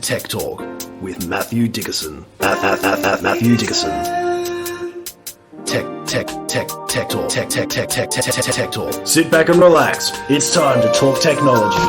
Tech Talk with Matthew Dickerson. Matthew Dickerson. Tech Talk. Sit back and relax. It's time to talk technology.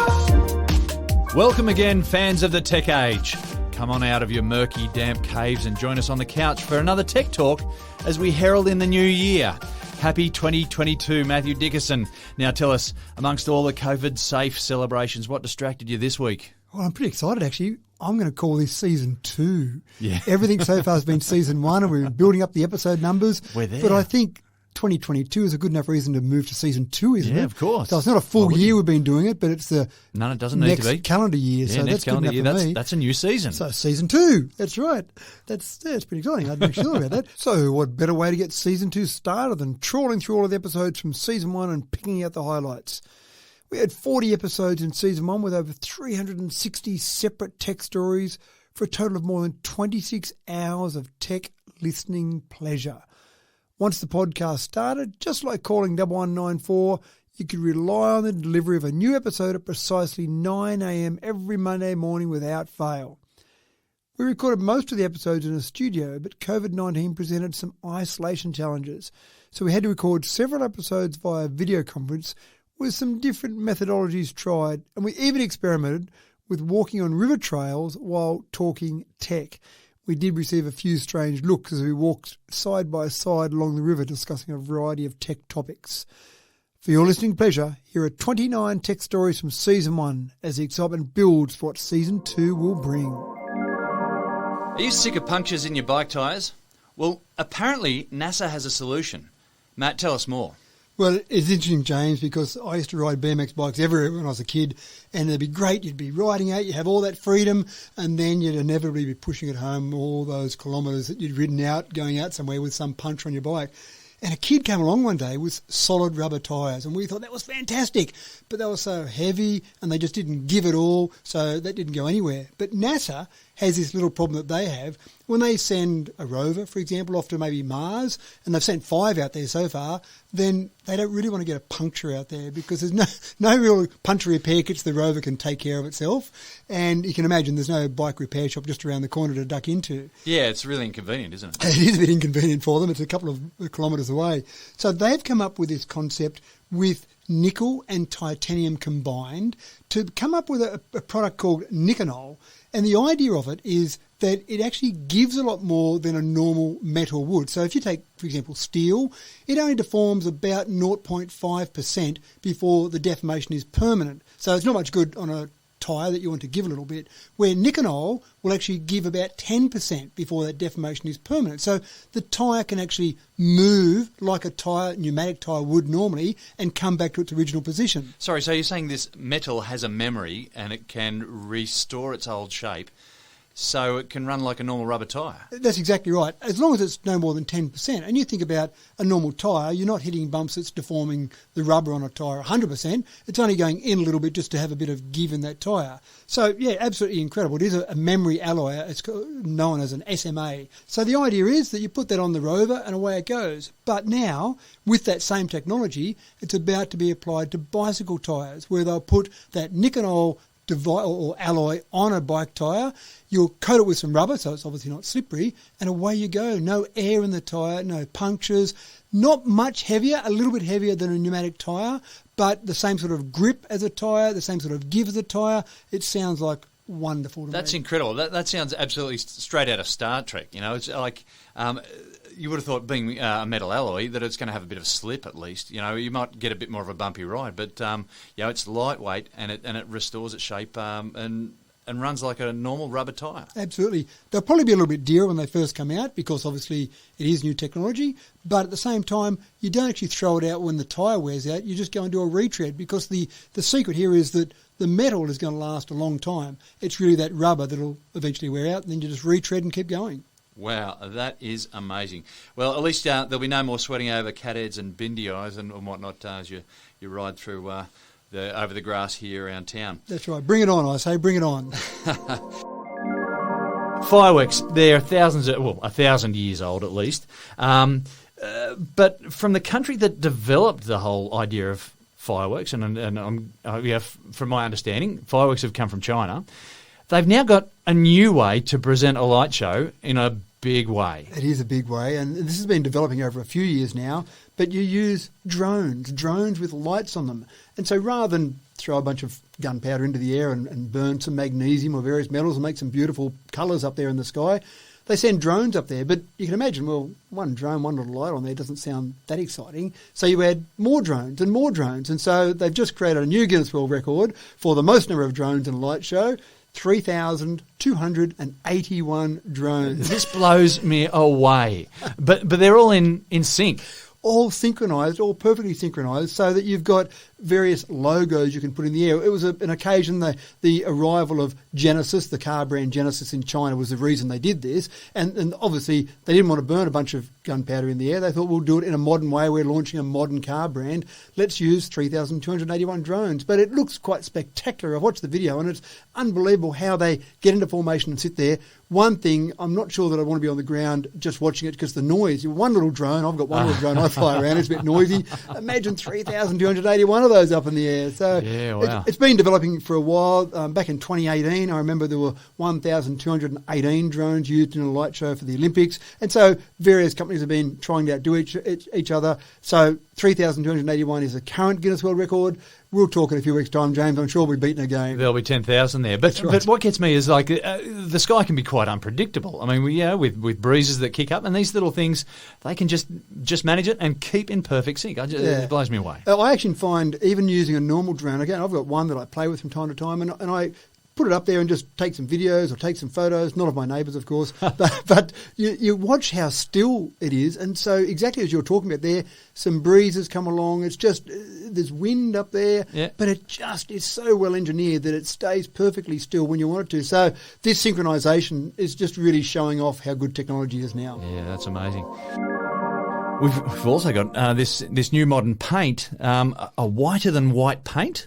Welcome again, fans of the tech age. Come on out of your murky, damp caves and join us on the couch for another Tech Talk as we herald in the new year. Happy 2022, Matthew Dickerson. Now tell us, amongst all the COVID-safe celebrations, what distracted you this week? Well, I'm pretty excited, actually. I'm going to call this Season 2. Yeah. Everything so far has been Season 1, and we've been building up the episode numbers. We're there. But I think 2022 is a good enough reason to move to Season 2, isn't it? Yeah, of course. So it's not a full year we've been doing it, but it's the it doesn't need next to be. calendar year. Yeah, so next that's calendar good year. enough for me. That's a new season. So Season 2, that's right. That's pretty exciting. I'd be sure about that. So what better way to get Season 2 started than trawling through all of the episodes from Season 1 and picking out the highlights. We had 40 episodes in Season 1 with over 360 separate tech stories for a total of more than 26 hours of tech listening pleasure. Once the podcast started, just like calling 1194, you could rely on the delivery of a new episode at precisely 9 a.m. every Monday morning without fail. We recorded most of the episodes in a studio, but COVID-19 presented some isolation challenges, so we had to record several episodes via video conference with some different methodologies tried, and we even experimented with walking on river trails while talking tech. We did receive a few strange looks as we walked side by side along the river discussing a variety of tech topics. For your listening pleasure, here are 29 tech stories from Season 1 as the excitement builds for what Season 2 will bring. Are you sick of punctures in your bike tyres? Well, apparently NASA has a solution. Matt, tell us more. Well, it's interesting, James, because I used to ride BMX bikes everywhere when I was a kid, and it'd be great. You'd be riding out, you'd have all that freedom, and then you'd inevitably be pushing it home all those kilometres that you'd ridden out, going out somewhere with some puncture on your bike. And a kid came along one day with solid rubber tyres, and we thought that was fantastic, but they were so heavy and they just didn't give it all, so that didn't go anywhere. But NASA has this little problem that they have. When they send a rover, for example, off to maybe Mars, and they've sent 5 out there so far, then they don't really want to get a puncture out there because there's no real puncture repair kits the rover can take care of itself. And you can imagine there's no bike repair shop just around the corner to duck into. Yeah, it's really inconvenient, isn't it? It is a bit inconvenient for them. It's a couple of kilometres away. So they've come up with this concept with nickel and titanium combined to come up with a product called Niconol. And the idea of it is that it actually gives a lot more than a normal metal would. So if you take, for example, steel, it only deforms about 0.5% before the deformation is permanent. So it's not much good on a tyre that you want to give a little bit, where Niconol will actually give about 10% before that deformation is permanent. So the tyre can actually move like a pneumatic tyre would normally and come back to its original position. Sorry, so you're saying this metal has a memory and it can restore its old shape so it can run like a normal rubber tyre? That's exactly right, as long as it's no more than 10%. And you think about a normal tyre, you're not hitting bumps that's deforming the rubber on a tyre 100%. It's only going in a little bit just to have a bit of give in that tyre. So, yeah, absolutely incredible. It is a memory alloy. It's known as an SMA. So the idea is that you put that on the rover and away it goes. But now, with that same technology, it's about to be applied to bicycle tyres, where they'll put that Niconol or alloy on a bike tyre, you'll coat it with some rubber, so it's obviously not slippery, and away you go. No air in the tyre, no punctures, not much heavier, a little bit heavier than a pneumatic tyre, but the same sort of grip as a tyre, the same sort of give as a tyre. It sounds like wonderful to me. That's incredible. That sounds absolutely straight out of Star Trek. You know, it's like you would have thought, being a metal alloy, that it's going to have a bit of slip at least. You know, you might get a bit more of a bumpy ride, but you know, it's lightweight and it restores its shape and runs like a normal rubber tyre. Absolutely. They'll probably be a little bit dearer when they first come out because obviously it is new technology, but at the same time, you don't actually throw it out when the tyre wears out. You just go and do a retread because the secret here is that the metal is going to last a long time. It's really that rubber that'll eventually wear out, and then you just retread and keep going. Wow, that is amazing. Well, at least there'll be no more sweating over cat heads and bindi eyes and whatnot as you ride through over the grass here around town. That's right. Bring it on, I say. Bring it on. Fireworks, they're 1,000 years old at least. But from the country that developed the whole idea of fireworks, and from my understanding, fireworks have come from China. they've now got a new way to present a light show in a big way. It is a big way, and this has been developing over a few years now, but you use drones with lights on them. And so rather than throw a bunch of gunpowder into the air and burn some magnesium or various metals and make some beautiful colours up there in the sky, they send drones up there. But you can imagine, well, one drone, one little light on there doesn't sound that exciting. So you add more drones. And so they've just created a new Guinness World Record for the most number of drones in a light show. 3,281 drones. This blows me away. But they're all in sync. All synchronised, all perfectly synchronised, so that you've got various logos you can put in the air. It was an occasion, the arrival of Genesis, the car brand Genesis in China, was the reason they did this. And obviously they didn't want to burn a bunch of gunpowder in the air. They thought, we'll do it in a modern way. We're launching a modern car brand. Let's use 3,281 drones. But it looks quite spectacular. I've watched the video and it's unbelievable how they get into formation and sit there. One thing, I'm not sure that I want to be on the ground just watching it because the noise. One little drone, I've got one little drone I fly around, it's a bit noisy. Imagine 3,281 of those up in the air. So yeah, wow. it's been developing for a while. Back in 2018, I remember there were 1,218 drones used in a light show for the Olympics. And so various companies have been trying to outdo each other. So 3,281 is the current Guinness World Record. We'll talk in a few weeks' time, James. I'm sure we'll be beating a game. There'll be 10,000 there. But what gets me is like the sky can be quite unpredictable. I mean, with breezes that kick up and these little things, they can just manage it and keep in perfect sync. It blows me away. I actually find even using a normal drone, again, I've got one that I play with from time to time, and I put it up there and just take some videos or take some photos, not of my neighbours, of course, but you watch how still it is. And so exactly as you're talking about there, some breezes come along. It's just, there's wind up there, but it just is so well engineered that it stays perfectly still when you want it to. So this synchronisation is just really showing off how good technology is now. Yeah, that's amazing. We've also got this new modern paint, a whiter than white paint.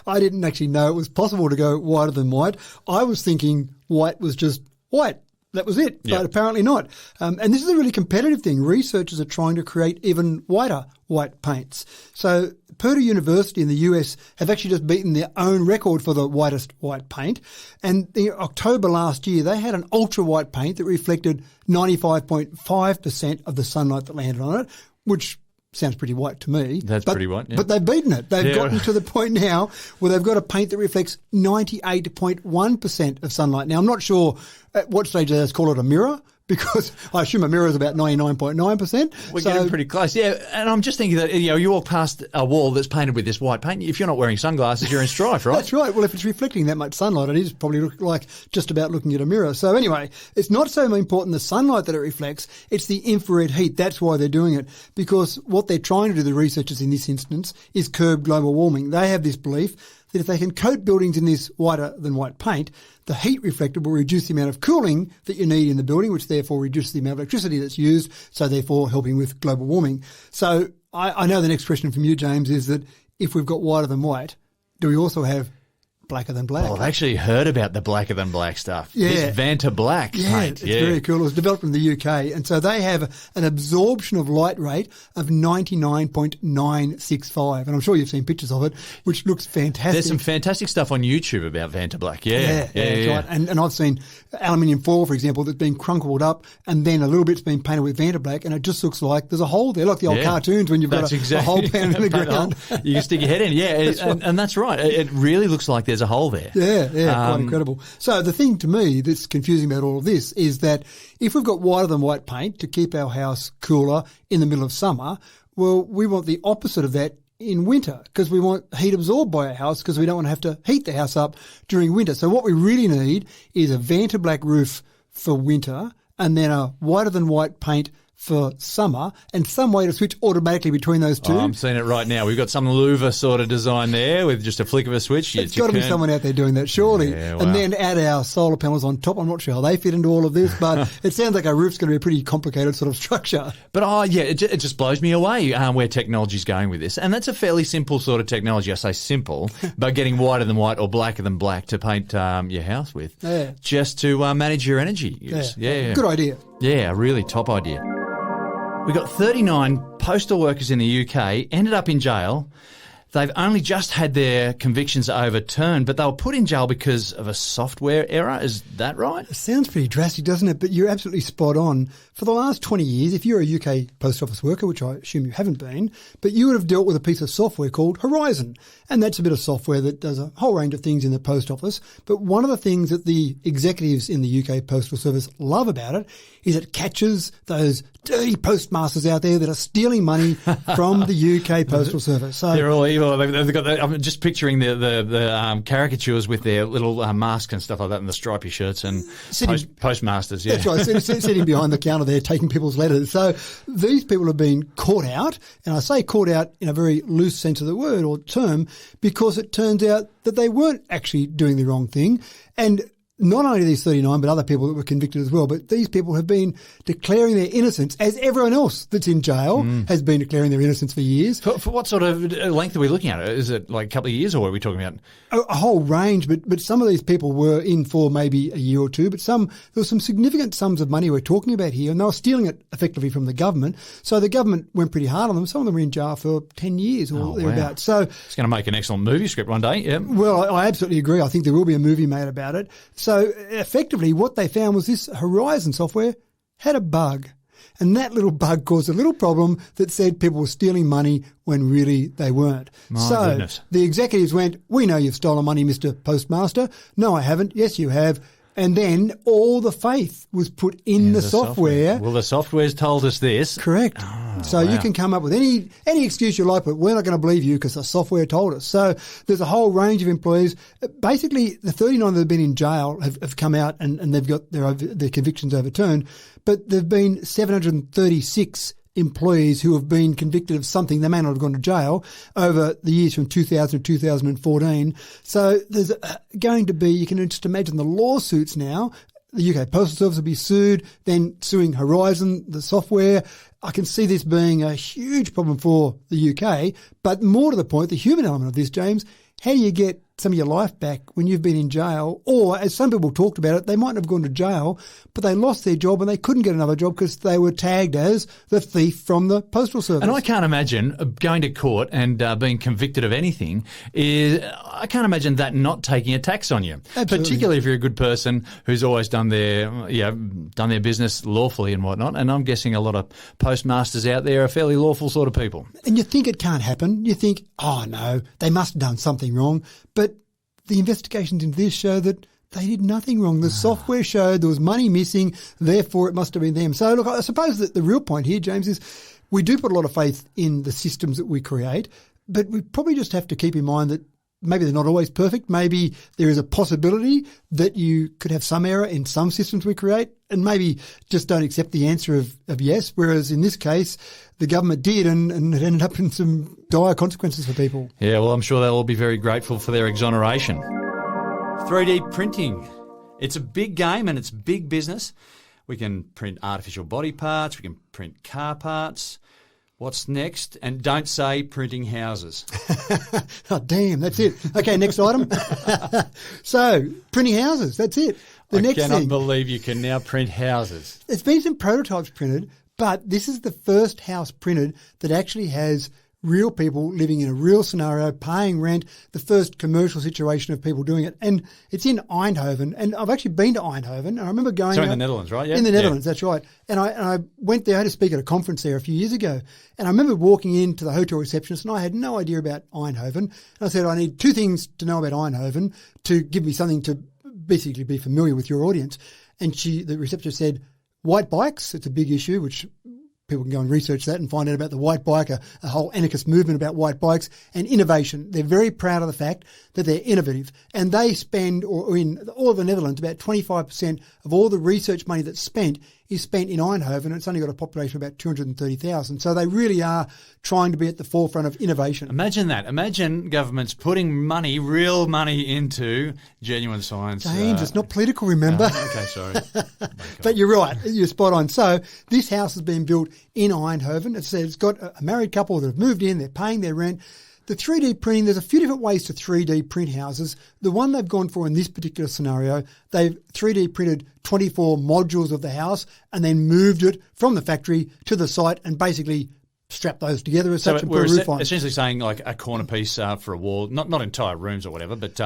I didn't actually know it was possible to go whiter than white. I was thinking white was just white. That was it, but apparently not. And this is a really competitive thing. Researchers are trying to create even whiter white paints. So Purdue University in the US have actually just beaten their own record for the whitest white paint. And in October last year, they had an ultra-white paint that reflected 95.5% of the sunlight that landed on it, which sounds pretty white to me. That's pretty white, yeah. But they've beaten it. They've gotten to the point now where they've got a paint that reflects 98.1% of sunlight. Now, I'm not sure at what stage they just call it a mirror, because I assume a mirror is about 99.9%. We're getting pretty close. Yeah, and I'm just thinking that, you walk past a wall that's painted with this white paint. If you're not wearing sunglasses, you're in strife, right? That's right. Well, if it's reflecting that much sunlight, it is probably like just about looking at a mirror. So anyway, it's not so important the sunlight that it reflects, it's the infrared heat. That's why they're doing it, because what they're trying to do, the researchers in this instance, is curb global warming. They have this belief that if they can coat buildings in this whiter than white paint, the heat reflected will reduce the amount of cooling that you need in the building, which therefore reduces the amount of electricity that's used, so therefore helping with global warming. So I know the next question from you, James, is that if we've got whiter than white, do we also have blacker than black? Well, I've actually heard about the blacker than black stuff. Yeah. This Vanta Black paint. It's very cool. It was developed in the UK, and so they have an absorption of light rate of 99.965. And I'm sure you've seen pictures of it, which looks fantastic. There's some fantastic stuff on YouTube about Vanta Black. That's right. And I've seen aluminium foil, for example, that's been crunkled up, and then a little bit's been painted with Vanta Black, and it just looks like there's a hole there, like the old cartoons when you've got a hole pounded in the ground. You can stick your head in. Yeah, and that's right. It really looks like there's a hole there. Yeah, quite incredible. So the thing to me that's confusing about all of this is that if we've got whiter than white paint to keep our house cooler in the middle of summer, well, we want the opposite of that in winter, because we want heat absorbed by our house, because we don't want to have to heat the house up during winter. So what we really need is a Vanta Black roof for winter, and then a whiter than white paint for summer, and some way to switch automatically between those two. Oh, I'm seeing it right now. We've got some louver sort of design there with just a flick of a switch. It's got to be someone out there doing that, surely. Yeah, wow. And then add our solar panels on top. I'm not sure how they fit into all of this, but it sounds like a roof's going to be a pretty complicated sort of structure. But it just blows me away where technology's going with this. And that's a fairly simple sort of technology. I say simple, but getting whiter than white or blacker than black to paint your house with, just to manage your energy use. Yeah. Good idea. Yeah, a really top idea. We got 39 postal workers in the UK ended up in jail they've only just had their convictions overturned, but they were put in jail because of a software error. Is that right? It sounds pretty drastic, doesn't it? But you're absolutely spot on. For the last 20 years, if you're a UK post office worker, which I assume you haven't been, but you would have dealt with a piece of software called Horizon. And that's a bit of software that does a whole range of things in the post office. But one of the things that the executives in the UK Postal Service love about it is it catches those dirty postmasters out there that are stealing money from the UK Postal Service. So they're all evil. They've got. I'm just picturing the caricatures with their little masks and stuff like that, and the stripy shirts and postmasters. Yeah, that's right. Sitting behind the counter there, taking people's letters. So these people have been caught out, and I say caught out in a very loose sense of the word or term, because it turns out that they weren't actually doing the wrong thing, and not only these 39, but other people that were convicted as well. But these people have been declaring their innocence, as everyone else that's in jail has been declaring their innocence for years. For what sort of length are we looking at? Is it like a couple of years, or are we talking about a whole range? But some of these people were in for maybe a year or two. But there were some significant sums of money we're talking about here, and they were stealing it effectively from the government. So the government went pretty hard on them. Some of them were in jail for 10 years or thereabouts. Wow. So it's going to make an excellent movie script one day. Yeah. Well, I absolutely agree. I think there will be a movie made about it. So effectively what they found was this Horizon software had a bug. And that little bug caused a little problem that said people were stealing money when really they weren't. My goodness. The executives went, "We know you've stolen money, Mr. Postmaster." "No, I haven't." "Yes, you have." And then all the faith was put in the software. Well, the software's told us this. Correct. So you can come up with any excuse you like, but we're not going to believe you because the software told us. So there's a whole range of employees. Basically, the 39 that have been in jail have come out and they've got their convictions overturned. But there have been 736 employees who have been convicted of something. They may not have gone to jail over the years from 2000 to 2014. So there's going to be, you can just imagine the lawsuits now. The UK Postal Service will be sued, then suing Horizon, the software. I can see this being a huge problem for the UK. But more to the point, the human element of this, James, how do you get some of your life back when you've been in jail? Or, as some people talked about it, they might have gone to jail, but they lost their job and they couldn't get another job because they were tagged as the thief from the Postal Service. And I can't imagine going to court and being convicted of anything. I can't imagine that not taking a tax on you. Absolutely. Particularly if you're a good person who's always done their business lawfully and whatnot. And I'm guessing a lot of postmasters out there are fairly lawful sort of people. And you think it can't happen. You think, oh no, they must have done something wrong. But the investigations into this show that they did nothing wrong. The software showed there was money missing, therefore it must have been them. So look, I suppose that the real point here, James, is we do put a lot of faith in the systems that we create, but we probably just have to keep in mind that maybe they're not always perfect. Maybe there is a possibility that you could have some error in some systems we create, and maybe just don't accept the answer of yes, whereas in this case, the government did, and it ended up in some dire consequences for people. Yeah, well, I'm sure they'll all be very grateful for their exoneration. 3D printing. It's a big game and it's big business. We can print artificial body parts. We can print car parts. What's next? And don't say printing houses. Oh, damn, that's it. Okay, next item. So, printing houses, that's it. I cannot believe you can now print houses. There's been some prototypes printed, but this is the first house printed that actually has real people living in a real scenario, paying rent, the first commercial situation of people doing it. And it's in Eindhoven. And I've actually been to Eindhoven. And I remember going... So in the Netherlands, right? Yeah. In the Netherlands, that's right. And I went there, I had to speak at a conference there a few years ago. And I remember walking into the hotel receptionist and I had no idea about Eindhoven. And I said, I need two things to know about Eindhoven to give me something to basically be familiar with your audience. And the receptionist said, white bikes, it's a big issue, which... people can go and research that and find out about the white bike, a whole anarchist movement about white bikes, and innovation. They're very proud of the fact that they're innovative. And they spend, or in all of the Netherlands, about 25% of all the research money that's spent is spent in Eindhoven. It's only got a population of about 230,000. So they really are trying to be at the forefront of innovation. Imagine that. Imagine governments putting money, real money, into genuine science. James, it's not political, remember? Okay, sorry. But you're right. You're spot on. So this house has been built in Eindhoven. It's got a married couple that have moved in. They're paying their rent. The 3D printing, there's a few different ways to 3D print houses. The one they've gone for in this particular scenario, they've 3D printed 24 modules of the house and then moved it from the factory to the site and basically strap those together as So such and we're put a roof on. essentially saying like a corner piece for a wall, not entire rooms or whatever, but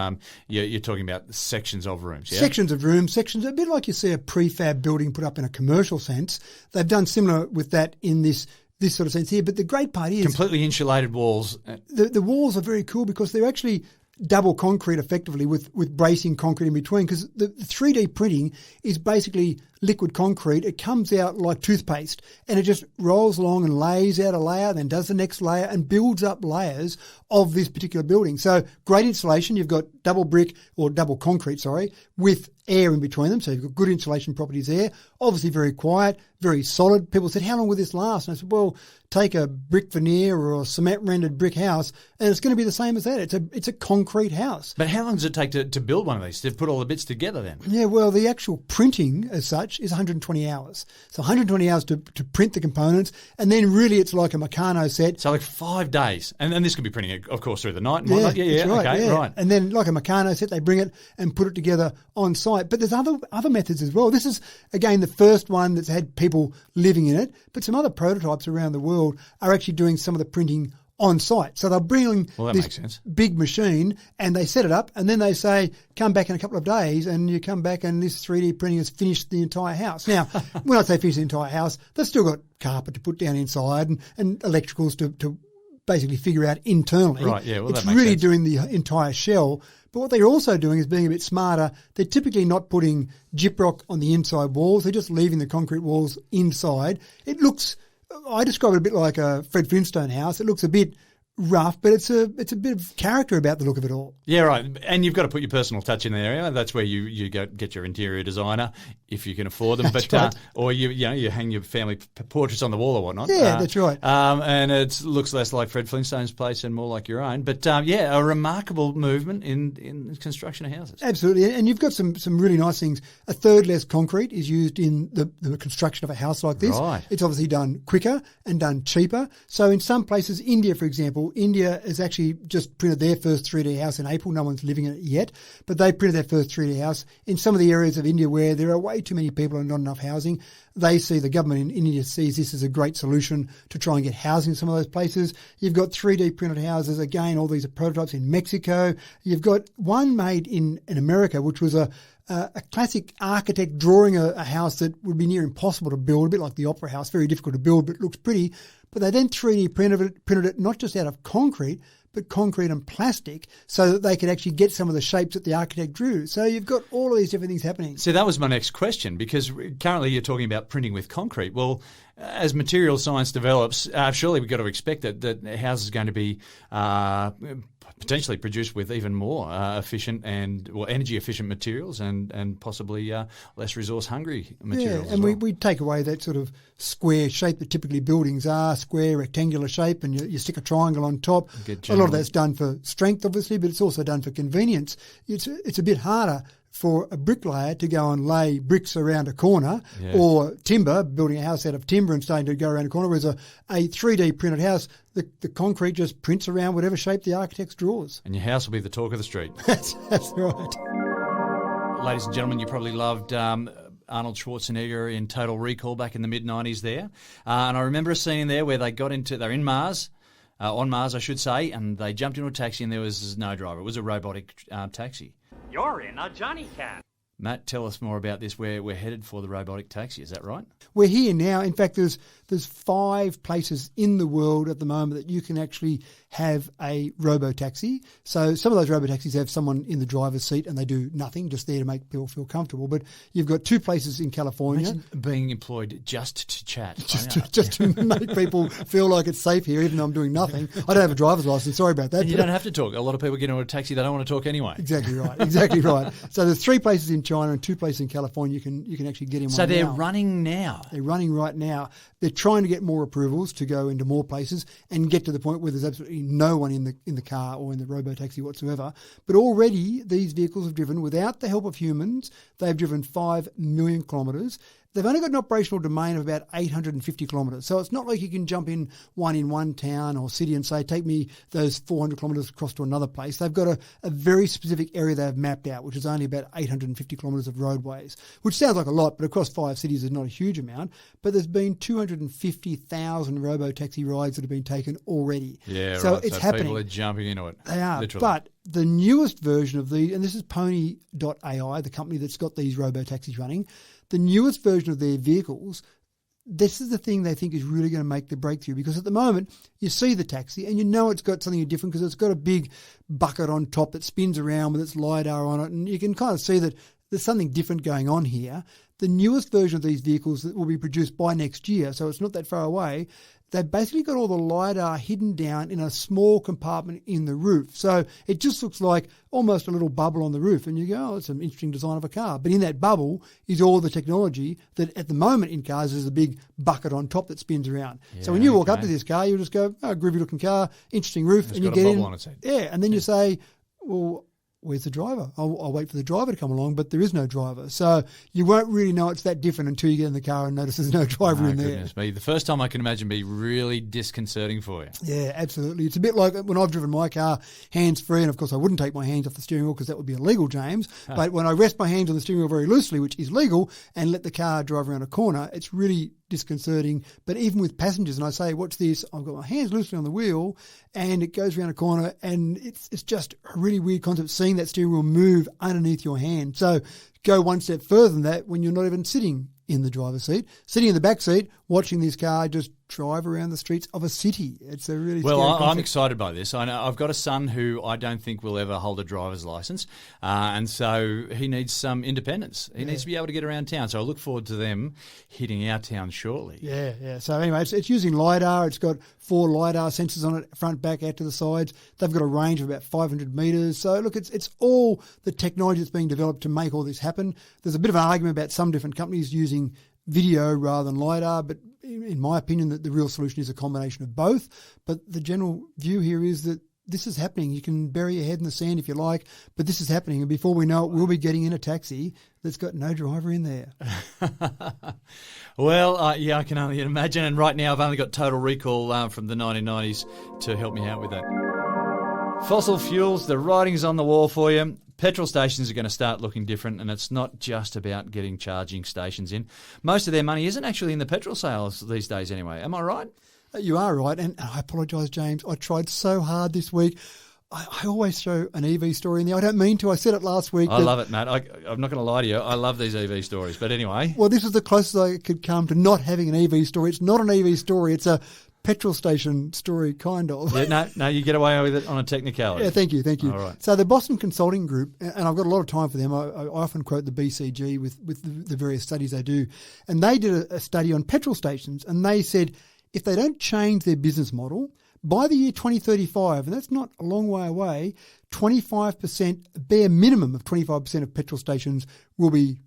you're talking about sections of rooms, yeah? Sections of rooms, sections, a bit like you see a prefab building put up in a commercial sense. They've done similar with that in this sort of sense here. But the great part is Completely insulated walls. the walls are very cool because they're actually double concrete effectively with bracing concrete in between, because the 3D printing is basically liquid concrete. It comes out like toothpaste and it just rolls along and lays out a layer, then does the next layer and builds up layers of this particular building. So great insulation. You've got double brick or double concrete, with air in between them. So you've got good insulation properties there. Obviously very quiet, very solid. People said, how long will this last? And I said, well, take a brick veneer or a cement rendered brick house and it's going to be the same as that. It's a concrete house. But how long does it take to build one of these, to put all the bits together then? Yeah, well, the actual printing as such is 120 hours. So 120 hours to print the components, and then really it's like a Meccano set. So like 5 days. And this could be printing, of course, through the night and whatnot. Yeah, that's right, okay, yeah. right. And then like a Meccano set, they bring it and put it together on site. But there's other methods as well. This is, again, the first one that's had people living in it, but some other prototypes around the world are actually doing some of the printing on site. So they'll bring this big machine and they set it up and then they say, come back in a couple of days, and you come back and this 3D printing has finished the entire house. Now, when I say finish the entire house, they've still got carpet to put down inside and electricals to basically figure out internally. Right, yeah, well, it's that makes really sense. doing the entire shell. But what they're also doing is being a bit smarter. They're typically not putting gyprock on the inside walls. They're just leaving the concrete walls inside. It looks, I describe it a bit like a Fred Flintstone house. It looks a bit rough, but it's a bit of character about the look of it all. Yeah, right. And you've got to put your personal touch in the area. That's where you go get your interior designer if you can afford them. That's right. Or you hang your family portraits on the wall or whatnot. Yeah, that's right. And it looks less like Fred Flintstone's place and more like your own. But a remarkable movement in construction of houses. Absolutely, and you've got some really nice things. A third less concrete is used in the construction of a house like this. Right. It's obviously done quicker and done cheaper. So in some places, India, for example, India has actually just printed their first 3D house in April. No one's living in it yet, but they printed their first 3D house. In some of the areas of India where there are way too many people and not enough housing, they see, the government in India sees this as a great solution to try and get housing in some of those places. You've got 3D printed houses. Again, all these are prototypes in Mexico. You've got one made in America, which was a classic architect drawing a house that would be near impossible to build, a bit like the Opera House, very difficult to build, but it looks pretty. But they then 3D printed it not just out of concrete, but concrete and plastic, so that they could actually get some of the shapes that the architect drew. So you've got all of these different things happening. So that was my next question, because currently you're talking about printing with concrete. Well, as material science develops, surely we've got to expect that the house is going to be potentially produced with even more efficient and energy efficient materials and possibly less resource hungry materials. Yeah, and we take away that sort of square shape that typically buildings are, square rectangular shape, and you stick a triangle on top. A lot of that's done for strength, obviously, but it's also done for convenience. It's a bit harder for a bricklayer to go and lay bricks around a corner, or timber, building a house out of timber and starting to go around a corner, whereas a 3D printed house, the concrete just prints around whatever shape the architect draws. And your house will be the talk of the street. That's right. Ladies and gentlemen, you probably loved Arnold Schwarzenegger in Total Recall back in the mid-90s there. And I remember a scene there where they're in Mars, on Mars I should say, and they jumped into a taxi and there was no driver. It was a robotic taxi. You're in a Johnny Cat. Matt, tell us more about this. We're headed for the robotic taxi, is that right? We're here now. In fact, there's 5 places in the world at the moment that you can actually have a robotaxi. So some of those robotaxis have someone in the driver's seat and they do nothing, just there to make people feel comfortable. But you've got 2 places in California. Imagine being employed just to chat. Just to make people feel like it's safe here, even though I'm doing nothing. I don't have a driver's license. Sorry about that. And you don't have to talk. A lot of people get into a taxi, they don't want to talk anyway. Exactly right. Exactly right. So there's 3 places in China and 2 places in California you can actually get in one. So they're running now. They're running right now. They're trying to get more approvals to go into more places and get to the point where there's absolutely no one in the car or in the robotaxi whatsoever. But already these vehicles have driven, without the help of humans, they've driven 5 million kilometres. they've only got an operational domain of about 850 kilometres. So it's not like you can jump in one town or city and say, take me those 400 kilometres across to another place. They've got a very specific area they've mapped out, which is only about 850 kilometres of roadways, which sounds like a lot, but across 5 cities is not a huge amount. But there's been 250,000 Robotaxi rides that have been taken already. Yeah, so right. it's so happening. People are jumping into it. They are, literally. but the newest version of and this is Pony.ai, the company that's got these robotaxis running, the newest version of their vehicles, this is the thing they think is really going to make the breakthrough, because at the moment you see the taxi and you know it's got something different because it's got a big bucket on top that spins around with its LiDAR on it, and you can kind of see that there's something different going on here. The newest version of these vehicles that will be produced by next year, so it's not that far away, they've basically got all the LiDAR hidden down in a small compartment in the roof. So it just looks like almost a little bubble on the roof. And you go, oh, it's an interesting design of a car. But in that bubble is all the technology that at the moment in cars is a big bucket on top that spins around. Yeah, so when you walk up to this car, you'll just go, oh, groovy looking car, interesting roof. It's and you got a get bubble in. on its head. Yeah, and then you say, well, where's the driver? I'll wait for the driver to come along, but there is no driver. So you won't really know it's that different until you get in the car and notice there's no driver in there. Goodness me. The first time I can imagine be really disconcerting for you. Yeah, absolutely. It's a bit like when I've driven my car hands-free, and of course I wouldn't take my hands off the steering wheel because that would be illegal, James. But when I rest my hands on the steering wheel very loosely, which is legal, and let the car drive around a corner, it's really disconcerting. But even with passengers, and I say, watch this, I've got my hands loosely on the wheel and it goes around a corner, and it's just a really weird concept seeing that steering wheel move underneath your hand. So go one step further than that when you're not even sitting in the driver's seat, sitting in the back seat, watching this car just drive around the streets of a city. It's a really well. scary I'm concept. excited by this. I know I've got a son who I don't think will ever hold a driver's license, and so he needs some independence. He needs to be able to get around town. So I look forward to them hitting our town shortly. Yeah. So anyway, it's using LiDAR. It's got 4 LiDAR sensors on it, front, back, out to the sides. They've got a range of about 500 metres. So look, it's all the technology that's being developed to make all this happen. There's a bit of an argument about some different companies using video rather than LiDAR, but in my opinion, the real solution is a combination of both. But the general view here is that this is happening. You can bury your head in the sand if you like, but this is happening. And before we know it, we'll be getting in a taxi that's got no driver in there. Well, I can only imagine. And right now I've only got Total Recall from the 1990s to help me out with that. Fossil fuels, the writing's on the wall for you. Petrol stations are going to start looking different, and it's not just about getting charging stations in. Most of their money isn't actually in the petrol sales these days anyway. Am I right? You are right, and I apologise, James. I tried so hard this week. I always show an EV story in there. I don't mean to. I said it last week. I love it, Matt. I'm not going to lie to you. I love these EV stories. But anyway. Well, this is the closest I could come to not having an EV story. It's not an EV story. It's a petrol station story, kind of. Yeah, no, you get away with it on a technicality. Yeah, thank you. All right. So the Boston Consulting Group, and I've got a lot of time for them. I often quote the BCG with the various studies they do, and they did a study on petrol stations, and they said if they don't change their business model by the year 2035, and that's not a long way away, 25%, bare minimum of 25% of petrol stations will be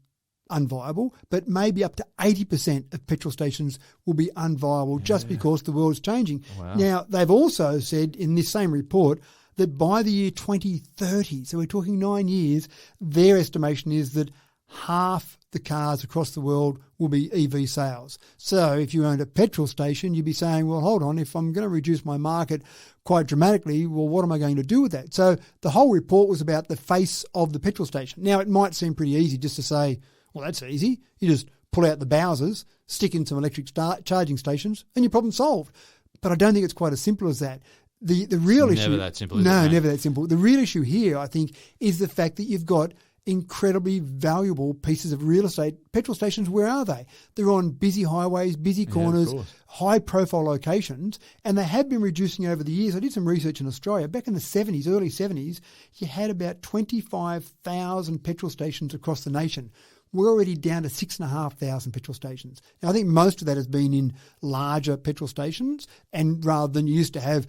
unviable, but maybe up to 80% of petrol stations will be unviable just because the world's changing. Wow. Now, they've also said in this same report that by the year 2030, so we're talking 9 years, their estimation is that half the cars across the world will be EV sales. So if you owned a petrol station, you'd be saying, well, hold on, if I'm going to reduce my market quite dramatically, well, what am I going to do with that? So the whole report was about the face of the petrol station. Now, it might seem pretty easy just to say, well, that's easy. You just pull out the Bowsers, stick in some electric charging stations, and your problem's solved. But I don't think it's quite as simple as that. The real issue... Never that simple, is No, it, never that simple. The real issue here, I think, is the fact that you've got incredibly valuable pieces of real estate. Petrol stations, where are they? They're on busy highways, busy corners, high-profile locations, and they have been reducing over the years. I did some research in Australia. Back in the 70s, early 70s, you had about 25,000 petrol stations across the nation. We're already down to 6,500 petrol stations. Now, I think most of that has been in larger petrol stations, and rather than you used to have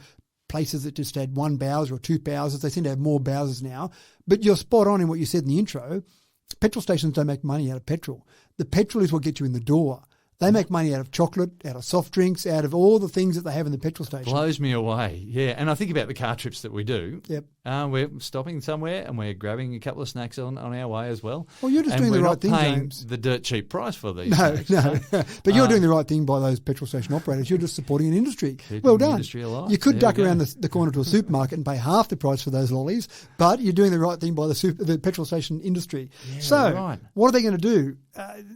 places that just had 1 Bowser or 2 Bowsers, they seem to have more Bowsers now. But you're spot on in what you said in the intro. Petrol stations don't make money out of petrol. The petrol is what gets you in the door. They make money out of chocolate, out of soft drinks, out of all the things that they have in the petrol station. Blows me away. Yeah, and I think about the car trips that we do. Yep. We're stopping somewhere and we're grabbing a couple of snacks on our way as well. Well, you're just doing the right thing, James. We're not paying James. the dirt cheap price for these No, snacks. no. But you're doing the right thing by those petrol station operators. You're just supporting an industry. Well done. Industry alive. You could There duck we go. around the corner to a supermarket and pay half the price for those lollies, but you're doing the right thing by the petrol station industry. Yeah, so, right. what are they going to do?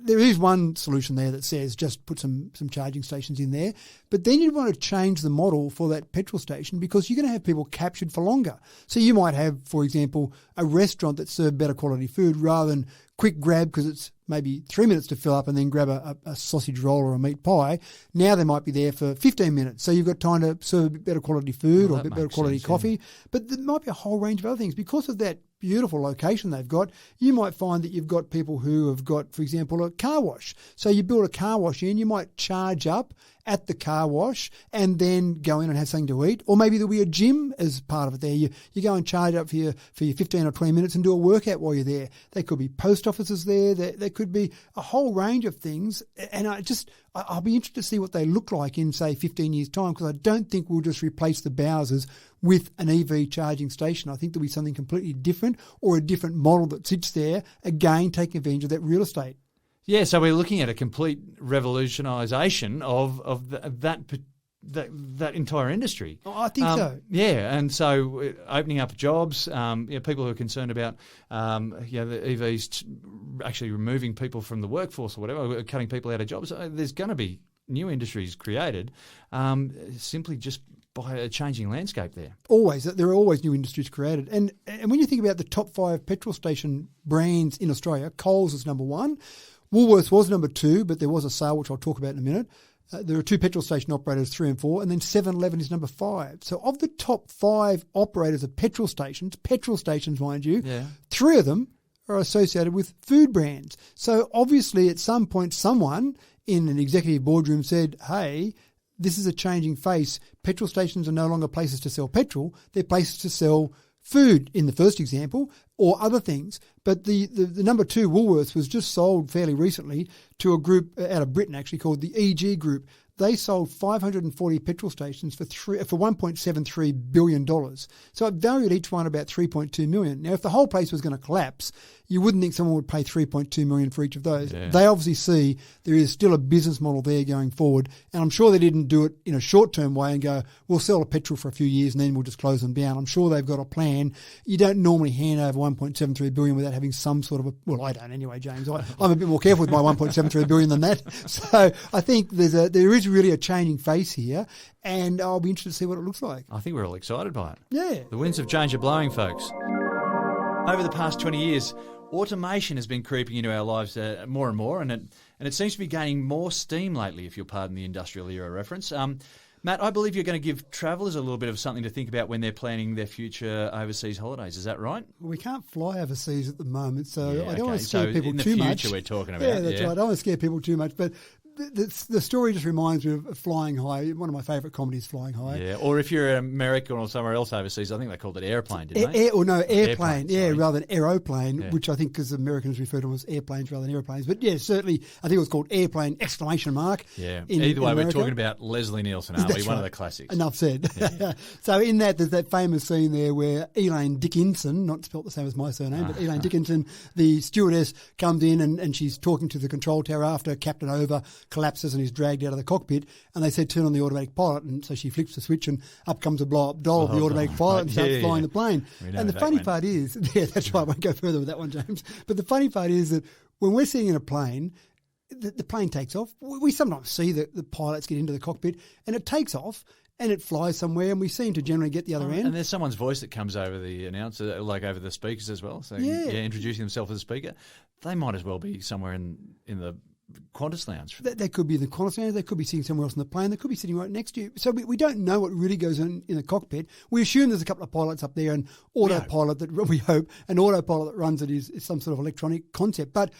There is one solution there that says just put some charging stations in there, but then you'd want to change the model for that petrol station because you're going to have people captured for longer. So you might have, for example, a restaurant that served better quality food rather than quick grab because it's maybe 3 minutes to fill up and then grab a sausage roll or a meat pie. Now they might be there for 15 minutes. So you've got time to serve a bit better quality food or a bit better quality coffee. But there might be a whole range of other things. Because of that beautiful location they've got, you might find that you've got people who have got, for example, a car wash. So you build a car wash in, you might charge up at the car wash and then go in and have something to eat. Or maybe there'll be a gym as part of it there. You go and charge up for your 15 or 20 minutes and do a workout while you're there. There could be post offices there. There could be a whole range of things. And I'll be interested to see what they look like in, say, 15 years' time, because I don't think we'll just replace the Bowsers with an EV charging station. I think there'll be something completely different or a different model that sits there, again, taking advantage of that real estate. Yeah, so we're looking at a complete revolutionisation of that entire industry. Oh, I think so. Yeah, and so opening up jobs, people who are concerned about the EVs actually removing people from the workforce or whatever, cutting people out of jobs. There's going to be new industries created simply just by a changing landscape there. Always. There are always new industries created. And when you think about the top 5 petrol station brands in Australia, Coles is number 1. Woolworths was number 2, but there was a sale, which I'll talk about in a minute. There are 2 petrol station operators, 3 and 4, and then 7-Eleven is number 5. So of the top 5 operators of petrol stations, mind you, 3 of them are associated with food brands. So obviously at some point someone in an executive boardroom said, hey, this is a changing face. Petrol stations are no longer places to sell petrol. They're places to sell food in the first example or other things. But the number 2, Woolworths, was just sold fairly recently to a group out of Britain actually called the EG Group. They sold 540 petrol stations for $1.73 billion. So it valued each one about $3.2 million. Now, if the whole place was going to collapse, you wouldn't think someone would pay $3.2 million for each of those. Yeah. They obviously see there is still a business model there going forward, and I'm sure they didn't do it in a short-term way and go, we'll sell a petrol for a few years and then we'll just close them down. I'm sure they've got a plan. You don't normally hand over $1.73 billion without having some sort of well, I don't anyway, James. I'm a bit more careful with my $1.73 billion than that. So I think there is really a changing face here, and I'll be interested to see what it looks like. I think we're all excited by it. Yeah. The winds of change are blowing, folks. Over the past 20 years, automation has been creeping into our lives more and more, and it seems to be gaining more steam lately, if you'll pardon the industrial era reference. Matt, I believe you're going to give travellers a little bit of something to think about when they're planning their future overseas holidays. Is that right? Well, we can't fly overseas at the moment, so I don't want to so scare people in the too future much. We're talking about. Yeah, that's right. I don't want to scare people too much, but the story just reminds me of Flying High, one of my favourite comedies, Flying High. Yeah, or if you're in America or somewhere else overseas, I think they called it airplane, didn't they? Airplane, rather than aeroplane, which I think because Americans refer to them as airplanes rather than aeroplanes. But yeah, certainly, I think it was called airplane, ! Yeah, in either way, we're America. talking about Leslie Nielsen, aren't we? That's One right. of the classics. Enough said. Yeah. So in that, there's that famous scene there where Elaine Dickinson, not spelt the same as my surname, but Elaine Dickinson, the stewardess, comes in and she's talking to the control tower after Captain Over collapses and is dragged out of the cockpit, and they said turn on the automatic pilot, and so she flips the switch and up comes a blow-up doll of the automatic pilot and starts flying the plane. And the funny part is, yeah, that's right, I won't go further with that one, James, but the funny part is that when we're sitting in a plane, the plane takes off. We sometimes see the pilots get into the cockpit and it takes off and it flies somewhere, and we seem to generally get the other end. And there's someone's voice that comes over the announcer, like over the speakers as well. So introducing themselves as a speaker. They might as well be somewhere in the Qantas lounge. They could be in the Qantas lounge. They could be sitting somewhere else in the plane. They could be sitting right next to you. So we don't know what really goes on in the cockpit. We assume there's a couple of pilots up there, and autopilot that we hope an autopilot that runs it is some sort of electronic concept. But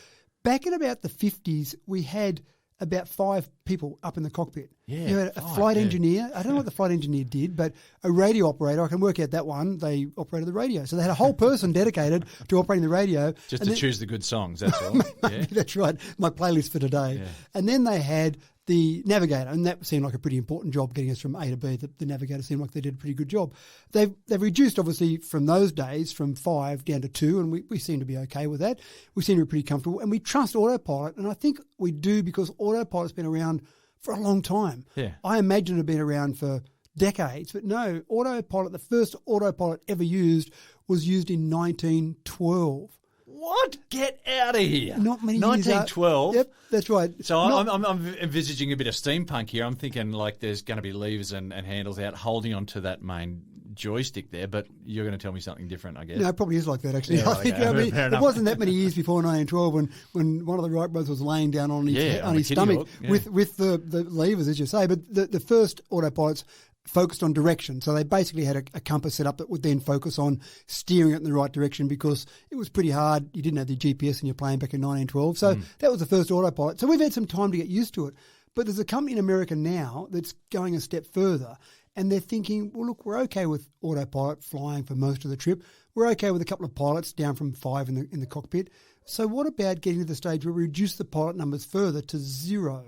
back in about the 50s, we had about 5 people up in the cockpit. Yeah, You had a flight engineer. I don't know what the flight engineer did, but a radio operator, I can work out that one, they operated the radio. So they had a whole person dedicated to operating the radio. Just to choose the good songs, that's all. Maybe that's right, my playlist for today. Yeah. And then they had the navigator, and that seemed like a pretty important job getting us from A to B. The navigator seemed like they did a pretty good job. They've reduced, obviously, from those days from 5 down to 2, and we seem to be okay with that. We seem to be pretty comfortable, and we trust Autopilot, and I think we do because Autopilot's been around for a long time. Yeah. I imagine it had been around for decades, but no, Autopilot, the first Autopilot ever used was used in 1912. What? Get out of here. Not many 1912? Yep, that's right. So I'm envisaging a bit of steampunk here. I'm thinking like there's going to be levers and handles out holding onto that main joystick there, but you're going to tell me something different, I guess. No, it probably is like that, actually. Yeah, I think, okay. I mean, Fair it enough. wasn't that many years before 1912 when one of the Wright brothers was laying down on his stomach with the levers, as you say. But the first Autopilots focused on direction. So they basically had a compass set up that would then focus on steering it in the right direction because it was pretty hard. You didn't have the GPS in your plane back in 1912. So that was the first Autopilot. So we've had some time to get used to it. But there's a company in America now that's going a step further, and they're thinking, well, look, we're okay with Autopilot flying for most of the trip. We're okay with a couple of pilots down from 5 in the cockpit. So what about getting to the stage where we reduce the pilot numbers further to 0?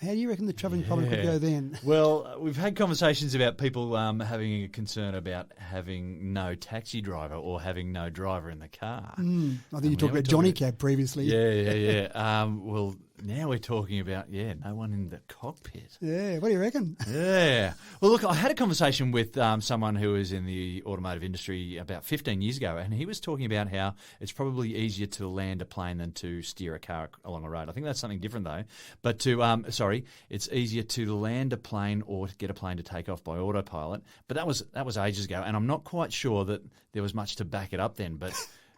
How do you reckon the travelling public would go then? Well, we've had conversations about people having a concern about having no taxi driver or having no driver in the car. I think you talked about Johnny Cab previously. Yeah. Well, now we're talking about, no one in the cockpit. Yeah, what do you reckon? Yeah. Well, look, I had a conversation with someone who was in the automotive industry about 15 years ago, and he was talking about how it's probably easier to land a plane than to steer a car along a road. I think that's something different, though. But it's easier to land a plane or to get a plane to take off by autopilot. But that was ages ago, and I'm not quite sure that there was much to back it up then. But,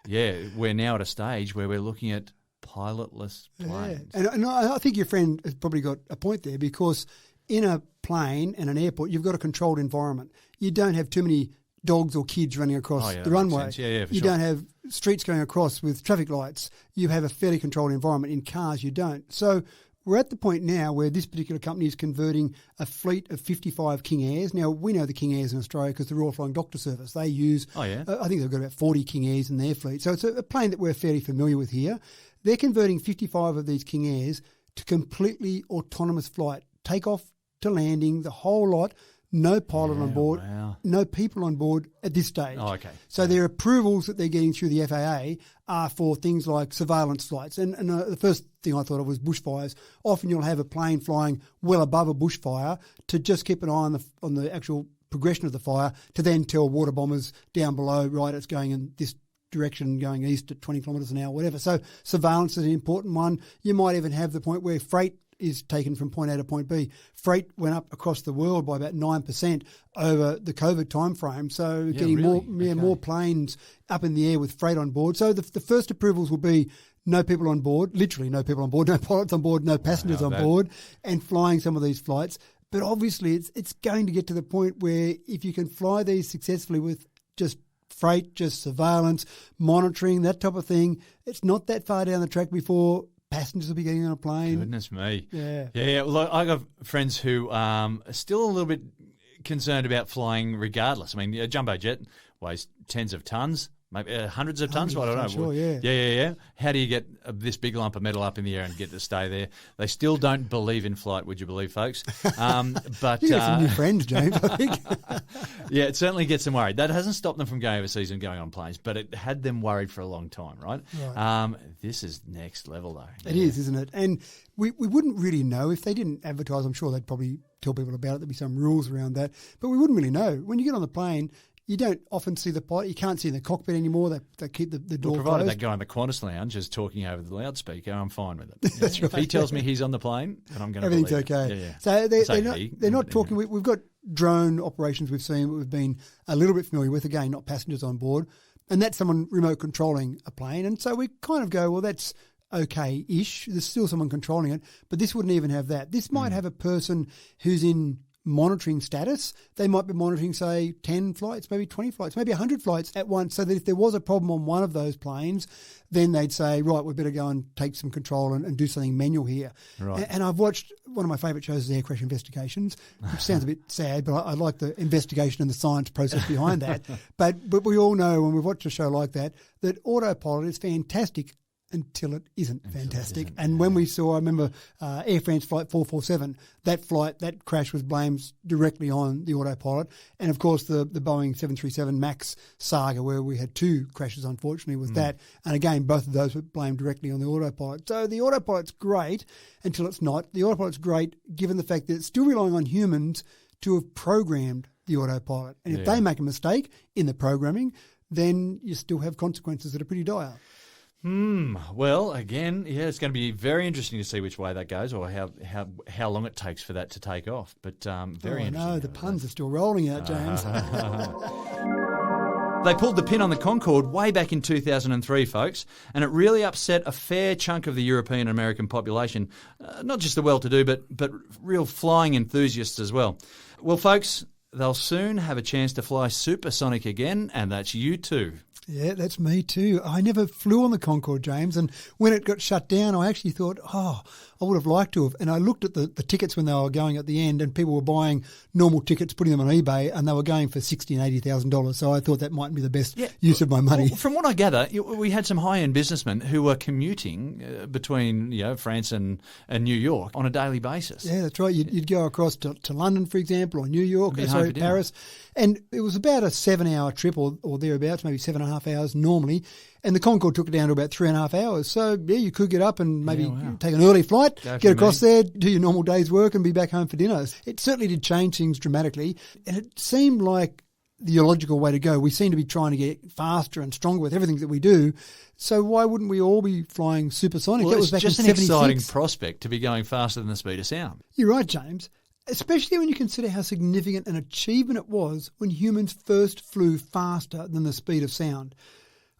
we're now at a stage where we're looking at pilotless planes. Yeah. And I think your friend has probably got a point there because in a plane and an airport, you've got a controlled environment. You don't have too many dogs or kids running across the runway. You don't have streets going across with traffic lights. You have a fairly controlled environment. In cars, you don't. So we're at the point now where this particular company is converting a fleet of 55 King Airs. Now, we know the King Airs in Australia because the Royal Flying Doctor Service. They use, I think they've got about 40 King Airs in their fleet. So it's a plane that we're fairly familiar with here. They're converting 55 of these King Airs to completely autonomous flight, takeoff to landing, the whole lot. No pilot on board, no people on board at this stage. Oh, okay. So their approvals that they're getting through the FAA are for things like surveillance flights. And the first thing I thought of was bushfires. Often you'll have a plane flying well above a bushfire to just keep an eye on the actual progression of the fire to then tell water bombers down below, right, it's going in this direction, going east at 20 kilometres an hour, whatever. So surveillance is an important one. You might even have the point where freight is taken from point A to point B. Freight went up across the world by about 9% over the COVID timeframe. So getting more planes up in the air with freight on board. So the first approvals will be no people on board, literally no people on board, no pilots on board, no passengers on board, and flying some of these flights. But obviously it's going to get to the point where if you can fly these successfully with just freight, just surveillance, monitoring, that type of thing, it's not that far down the track before passengers will be getting on a plane. Goodness me. Yeah. Well, I got friends who are still a little bit concerned about flying regardless. I mean, a jumbo jet weighs tens of tons, maybe hundreds of tons. I don't know. Sure, yeah. Yeah. How do you get this big lump of metal up in the air and get to stay there? They still don't believe in flight, would you believe, folks? But You got some new friends, James, I think. Yeah, it certainly gets them worried. That hasn't stopped them from going overseas and going on planes, but it had them worried for a long time, right? This is next level, though. It is, isn't it? And we wouldn't really know. If they didn't advertise, I'm sure they'd probably tell people about it. There'd be some rules around that. But we wouldn't really know. When you get on the plane, you don't often see the pilot. You can't see in the cockpit anymore. They keep the door provided closed. that guy in the Qantas lounge is talking over the loudspeaker, I'm fine with it. That's If right. he tells me he's on the plane, then I'm going to Everything's believe okay. it. Yeah. So Say they're not talking. We've got drone operations we've seen, we've been a little bit familiar with. Again, not passengers on board. And that's someone remote controlling a plane. And so we kind of go, well, that's okay-ish. There's still someone controlling it. But this wouldn't even have that. This might have a person who's in monitoring status. They might be monitoring, say, 10 flights, maybe 20 flights, maybe 100 flights at once, so that if there was a problem on one of those planes, then they'd say, right, we better go and take some control and do something manual here. Right. And I've watched, one of my favourite shows is Air Crash Investigations, which sounds a bit sad, but I like the investigation and the science process behind that. But we all know when we've watched a show like that Autopilot is fantastic until it isn't fantastic. And when we saw, I remember Air France Flight 447, that crash was blamed directly on the autopilot. And of course the Boeing 737 MAX saga, where we had 2 crashes, unfortunately, with that. And again, both of those were blamed directly on the autopilot. So the autopilot's great until it's not. The autopilot's great given the fact that it's still relying on humans to have programmed the autopilot. And if they make a mistake in the programming, then you still have consequences that are pretty dire. Well, again, it's going to be very interesting to see which way that goes, or how long it takes for that to take off. But very interesting. No, the puns are still rolling out, James. They pulled the pin on the Concorde way back in 2003, folks, and it really upset a fair chunk of the European and American population, not just the well-to-do, but real flying enthusiasts as well. Well, folks, they'll soon have a chance to fly Supersonic again, and that's you too. Yeah, that's me too. I never flew on the Concorde, James, and when it got shut down, I actually thought, I would have liked to have. And I looked at the tickets when they were going at the end, and people were buying normal tickets, putting them on eBay, and they were going for $60,000 and $80,000. So I thought that might be the best use of my money. Well, from what I gather, we had some high-end businessmen who were commuting between France and New York on a daily basis. Yeah, that's right. You'd go across to London, for example, or New York, Paris. And it was about a 7-hour trip or thereabouts, maybe 7.5 hours normally. And the Concorde took it down to about 3.5 hours. So, you could get up and maybe take an early flight, get across there, do your normal day's work and be back home for dinner. It certainly did change things dramatically. And it seemed like the logical way to go. We seem to be trying to get faster and stronger with everything that we do. So why wouldn't we all be flying supersonic? Well, that was back just in an 76. exciting prospect to be going faster than the speed of sound. You're right, James. Especially when you consider how significant an achievement it was when humans first flew faster than the speed of sound.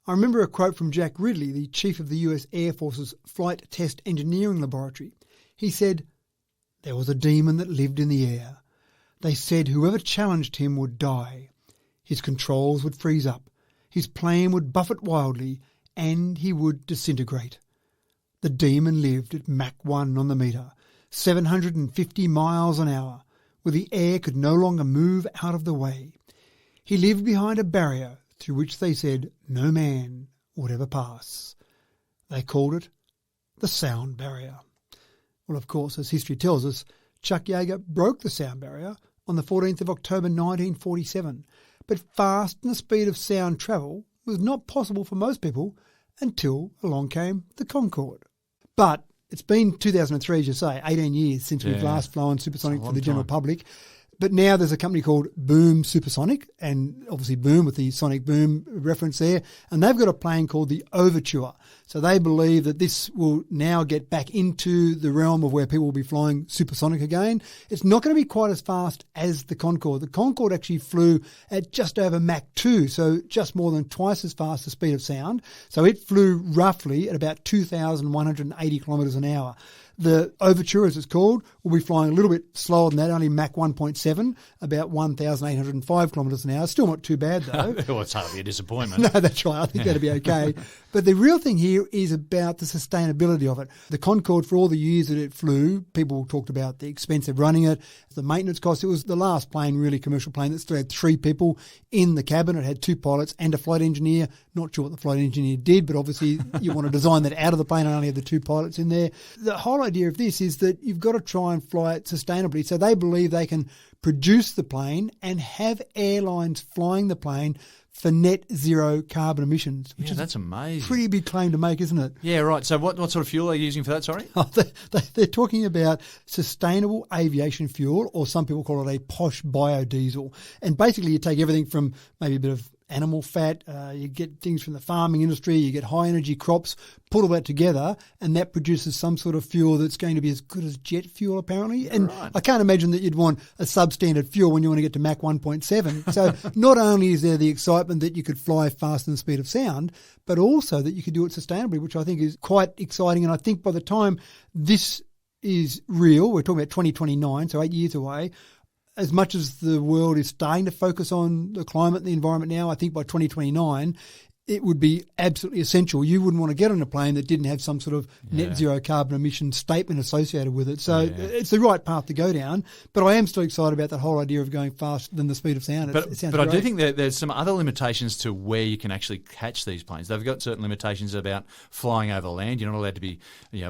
I remember a quote from Jack Ridley, the chief of the US Air Force's Flight Test Engineering Laboratory. He said, "There was a demon that lived in the air. They said whoever challenged him would die. His controls would freeze up, his plane would buffet wildly, and he would disintegrate. The demon lived at Mach 1 on the meter, 750 miles an hour, where the air could no longer move out of the way. He lived behind a barrier through which they said no man would ever pass. They called it the sound barrier." Well, of course, as history tells us, Chuck Yeager broke the sound barrier on the 14th of October 1947. But fast and the speed of sound travel was not possible for most people until along came the Concorde. But it's been 2003, as you say, 18 years since we've last flown supersonic for the general public. But now there's a company called Boom Supersonic, and obviously Boom with the sonic boom reference there, and they've got a plane called the Overture. So they believe that this will now get back into the realm of where people will be flying supersonic again. It's not going to be quite as fast as the Concorde. The Concorde actually flew at just over Mach 2, so just more than twice as fast the speed of sound. So it flew roughly at about 2,180 kilometres an hour. The Overture, as it's called, will be flying a little bit slower than that, only Mach 1.7, about 1,805 kilometres an hour. Still not too bad, though. Well, it's hardly a disappointment. No, that's right. I think that'll be okay. But the real thing here is about the sustainability of it. The Concorde, for all the years that it flew, people talked about the expense of running it, the maintenance costs. It was the last plane, really commercial plane, that still had 3 people in the cabin. It had 2 pilots and a flight engineer. Not sure what the flight engineer did, but obviously you want to design that out of the plane and only have the 2 pilots in there. The whole idea of this is that you've got to try and fly it sustainably. So they believe they can produce the plane and have airlines flying the plane for net zero carbon emissions. Which is that's amazing. Pretty big claim to make, isn't it? Yeah, right. So what sort of fuel are you using for that, sorry? They're talking about sustainable aviation fuel, or some people call it a posh biodiesel. And basically you take everything from maybe a bit of animal fat, you get things from the farming industry, you get high energy crops, put all that together, and that produces some sort of fuel that's going to be as good as jet fuel, apparently. And I can't imagine that you'd want a substandard fuel when you want to get to Mach 1.7. So not only is there the excitement that you could fly faster than the speed of sound, but also that you could do it sustainably, which I think is quite exciting. And I think by the time this is real, we're talking about 2029, so 8 years away, as much as the world is starting to focus on the climate and the environment now, I think by 2029, it would be absolutely essential. You wouldn't want to get on a plane that didn't have some sort of net zero carbon emission statement associated with it. So it's the right path to go down. But I am still excited about that whole idea of going faster than the speed of sound. But I do think that there's some other limitations to where you can actually catch these planes. They've got certain limitations about flying over land. You're not allowed to be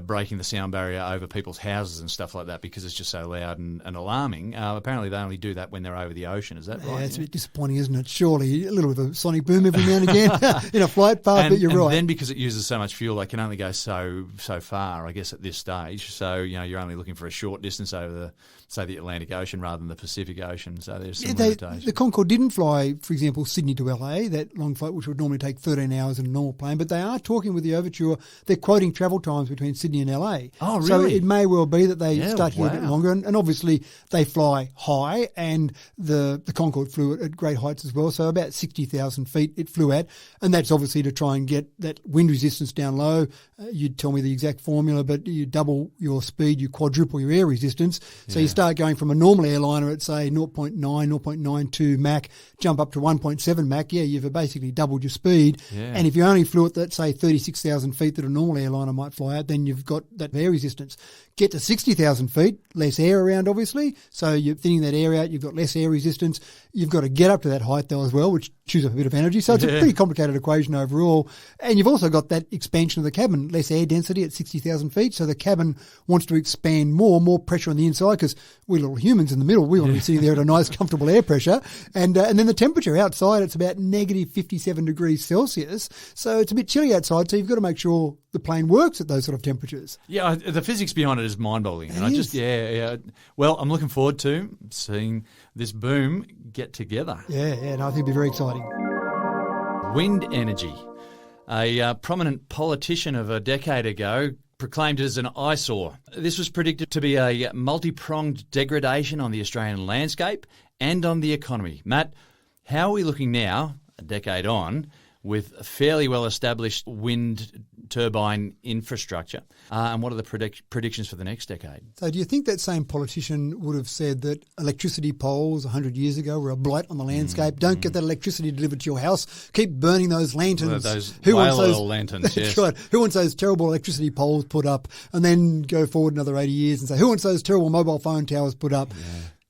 breaking the sound barrier over people's houses and stuff like that because it's just so loud and alarming. Apparently they only do that when they're over the ocean. Is that right? Yeah, it's a bit disappointing, isn't it? Surely a little bit of a sonic boom every now and again. In a flight path, but you're right. And then because it uses so much fuel, they can only go so far, I guess, at this stage. So, you're only looking for a short distance over the Atlantic Ocean rather than the Pacific Ocean. So there's some limitations. The Concorde didn't fly, for example, Sydney to LA, that long flight, which would normally take 13 hours in a normal plane, but they are talking with the Overture. They're quoting travel times between Sydney and LA. Oh, really? So it may well be that they start to get a bit longer. And obviously they fly high, and the Concorde flew at great heights as well. So about 60,000 feet it flew at, and that's obviously to try and get that wind resistance down low. You'd tell me the exact formula, but you double your speed, you quadruple your air resistance. So you start going from a normal airliner at, say, 0.9, 0.92 Mach, jump up to 1.7 Mach. Yeah, you've basically doubled your speed. Yeah. And if you only flew at that, say, 36,000 feet that a normal airliner might fly at, then you've got that air resistance. Get to 60,000 feet, less air around, obviously. So you're thinning that air out, you've got less air resistance. You've got to get up to that height, though, as well, which chews up a bit of energy. So it's a pretty complicated equation overall. And you've also got that expansion of the cabin, less air density at 60,000 feet. So the cabin wants to expand more pressure on the inside, because we're little humans in the middle. We want to be sitting there at a nice, comfortable air pressure. And then the temperature outside, it's about negative 57 degrees Celsius. So it's a bit chilly outside. So you've got to make sure the plane works at those sort of temperatures. Yeah, the physics behind it is mind-boggling. And well, I'm looking forward to seeing this boom get together. Yeah, no, I think it'll be very exciting. Wind energy. A prominent politician of a decade ago proclaimed it as an eyesore. This was predicted to be a multi-pronged degradation on the Australian landscape and on the economy. Matt, how are we looking now, a decade on, with a fairly well-established wind turbine infrastructure? And what are the predictions for the next decade? So do you think that same politician would have said that electricity poles 100 years ago were a blight on the landscape? Don't get that electricity delivered to your house. Keep burning those lanterns. Those little lanterns, yes. That's right. Who wants those terrible electricity poles put up? And then go forward another 80 years and say, who wants those terrible mobile phone towers put up?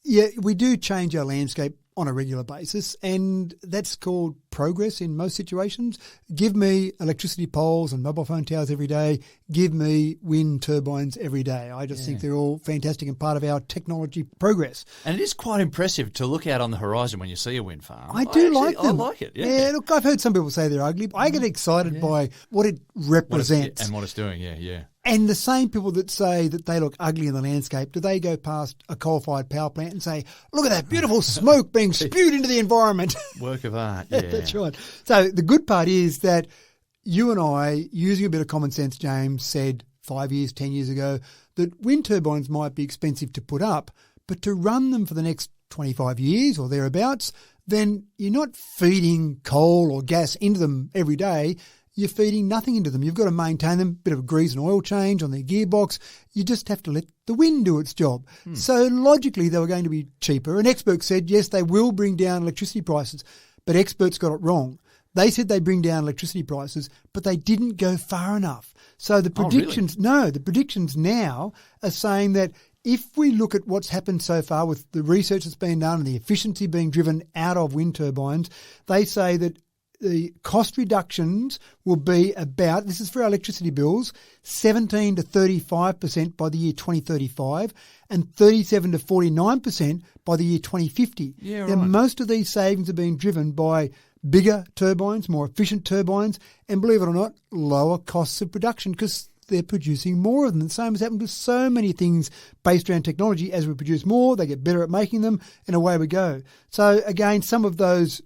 Yeah, we do change our landscape on a regular basis, and that's called progress in most situations. Give me electricity poles and mobile phone towers every day. Give me wind turbines every day. I just think they're all fantastic and part of our technology progress. And it is quite impressive to look out on the horizon when you see a wind farm. I like them. I like it, Yeah, look, I've heard some people say they're ugly, but I get excited by what it represents. And what it's doing, yeah. And the same people that say that they look ugly in the landscape, do they go past a coal-fired power plant and say, look at that beautiful smoke being spewed into the environment? Work of art, yeah. That's right. So the good part is that you and I, using a bit of common sense, James, said 5 years, 10 years ago, that wind turbines might be expensive to put up, but to run them for the next 25 years or thereabouts, then you're not feeding coal or gas into them every day. You're feeding nothing into them. You've got to maintain them, bit of a grease and oil change on their gearbox. You just have to let the wind do its job. So logically, they were going to be cheaper. And experts said, yes, they will bring down electricity prices. But experts got it wrong. They said they bring down electricity prices, but they didn't go far enough. So the predictions, the predictions now are saying that if we look at what's happened so far with the research that's been done and the efficiency being driven out of wind turbines, they say that the cost reductions will be about, this is for our electricity bills, 17 to 35% by the year 2035 and 37 to 49% by the year 2050. Yeah, right. Now, most of these savings are being driven by bigger turbines, more efficient turbines, and believe it or not, lower costs of production because they're producing more of them. The same has happened with so many things based around technology. As we produce more, they get better at making them, and away we go. So again, some of those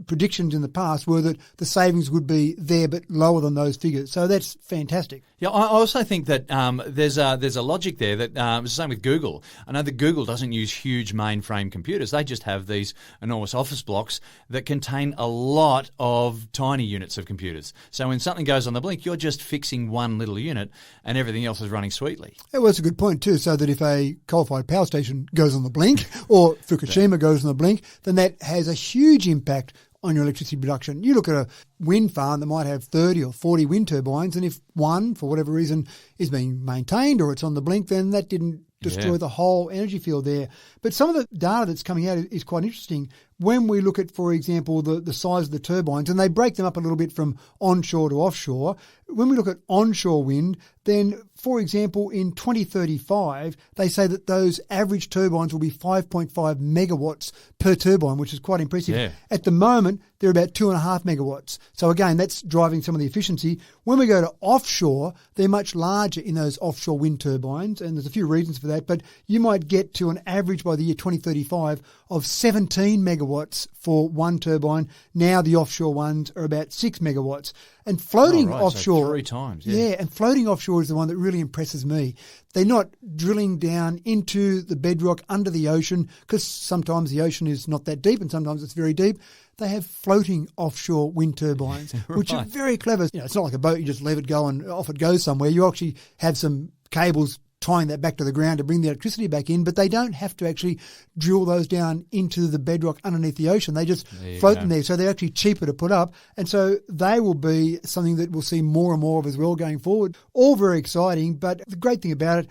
predictions in the past were that the savings would be there but lower than those figures. So that's fantastic. Yeah, I also think that there's a logic there that it's the same with Google. I know that Google doesn't use huge mainframe computers. They just have these enormous office blocks that contain a lot of tiny units of computers. So when something goes on the blink, you're just fixing one little unit and everything else is running sweetly. Well, that's a good point too, so that if a coal-fired power station goes on the blink or Fukushima goes on the blink, then that has a huge impact on your electricity production. You look at a wind farm that might have 30 or 40 wind turbines, and if one, for whatever reason, is being maintained or it's on the blink, then that didn't destroy the whole energy field there. But some of the data that's coming out is quite interesting. When we look at, for example, the size of the turbines, and they break them up a little bit from onshore to offshore, when we look at onshore wind, then, for example, in 2035, they say that those average turbines will be 5.5 megawatts per turbine, which is quite impressive. Yeah. At the moment, they're about 2.5 megawatts. So again, that's driving some of the efficiency. When we go to offshore, they're much larger in those offshore wind turbines, and there's a few reasons for that, but you might get to an average by the year 2035 of 17 megawatts for one turbine. Now the offshore ones are about 6 megawatts. And floating offshore... So 3 times, and floating offshore is the one that really impresses me. They're not drilling down into the bedrock under the ocean, because sometimes the ocean is not that deep and sometimes it's very deep. They have floating offshore wind turbines, which are very clever. You know, it's not like a boat, you just leave it go and off it goes somewhere. You actually have some cables tying that back to the ground to bring the electricity back in, but they don't have to actually drill those down into the bedrock underneath the ocean. They just float them there, so they're actually cheaper to put up. And so they will be something that we'll see more and more of as well going forward. All very exciting, but the great thing about it,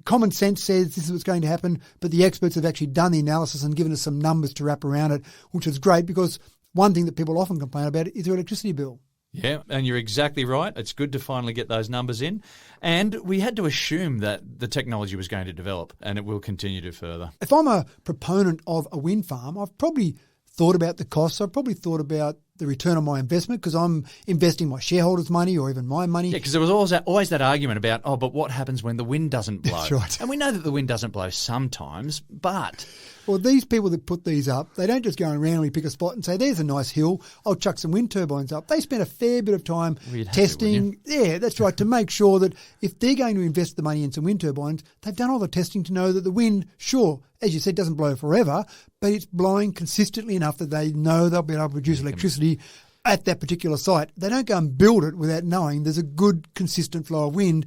common sense says this is what's going to happen, but the experts have actually done the analysis and given us some numbers to wrap around it, which is great, because one thing that people often complain about is their electricity bill. Yeah, and you're exactly right. It's good to finally get those numbers in. And we had to assume that the technology was going to develop, and it will continue to further. If I'm a proponent of a wind farm, I've probably thought about the costs. I've probably thought about the return on my investment, because I'm investing my shareholders' money or even my money. Yeah, because there was always that argument about, but what happens when the wind doesn't blow? That's right. And we know that the wind doesn't blow sometimes, but... Well, these people that put these up, they don't just go and randomly pick a spot and say, there's a nice hill, I'll chuck some wind turbines up. They spend a fair bit of time testing. Yeah, that's right, to make sure that if they're going to invest the money in some wind turbines, they've done all the testing to know that the wind, sure, as you said, doesn't blow forever, but it's blowing consistently enough that they know they'll be able to produce electricity at that particular site. They don't go and build it without knowing there's a good, consistent flow of wind.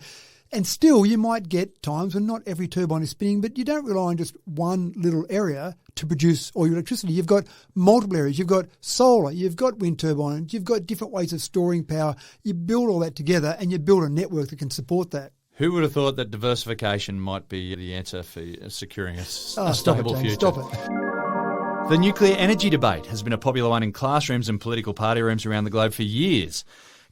And still, you might get times when not every turbine is spinning, but you don't rely on just one little area to produce all your electricity. You've got multiple areas. You've got solar, you've got wind turbines, you've got different ways of storing power. You build all that together and you build a network that can support that. Who would have thought that diversification might be the answer for securing a stable future? Stop it. The nuclear energy debate has been a popular one in classrooms and political party rooms around the globe for years.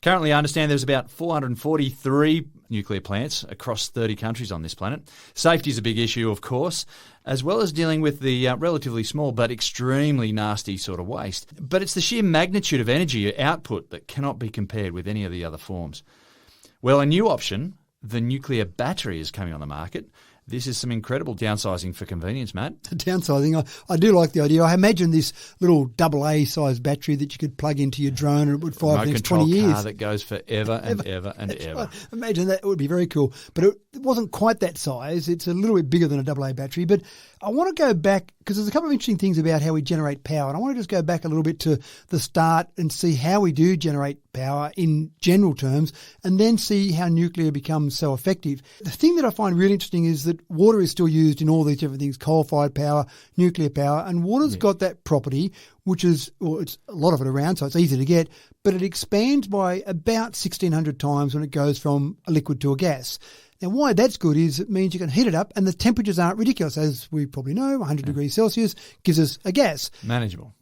Currently, I understand there's about 443 nuclear plants across 30 countries on this planet. Safety is a big issue, of course, as well as dealing with the relatively small but extremely nasty sort of waste. But it's the sheer magnitude of energy output that cannot be compared with any of the other forms. Well, a new option, the nuclear battery, is coming on the market. This is some incredible downsizing for convenience, Matt. Downsizing, I do like the idea. I imagine this little AA size battery that you could plug into your drone and it would fire for the next 20 years. Remote control car that goes forever and ever and ever. Right. Imagine that. It would be very cool. But it wasn't quite that size. It's a little bit bigger than a AA battery. But I want to go back, because there's a couple of interesting things about how we generate power. And I want to just go back a little bit to the start and see how we do generate power in general terms, and then see how nuclear becomes so effective. The thing that I find really interesting is that water is still used in all these different things, coal-fired power, nuclear power, and water's got that property, which is, well, it's a lot of it around, so it's easy to get, but it expands by about 1,600 times when it goes from a liquid to a gas. Now, why that's good is it means you can heat it up and the temperatures aren't ridiculous. As we probably know, 100 degrees Celsius gives us a gas. Manageable,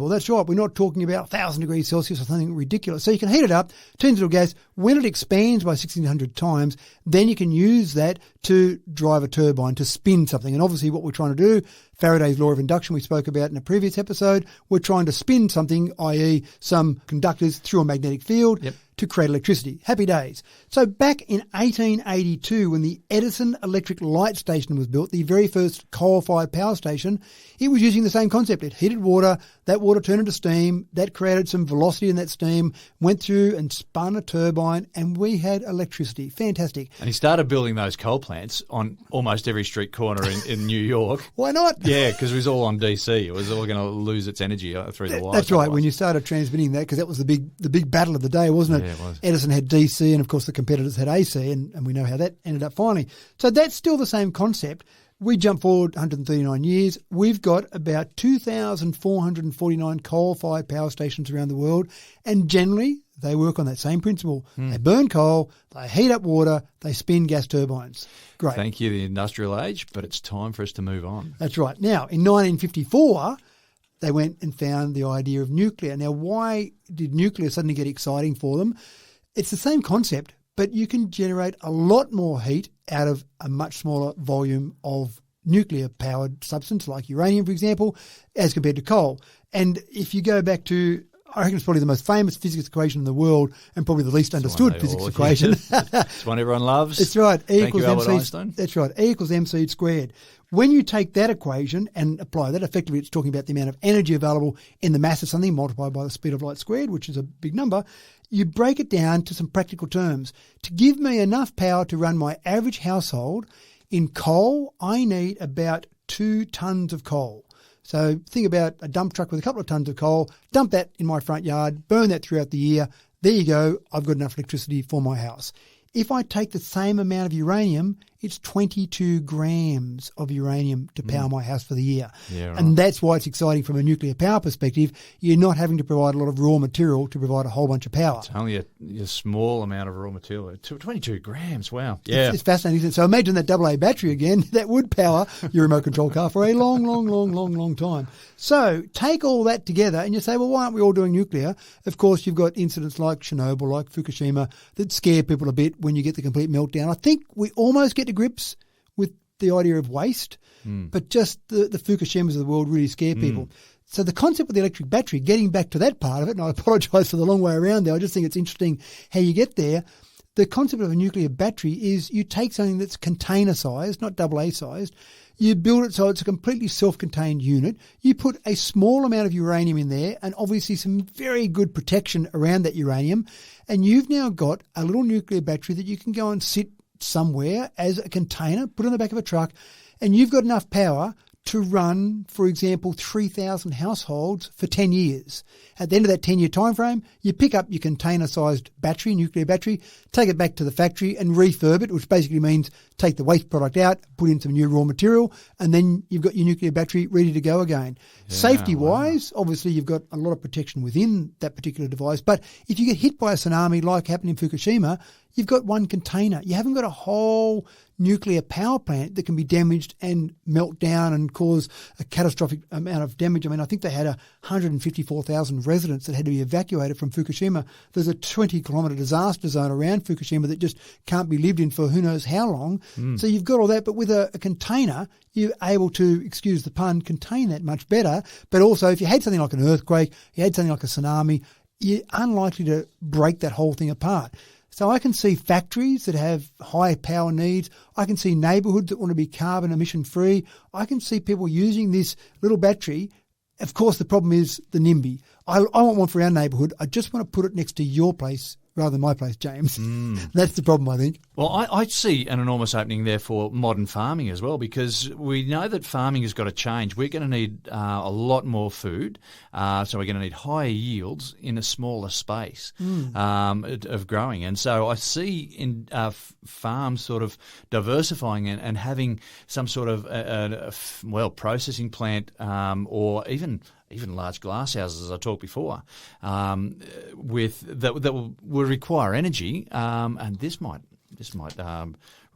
that's right. We're not talking about 1,000 degrees Celsius or something ridiculous. So you can heat it up, turns into a gas. When it expands by 1,600 times, then you can use that to drive a turbine, to spin something. And obviously what we're trying to do, Faraday's law of induction we spoke about in a previous episode, we're trying to spin something, i.e. some conductors through a magnetic field. to create electricity. Happy days. So back in 1882, when the Edison Electric Light Station was built, the very first coal-fired power station, it was using the same concept. It heated water, that water turned into steam, that created some velocity in that steam, went through and spun a turbine, and we had electricity. Fantastic. And he started building those coal plants on almost every street corner in New York. Why not? Yeah, because it was all on DC. It was all going to lose its energy through the wires. That's right. When you started transmitting that, because that was the big battle of the day, wasn't it? Yeah, it was. Edison had DC, and of course the competitors had AC, and we know how that ended up finally. So that's still the same concept. We jump forward 139 years. We've got about 2,449 coal-fired power stations around the world, and generally they work on that same principle. They burn coal, they heat up water, they spin gas turbines. Great. Thank you, the industrial age, but it's time for us to move on. That's right. Now, in 1954, they went and found the idea of nuclear. Now, why did nuclear suddenly get exciting for them? It's the same concept, but you can generate a lot more heat out of a much smaller volume of nuclear-powered substance, like uranium, for example, as compared to coal. And if you go back to, I reckon it's probably the most famous physics equation in the world and probably the least understood physics equation. It's one everyone loves. That's right. Thank you, Albert Einstein. That's right. E equals mc squared. When you take that equation and apply that, effectively it's talking about the amount of energy available in the mass of something multiplied by the speed of light squared, which is a big number. You break it down to some practical terms. To give me enough power to run my average household, in coal, I need about 2 tons of coal. So think about a dump truck with a couple of tons of coal, dump that in my front yard, burn that throughout the year. There you go. I've got enough electricity for my house. If I take the same amount of uranium, it's 22 grams of uranium to power my house for the year. Yeah, right. And that's why it's exciting from a nuclear power perspective. You're not having to provide a lot of raw material to provide a whole bunch of power. It's only a small amount of raw material. 22 grams, wow. Yeah. It's fascinating, isn't it? So imagine that AA battery again. That would power your remote control car for a long time. So take all that together and you say, well, why aren't we all doing nuclear? Of course, you've got incidents like Chernobyl, like Fukushima, that scare people a bit when you get the complete meltdown. I think we almost get to grips with the idea of waste, but just the Fukushimas of the world really scare people. So the concept of the electric battery, getting back to that part of it, and I apologise for the long way around there, I just think it's interesting how you get there. The concept of a nuclear battery is you take something that's container-sized, not AA-sized, you build it so it's a completely self-contained unit, you put a small amount of uranium in there and obviously some very good protection around that uranium, and you've now got a little nuclear battery that you can go and sit somewhere as a container, put on the back of a truck, and you've got enough power to run, for example, 3,000 households for 10 years. At the end of that 10-year time frame, you pick up your container-sized battery, nuclear battery, take it back to the factory and refurb it, which basically means take the waste product out, put in some new raw material, and then you've got your nuclear battery ready to go again. Yeah, safety-wise, obviously you've got a lot of protection within that particular device, but if you get hit by a tsunami like happened in Fukushima, you've got one container. You haven't got a whole nuclear power plant that can be damaged and melt down and cause a catastrophic amount of damage. I mean, I think they had 154,000 residents that had to be evacuated from Fukushima. There's a 20-kilometre disaster zone around Fukushima that just can't be lived in for who knows how long. So you've got all that, but with a container, you're able to, excuse the pun, contain that much better. But also, if you had something like an earthquake, you had something like a tsunami, you're unlikely to break that whole thing apart. So I can see factories that have high power needs. I can see neighbourhoods that want to be carbon emission free. I can see people using this little battery. Of course, the problem is the NIMBY. I want one for our neighbourhood. I just want to put it next to your place rather than my place, James. That's the problem, I think. Well, I see an enormous opening there for modern farming as well, because we know that farming has got to change. We're going to need a lot more food, so we're going to need higher yields in a smaller space of growing. And so I see in farms sort of diversifying and having some sort of processing plant or even large glass houses, as I talked before, with that will require energy, and this might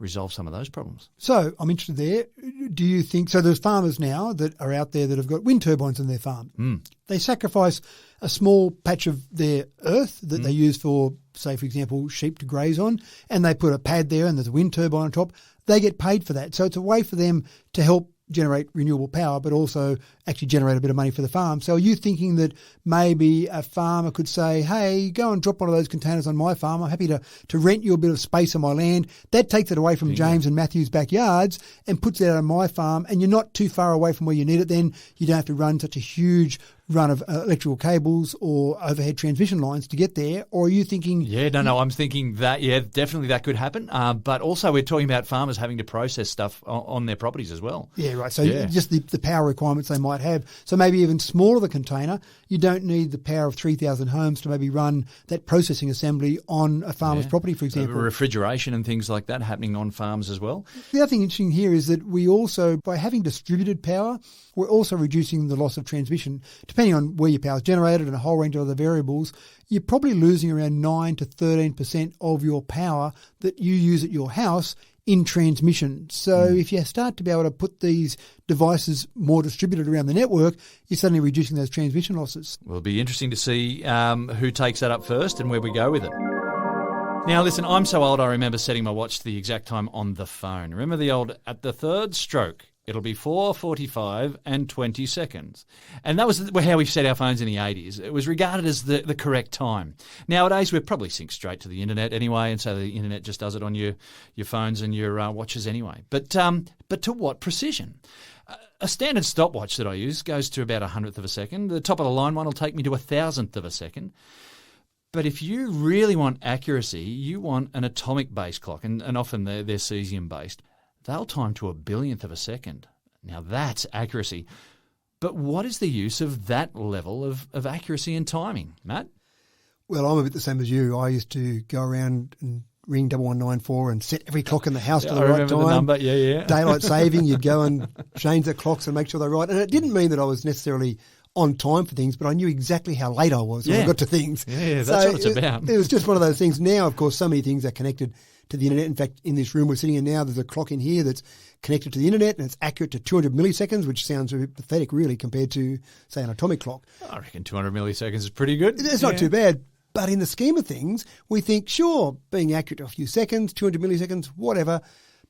resolve some of those problems. So I'm interested there. Do you think so? There's farmers now that are out there that have got wind turbines on their farm. They sacrifice a small patch of their earth that they use for, say, for example, sheep to graze on, and they put a pad there and there's a wind turbine on top. They get paid for that. So it's a way for them to help generate renewable power, but also actually generate a bit of money for the farm. So are you thinking that maybe a farmer could say, hey, go and drop one of those containers on my farm. I'm happy to rent you a bit of space on my land. That takes it away from James and Matthew's backyards and puts it out on my farm, and you're not too far away from where you need it. Then you don't have to run such a huge run of electrical cables or overhead transmission lines to get there. Or are you thinking... Yeah, no, I'm thinking that, definitely that could happen. But also we're talking about farmers having to process stuff on their properties as well. Yeah, right. So just the power requirements they might have. So maybe even smaller the container, you don't need the power of 3,000 homes to maybe run that processing assembly on a farmer's property, for example. Refrigeration and things like that happening on farms as well. The other thing interesting here is that we also, by having distributed power, we're also reducing the loss of transmission. Depending on where your power is generated and a whole range of other variables, you're probably losing around 9 to 13% of your power that you use at your house in transmission. So if you start to be able to put these devices more distributed around the network, you're suddenly reducing those transmission losses. Well, it'll be interesting to see who takes that up first and where we go with it. Now, listen, I'm so old I remember setting my watch to the exact time on the phone. Remember the old, at the third stroke, it'll be 4:45 and 20 seconds. And that was how we set our phones in the 80s. It was regarded as the correct time. Nowadays, we're probably synced straight to the internet anyway, and so the internet just does it on your phones and your watches anyway. But to what precision? A standard stopwatch that I use goes to about 100th of a second. The top of the line one will take me to 1,000th of a second. But if you really want accuracy, you want an atomic-based clock, and often they're cesium-based. They'll time to 1,000,000th of a second. Now that's accuracy. But what is the use of that level of accuracy and timing, Matt? Well, I'm a bit the same as you. I used to go around and ring 1194 and set every clock in the house to the right time. The number. Yeah. Daylight saving, you'd go and change the clocks and make sure they're right. And it didn't mean that I was necessarily on time for things, but I knew exactly how late I was when I got to things. Yeah, that's what it's about. It was just one of those things. Now, of course, so many things are connected to the internet. In fact, in this room we're sitting in now, there's a clock in here that's connected to the internet and it's accurate to 200 milliseconds, which sounds a bit pathetic really compared to, say, an atomic clock. I reckon 200 milliseconds is pretty good. It's not too bad. But in the scheme of things, we think, sure, being accurate to a few seconds, 200 milliseconds, whatever.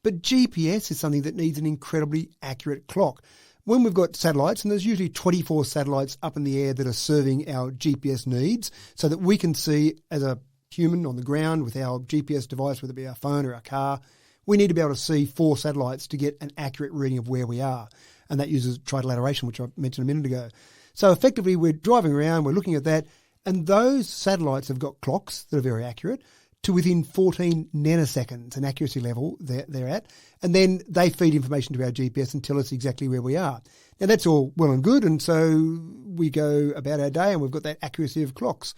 But GPS is something that needs an incredibly accurate clock. When we've got satellites, and there's usually 24 satellites up in the air that are serving our GPS needs so that we can see as a human on the ground with our GPS device, whether it be our phone or our car, we need to be able to see 4 satellites to get an accurate reading of where we are. And that uses trilateration, which I mentioned a minute ago. So effectively, we're driving around, we're looking at that, and those satellites have got clocks that are very accurate to within 14 nanoseconds, an accuracy level they're at. And then they feed information to our GPS and tell us exactly where we are. Now, that's all well and good, and so we go about our day and we've got that accuracy of clocks.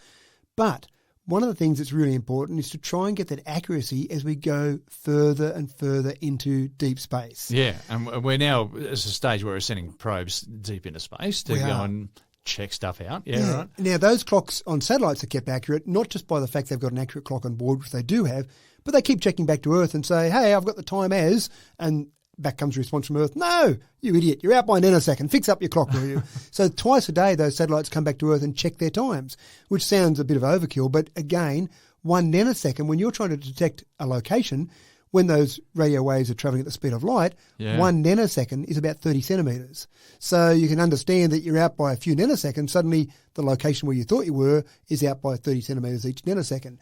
But one of the things that's really important is to try and get that accuracy as we go further and further into deep space. Yeah, and we're now at a stage where we're sending probes deep into space to go and check stuff out. Yeah, right. Now, those clocks on satellites are kept accurate, not just by the fact they've got an accurate clock on board, which they do have, but they keep checking back to Earth and say, hey, I've got the time as, and back comes a response from Earth, no, you idiot, you're out by a nanosecond, fix up your clock, will you? So twice a day, those satellites come back to Earth and check their times, which sounds a bit of overkill, but again, 1 nanosecond, when you're trying to detect a location, when those radio waves are travelling at the speed of light, 1 nanosecond is about 30 centimetres. So you can understand that you're out by a few nanoseconds. Suddenly the location where you thought you were is out by 30 centimetres each nanosecond.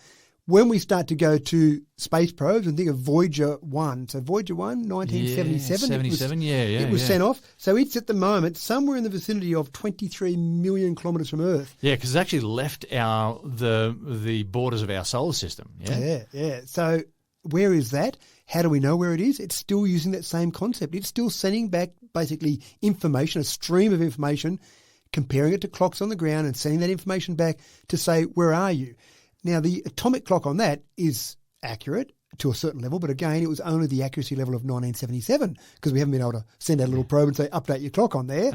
When we start to go to space probes and think of Voyager 1, so Voyager 1, 1977. It was sent off. So it's at the moment somewhere in the vicinity of 23 million kilometres from Earth. Yeah, because it's actually left the borders of our solar system. Yeah. So where is that? How do we know where it is? It's still using that same concept. It's still sending back basically information, a stream of information, comparing it to clocks on the ground and sending that information back to say, where are you? Now, the atomic clock on that is accurate to a certain level, but again, it was only the accuracy level of 1977 because we haven't been able to send out a little probe and say, update your clock on there.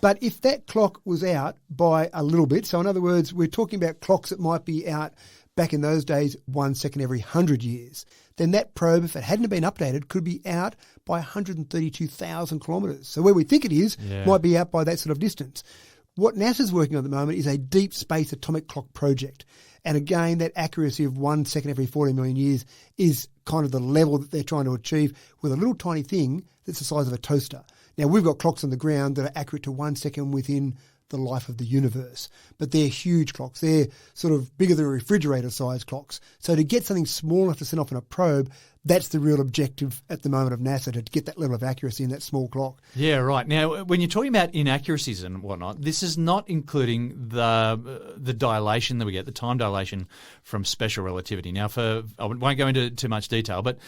But if that clock was out by a little bit, so in other words, we're talking about clocks that might be out back in those days 1 second every 100 years, then that probe, if it hadn't been updated, could be out by 132,000 kilometres. So where we think it is might be out by that sort of distance. What NASA's working on at the moment is a deep space atomic clock project. And again, that accuracy of 1 second every 40 million years is kind of the level that they're trying to achieve with a little tiny thing that's the size of a toaster. Now, we've got clocks on the ground that are accurate to 1 second within the life of the universe, but they're huge clocks. They're sort of bigger than refrigerator-sized clocks. So to get something small enough to send off in a probe, that's the real objective at the moment of NASA, to get that level of accuracy in that small clock. Yeah, right. Now, when you're talking about inaccuracies and whatnot, this is not including the dilation that we get, the time dilation from special relativity. Now, I won't go into too much detail, but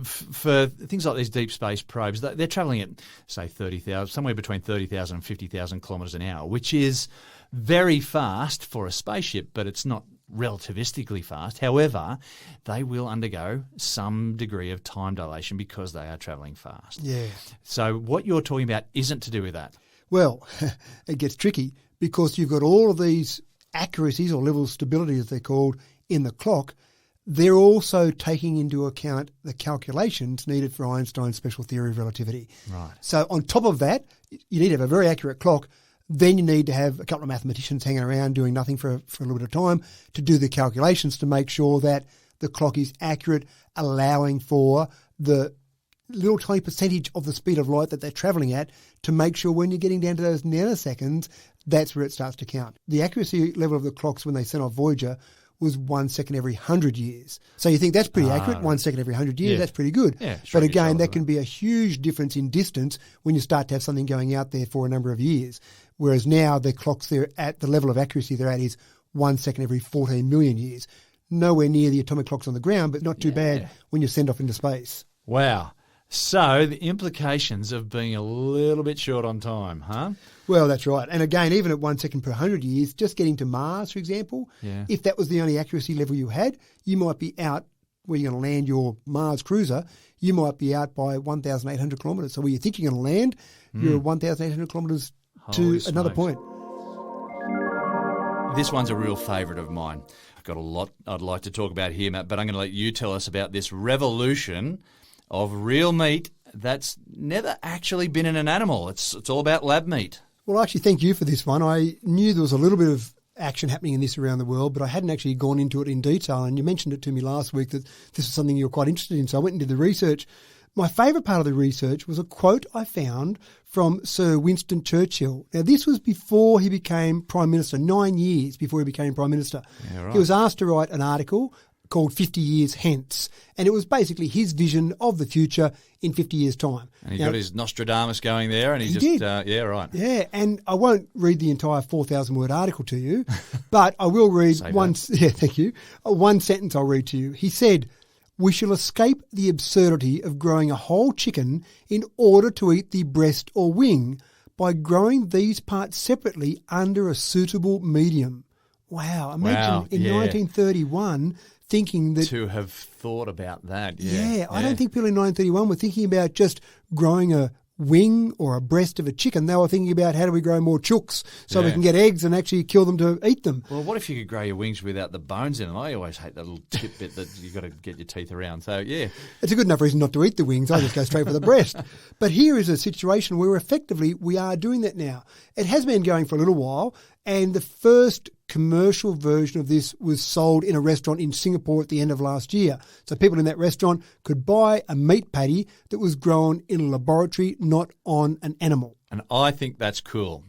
for things like these deep space probes, they're travelling at, say, 30,000, somewhere between 30,000 and 50,000 kilometres an hour, which is very fast for a spaceship, but it's not relativistically fast. However, they will undergo some degree of time dilation because they are travelling fast. Yeah. So what you're talking about isn't to do with that. Well, it gets tricky because you've got all of these accuracies or level of stability, as they're called, in the clock. They're also taking into account the calculations needed for Einstein's special theory of relativity. Right. So on top of that, you need to have a very accurate clock. Then you need to have a couple of mathematicians hanging around doing nothing for a little bit of time to do the calculations to make sure that the clock is accurate, allowing for the little tiny percentage of the speed of light that they're travelling at, to make sure when you're getting down to those nanoseconds, that's where it starts to count. The accuracy level of the clocks when they sent off Voyager was 1 second every 100 years. So you think that's pretty accurate, 1 second every 100 years, that's pretty good. Yeah, but again, that can be a huge difference in distance when you start to have something going out there for a number of years. Whereas now the clocks they're at, the level of accuracy they're at is 1 second every 14 million years. Nowhere near the atomic clocks on the ground, but not too bad when you send off into space. Wow. So the implications of being a little bit short on time, huh? Well, that's right. And again, even at 1 second per 100 years, just getting to Mars, for example, if that was the only accuracy level you had, you might be out where you're going to land your Mars cruiser, you might be out by 1,800 kilometres. So where you think you're going to land, you're 1,800 kilometres to another point. This one's a real favourite of mine. I've got a lot I'd like to talk about here, Matt, but I'm going to let you tell us about this revolution of real meat that's never actually been in an animal. It's all about lab meat. Well, actually, thank you for this one. I knew there was a little bit of action happening in this around the world, but I hadn't actually gone into it in detail. And you mentioned it to me last week that this was something you were quite interested in. So I went and did the research. My favourite part of the research was a quote I found from Sir Winston Churchill. Now, this was before he became Prime Minister, 9 years before he became Prime Minister. Yeah, right. He was asked to write an article called 50 Years Hence, and it was basically his vision of the future in 50 years' time. And he got his Nostradamus going there, and he just did. Yeah, right. Yeah, and I won't read the entire 4,000-word article to you, but I will read one. Yeah, thank you. One sentence I'll read to you. He said, "We shall escape the absurdity of growing a whole chicken in order to eat the breast or wing by growing these parts separately under a suitable medium." Wow! Imagine in 1931 thinking that... To have thought about that, Yeah, I don't think people in 1931 were thinking about just growing a wing or a breast of a chicken. They were thinking about how do we grow more chooks so we can get eggs and actually kill them to eat them. Well, what if you could grow your wings without the bones in them? I always hate that little tip bit that you've got to get your teeth around. So, yeah. It's a good enough reason not to eat the wings. I just go straight for the breast. But here is a situation where effectively we are doing that now. It has been going for a little while, and the first commercial version of this was sold in a restaurant in Singapore at the end of last year. So people in that restaurant could buy a meat patty that was grown in a laboratory, not on an animal. And I think that's cool.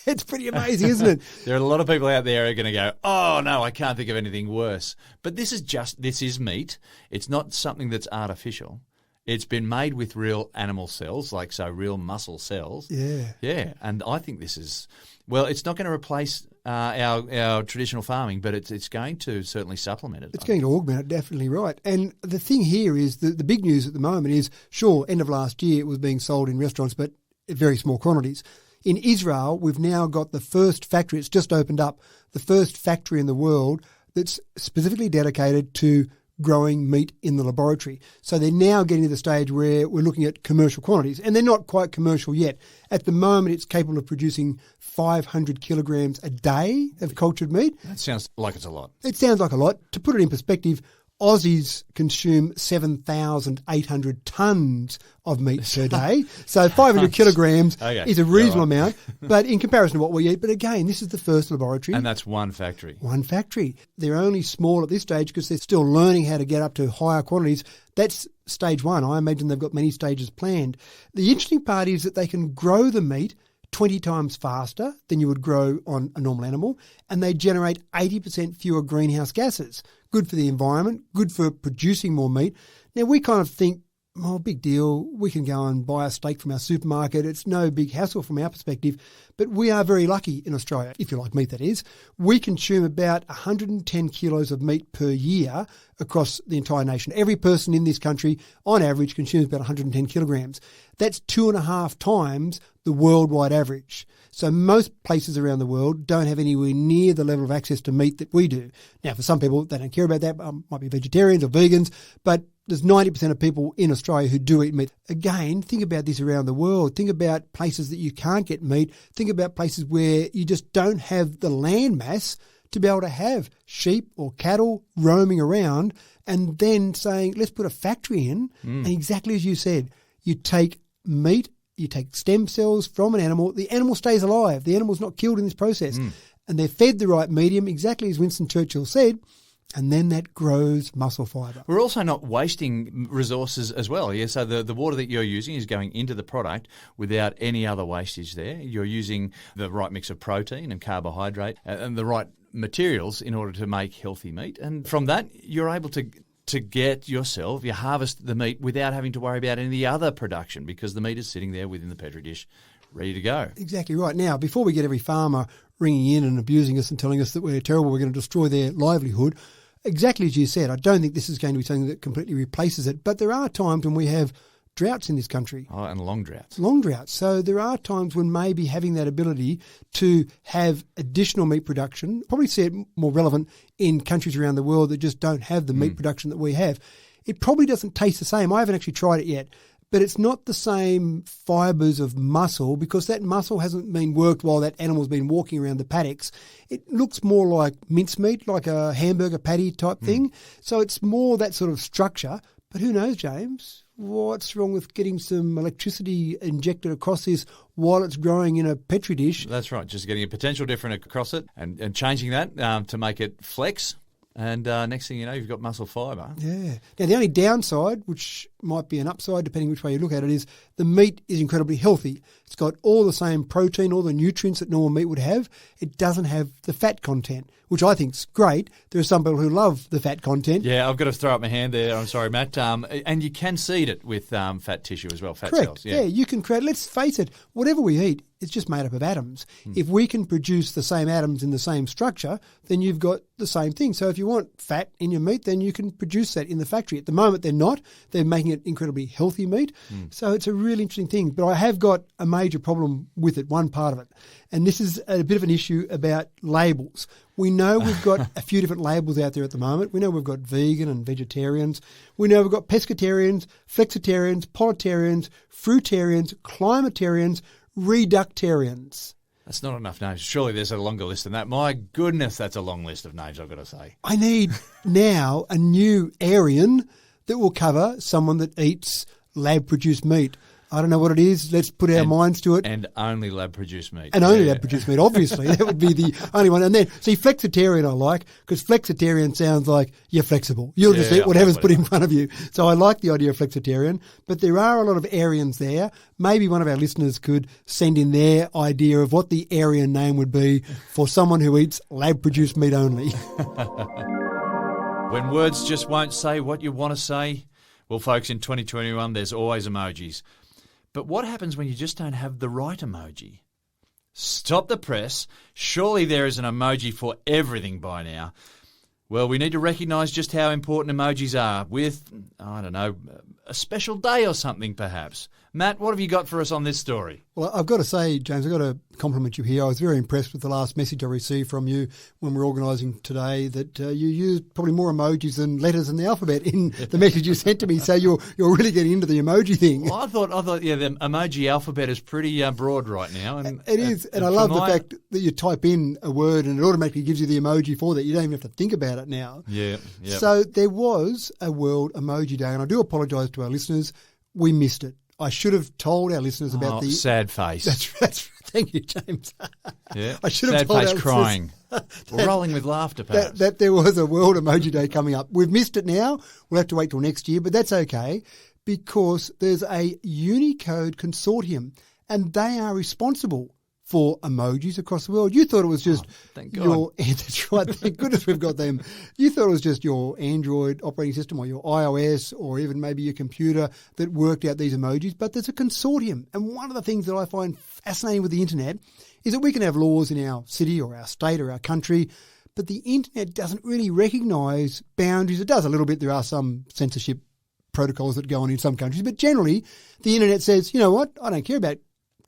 It's pretty amazing, isn't it? There are a lot of people out there who are going to go, oh, no, I can't think of anything worse. But this is meat. It's not something that's artificial. It's been made with real animal cells, real muscle cells. Yeah. Yeah, and I think this is... Well, it's not going to replace our traditional farming, but it's going to certainly supplement it. It's going to augment it, definitely right. And the thing here is the big news at the moment is, sure, end of last year it was being sold in restaurants, but in very small quantities. In Israel, we've now got the first factory, it's just opened up, the first factory in the world that's specifically dedicated to growing meat in the laboratory. So they're now getting to the stage where we're looking at commercial quantities, and they're not quite commercial yet. At the moment, it's capable of producing 500 kilograms a day of cultured meat. That sounds like it's a lot. It sounds like a lot. To put it in perspective, Aussies consume 7,800 tonnes of meat per day. So 500 kilograms is a reasonable amount, but in comparison to what we eat. But again, this is the first laboratory. And that's one factory. One factory. They're only small at this stage because they're still learning how to get up to higher quantities. That's stage one. I imagine they've got many stages planned. The interesting part is that they can grow the meat 20 times faster than you would grow on a normal animal, and they generate 80% fewer greenhouse gases. Good for the environment, good for producing more meat. Now, we kind of think, oh, big deal, we can go and buy a steak from our supermarket. It's no big hassle from our perspective. But we are very lucky in Australia, if you like meat, that is. We consume about 110 kilos of meat per year across the entire nation. Every person in this country, on average, consumes about 110 kilograms. That's 2.5 times the worldwide average. So most places around the world don't have anywhere near the level of access to meat that we do. Now, for some people, they don't care about that. Might be vegetarians or vegans, but there's 90% of people in Australia who do eat meat. Again, think about this around the world. Think about places that you can't get meat. Think about places where you just don't have the land mass to be able to have sheep or cattle roaming around, and then saying, let's put a factory in. And exactly as you said, you take meat, you take stem cells from an animal, the animal stays alive. The animal's not killed in this process. And they're fed the right medium, exactly as Winston Churchill said, and then that grows muscle fibre. We're also not wasting resources as well. Yeah, so the water that you're using is going into the product without any other wastage there. You're using the right mix of protein and carbohydrate and the right materials in order to make healthy meat. And from that, you're able to get yourself, you harvest the meat without having to worry about any other production because the meat is sitting there within the Petri dish ready to go. Exactly right. Now, before we get every farmer ringing in and abusing us and telling us that we're terrible, we're going to destroy their livelihood, exactly as you said, I don't think this is going to be something that completely replaces it, but there are times when we have droughts in this country. Oh, and long droughts. Long droughts. So there are times when maybe having that ability to have additional meat production, probably see it more relevant in countries around the world that just don't have the meat production that we have. It probably doesn't taste the same. I haven't actually tried it yet, but it's not the same fibres of muscle because that muscle hasn't been worked while that animal's been walking around the paddocks. It looks more like mincemeat, like a hamburger patty type thing. So it's more that sort of structure. But who knows, James? What's wrong with getting some electricity injected across this while it's growing in a Petri dish? That's right, just getting a potential different across it and changing that to make it flex. And next thing you know, you've got muscle fibre. Yeah. Now, the only downside, which might be an upside depending which way you look at it, is the meat is incredibly healthy. It's got all the same protein, all the nutrients that normal meat would have. It doesn't have the fat content, which I think is great. There are some people who love the fat content. Yeah, I've got to throw up my hand there. I'm sorry, Matt. And you can seed it with fat tissue as well, fat Correct. cells. Yeah, you can create, let's face it, whatever we eat, it's just made up of atoms. If we can produce the same atoms in the same structure, then you've got the same thing. So if you want fat in your meat, then you can produce that in the factory. At the moment, they're not. They're making it incredibly healthy meat. So it's a really interesting thing. But I have got a major problem with it, one part of it. And this is a bit of an issue about labels. We know we've got a few different labels out there at the moment. We know we've got vegan and vegetarians. We know we've got pescatarians, flexitarians, pollitarians, fruitarians, climatarians, reductarians. That's not enough names. Surely there's a longer list than that. My goodness, that's a long list of names, I've got to say. I need now a new Aryan that will cover someone that eats lab-produced meat. I don't know what it is. Let's put our minds to it. And only lab-produced meat. And only lab-produced meat, obviously. That would be the only one. And then, see, flexitarian I like, because flexitarian sounds like you're flexible. You'll just eat whatever's put in front of you. So I like the idea of flexitarian. But there are a lot of Aryans there. Maybe one of our listeners could send in their idea of what the Aryan name would be for someone who eats lab-produced meat only. When words just won't say what you want to say, well, folks, in 2021, there's always emojis. But what happens when you just don't have the right emoji? Stop the press. Surely there is an emoji for everything by now. Well, we need to recognise just how important emojis are with, I don't know, a special day or something perhaps. Matt, what have you got for us on this story? Well, I've got to say, James, I've got to compliment you here. I was very impressed with the last message I received from you when we were organising today, that you used probably more emojis than letters in the alphabet in the message you sent to me. So you're really getting into the emoji thing. Well, I thought, yeah, the emoji alphabet is pretty broad right now. And it is, and I love the fact that you type in a word and it automatically gives you the emoji for that. You don't even have to think about it now. Yeah. So there was a World Emoji Day, and I do apologise to our listeners. We missed it. I should have told our listeners about the sad face. That's thank you, James. Yeah, I should have sad told face our crying, rolling with laughter. Perhaps that there was a World Emoji Day coming up. We've missed it now. We'll have to wait till next year, but that's okay because there's a Unicode consortium, and they are responsible for emojis across the world. You thought it was just thank God. That's right. Thank goodness we've got them. You thought it was just your Android operating system or your iOS or even maybe your computer that worked out these emojis, but there's a consortium. And one of the things that I find fascinating with the internet is that we can have laws in our city or our state or our country, but the internet doesn't really recognise boundaries. It does a little bit. There are some censorship protocols that go on in some countries, but generally the internet says, you know what, I don't care about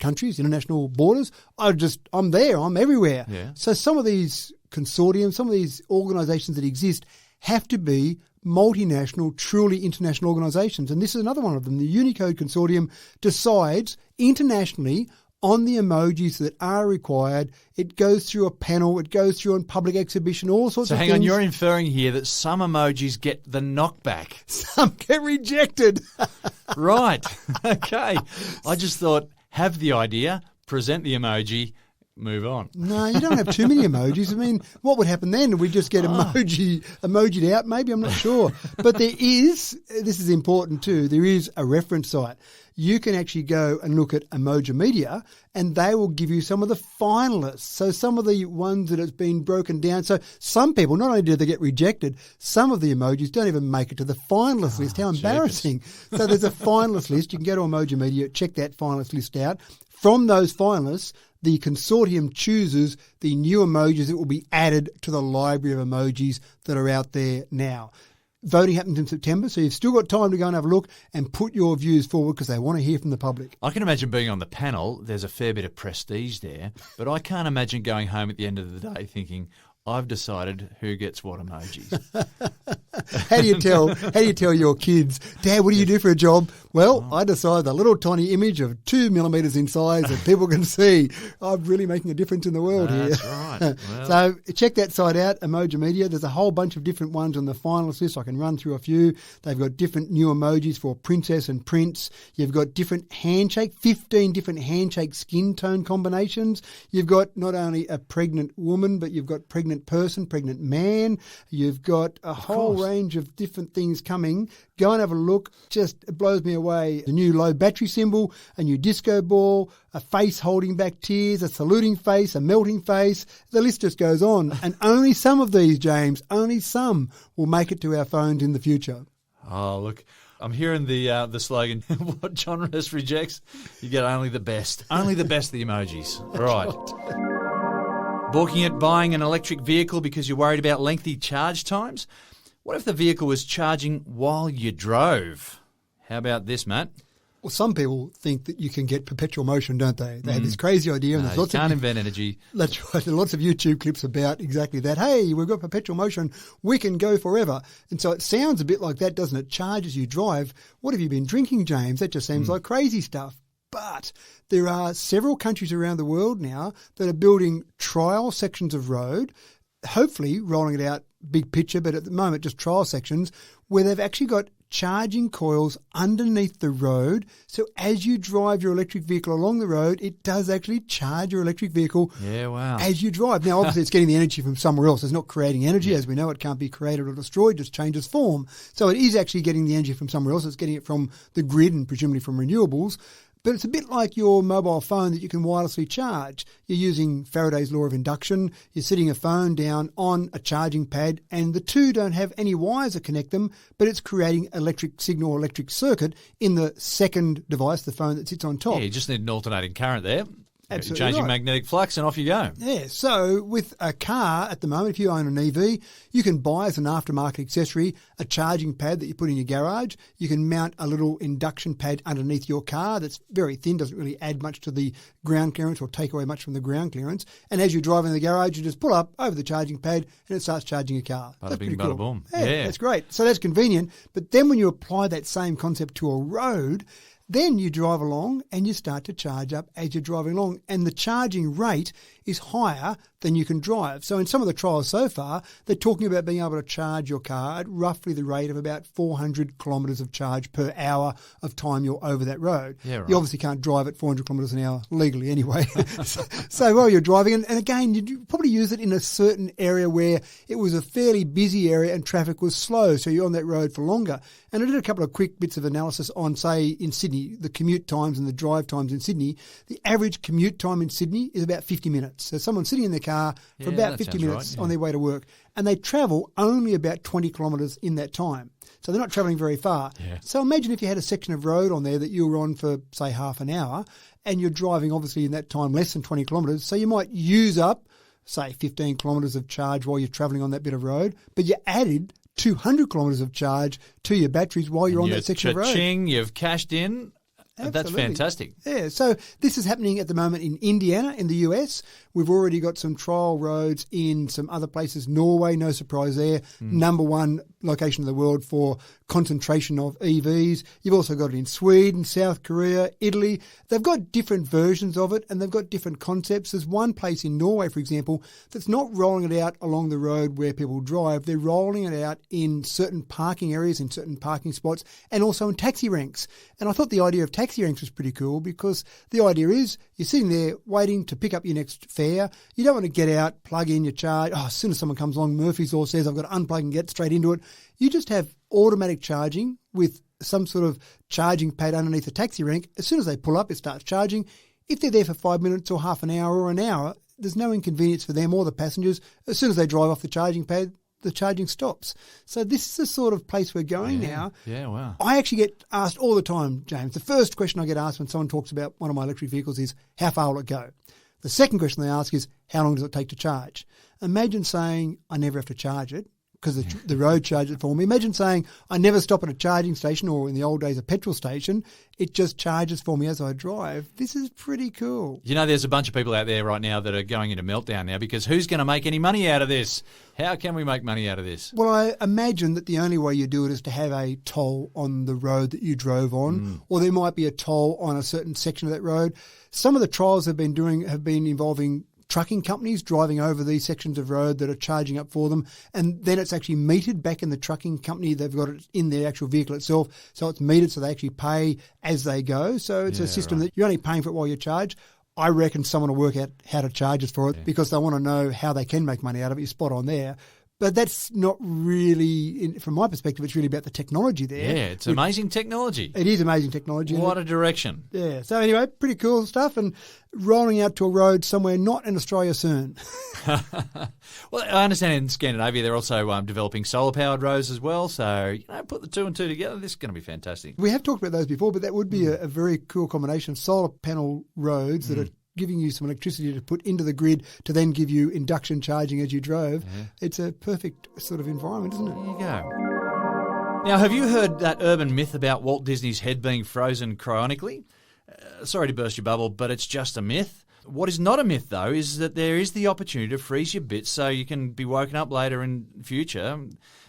countries, international borders. I'm there. I'm everywhere. Yeah. So some of these consortiums, some of these organisations that exist have to be multinational, truly international organisations. And this is another one of them. The Unicode Consortium decides internationally on the emojis that are required. It goes through a panel. It goes through a public exhibition, all sorts of things. So hang on, you're inferring here that some emojis get the knockback. Some get rejected. Right. Okay. I just thought, have the idea, present the emoji, move on. No, you don't have too many emojis. I mean, what would happen then? We just get emojied out? Maybe, I'm not sure. But this is important too, there is a reference site. You can actually go and look at Emojimedia and they will give you some of the finalists. So some of the ones that have been broken down. So some people, not only do they get rejected, some of the emojis don't even make it to the finalist list. How embarrassing. So there's a finalist list. You can go to Emojimedia, check that finalist list out. From those finalists, the consortium chooses the new emojis that will be added to the library of emojis that are out there now. Voting happens in September, so you've still got time to go and have a look and put your views forward because they want to hear from the public. I can imagine being on the panel. There's a fair bit of prestige there, but I can't imagine going home at the end of the day thinking, I've decided who gets what emojis. How do you tell your kids, Dad, what do you do for a job? Well, I decided a little tiny image of 2 millimetres in size that people can see. I'm really making a difference in the world here. That's right. Well. So check that site out, Emojimedia. There's a whole bunch of different ones on the finalist list. I can run through a few. They've got different new emojis for princess and prince. You've got different 15 different handshake skin tone combinations. You've got not only a pregnant woman, but you've got pregnant person, pregnant man. You've got a whole range of different things coming. Go and have a look. It blows me away. The new low battery symbol, a new disco ball, a face holding back tears, a saluting face, a melting face. The list just goes on. And only some of these, James, only some will make it to our phones in the future. Oh, look, I'm hearing the slogan, what genres rejects, you get only the best. Only the best of the emojis. Right. Balking at buying an electric vehicle because you're worried about lengthy charge times? What if the vehicle was charging while you drove? How about this, Matt? Well, some people think that you can get perpetual motion, don't they? They have this crazy idea. And You can't invent energy. That's right. There are lots of YouTube clips about exactly that. Hey, we've got perpetual motion. We can go forever. And so it sounds a bit like that, doesn't it? Charge as you drive. What have you been drinking, James? That just seems like crazy stuff. But there are several countries around the world now that are building trial sections of road, hopefully rolling it out big picture, but at the moment just trial sections, where they've actually got charging coils underneath the road. So as you drive your electric vehicle along the road, it does actually charge your electric vehicle as you drive. Now, obviously, it's getting the energy from somewhere else. It's not creating energy. As we know, it can't be created or destroyed, just changes form. So it is actually getting the energy from somewhere else. It's getting it from the grid and presumably from renewables. But it's a bit like your mobile phone that you can wirelessly charge. You're using Faraday's law of induction. You're sitting a phone down on a charging pad, and the two don't have any wires that connect them, but it's creating electric signal or electric circuit in the second device, the phone that sits on top. Yeah, you just need an alternating current there. Absolutely Changing right. magnetic flux and off you go. Yeah, so with a car at the moment, if you own an EV, you can buy as an aftermarket accessory a charging pad that you put in your garage. You can mount a little induction pad underneath your car that's very thin, doesn't really add much to the ground clearance or take away much from the ground clearance. And as you drive in the garage, you just pull up over the charging pad and it starts charging your car. Bada That's bing, pretty bada cool. boom. Yeah, Yeah. that's great. So that's convenient. But then when you apply that same concept to a road, then you drive along and you start to charge up as you're driving along. And the charging rate is higher than you can drive. So in some of the trials so far, they're talking about being able to charge your car at roughly the rate of about 400 kilometres of charge per hour of time you're over that road. Yeah, right. You obviously can't drive at 400 kilometres an hour legally anyway. So while you're driving, and again, you'd probably use it in a certain area where it was a fairly busy area and traffic was slow, so you're on that road for longer. And I did a couple of quick bits of analysis on, say, in Sydney, the commute times and the drive times in Sydney. The average commute time in Sydney is about 50 minutes. So someone's sitting in their car for Yeah, about that 50 sounds minutes right, yeah. on their way to work, and they travel only about 20 kilometres in that time. So they're not travelling very far. Yeah. So imagine if you had a section of road on there that you were on for, say, half an hour, and you're driving obviously in that time less than 20 kilometres. So you might use up, say, 15 kilometres of charge while you're travelling on that bit of road, but you added 200 kilometres of charge to your batteries while you're on that section of road. Cha-ching, you've cashed in. That's Absolutely. fantastic. Yeah, so this is happening at the moment in Indiana in the US. We've already got some trial roads in some other places. Norway, no surprise there. Number one location in the world for concentration of EVs. You've also got it in Sweden, South Korea, Italy. They've got different versions of it and they've got different concepts. There's one place in Norway, for example, that's not rolling it out along the road where people drive. They're rolling it out in certain parking areas, in certain parking spots, and also in taxi ranks. And I thought the idea of taxi ranks was pretty cool because the idea is you're sitting there waiting to pick up your next fare. You don't want to get out, plug in your charge. Oh, as soon as someone comes along, Murphy's Law says I've got to unplug and get straight into it. You just have automatic charging with some sort of charging pad underneath the taxi rank. As soon as they pull up, it starts charging. If they're there for 5 minutes or half an hour or an hour, there's no inconvenience for them or the passengers. As soon as they drive off the charging pad, the charging stops. So this is the sort of place we're going now. Yeah, wow. I actually get asked all the time, James. The first question I get asked when someone talks about one of my electric vehicles is, how far will it go? The second question they ask is, how long does it take to charge? Imagine saying, I never have to charge it because the road charges it for me. Imagine saying, I never stop at a charging station or in the old days a petrol station. It just charges for me as I drive. This is pretty cool. You know, there's a bunch of people out there right now that are going into meltdown now because who's going to make any money out of this? How can we make money out of this? Well, I imagine that the only way you do it is to have a toll on the road that you drove on, or there might be a toll on a certain section of that road. Some of the trials have been involving trucking companies driving over these sections of road that are charging up for them, and then it's actually metered back in the trucking company. They've got it in their actual vehicle itself, so it's metered so they actually pay as they go. So it's a system that you're only paying for it while you charge. I reckon someone will work out how to charge us for it because they want to know how they can make money out of it. You're spot on there. But that's not really, from my perspective, it's really about the technology there. Yeah, it's amazing technology. It is amazing technology. What a direction. Yeah. So anyway, pretty cool stuff and rolling out to a road somewhere not in Australia soon. Well, I understand in Scandinavia they're also developing solar-powered roads as well. So, put the two and two together. This is going to be fantastic. We have talked about those before, but that would be a very cool combination of solar panel roads that are giving you some electricity to put into the grid to then give you induction charging as you drove. Yeah. It's a perfect sort of environment, isn't it? There you go. Now, have you heard that urban myth about Walt Disney's head being frozen cryonically? Sorry to burst your bubble, but it's just a myth. What is not a myth, though, is that there is the opportunity to freeze your bits so you can be woken up later in future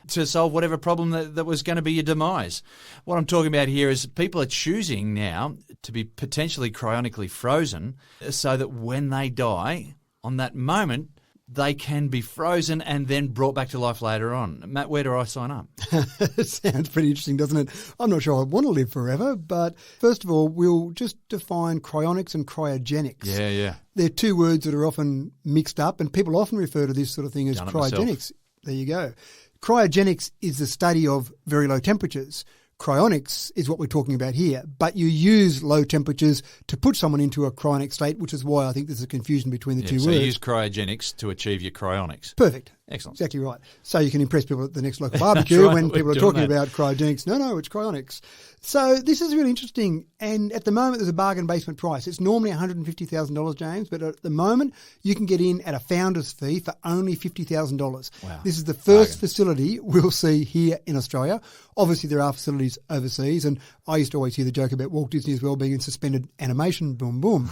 to solve whatever problem that was going to be your demise. What I'm talking about here is people are choosing now to be potentially cryonically frozen so that when they die, on that moment, they can be frozen and then brought back to life later on. Matt, where do I sign up? It sounds pretty interesting, doesn't it? I'm not sure I want to live forever, but first of all, we'll just define cryonics and cryogenics. Yeah. They're two words that are often mixed up, and people often refer to this sort of thing as Done it cryogenics. myself. There you go. Cryogenics is the study of very low temperatures. Cryonics is what we're talking about here, but you use low temperatures to put someone into a cryonic state, which is why I think there's a confusion between the two so words. you use cryogenics to achieve your cryonics. Perfect. Excellent. Exactly right. So you can impress people at the next local barbecue That's right, when we're people are doing talking that. about cryogenics. No, it's cryonics. So this is really interesting. And at the moment, there's a bargain basement price. It's normally $150,000, James, but at the moment, you can get in at a founder's fee for only $50,000. Wow. This is the first facility we'll see here in Australia. Obviously, there are facilities overseas, and I used to always hear the joke about Walt Disney as well being in suspended animation, boom, boom.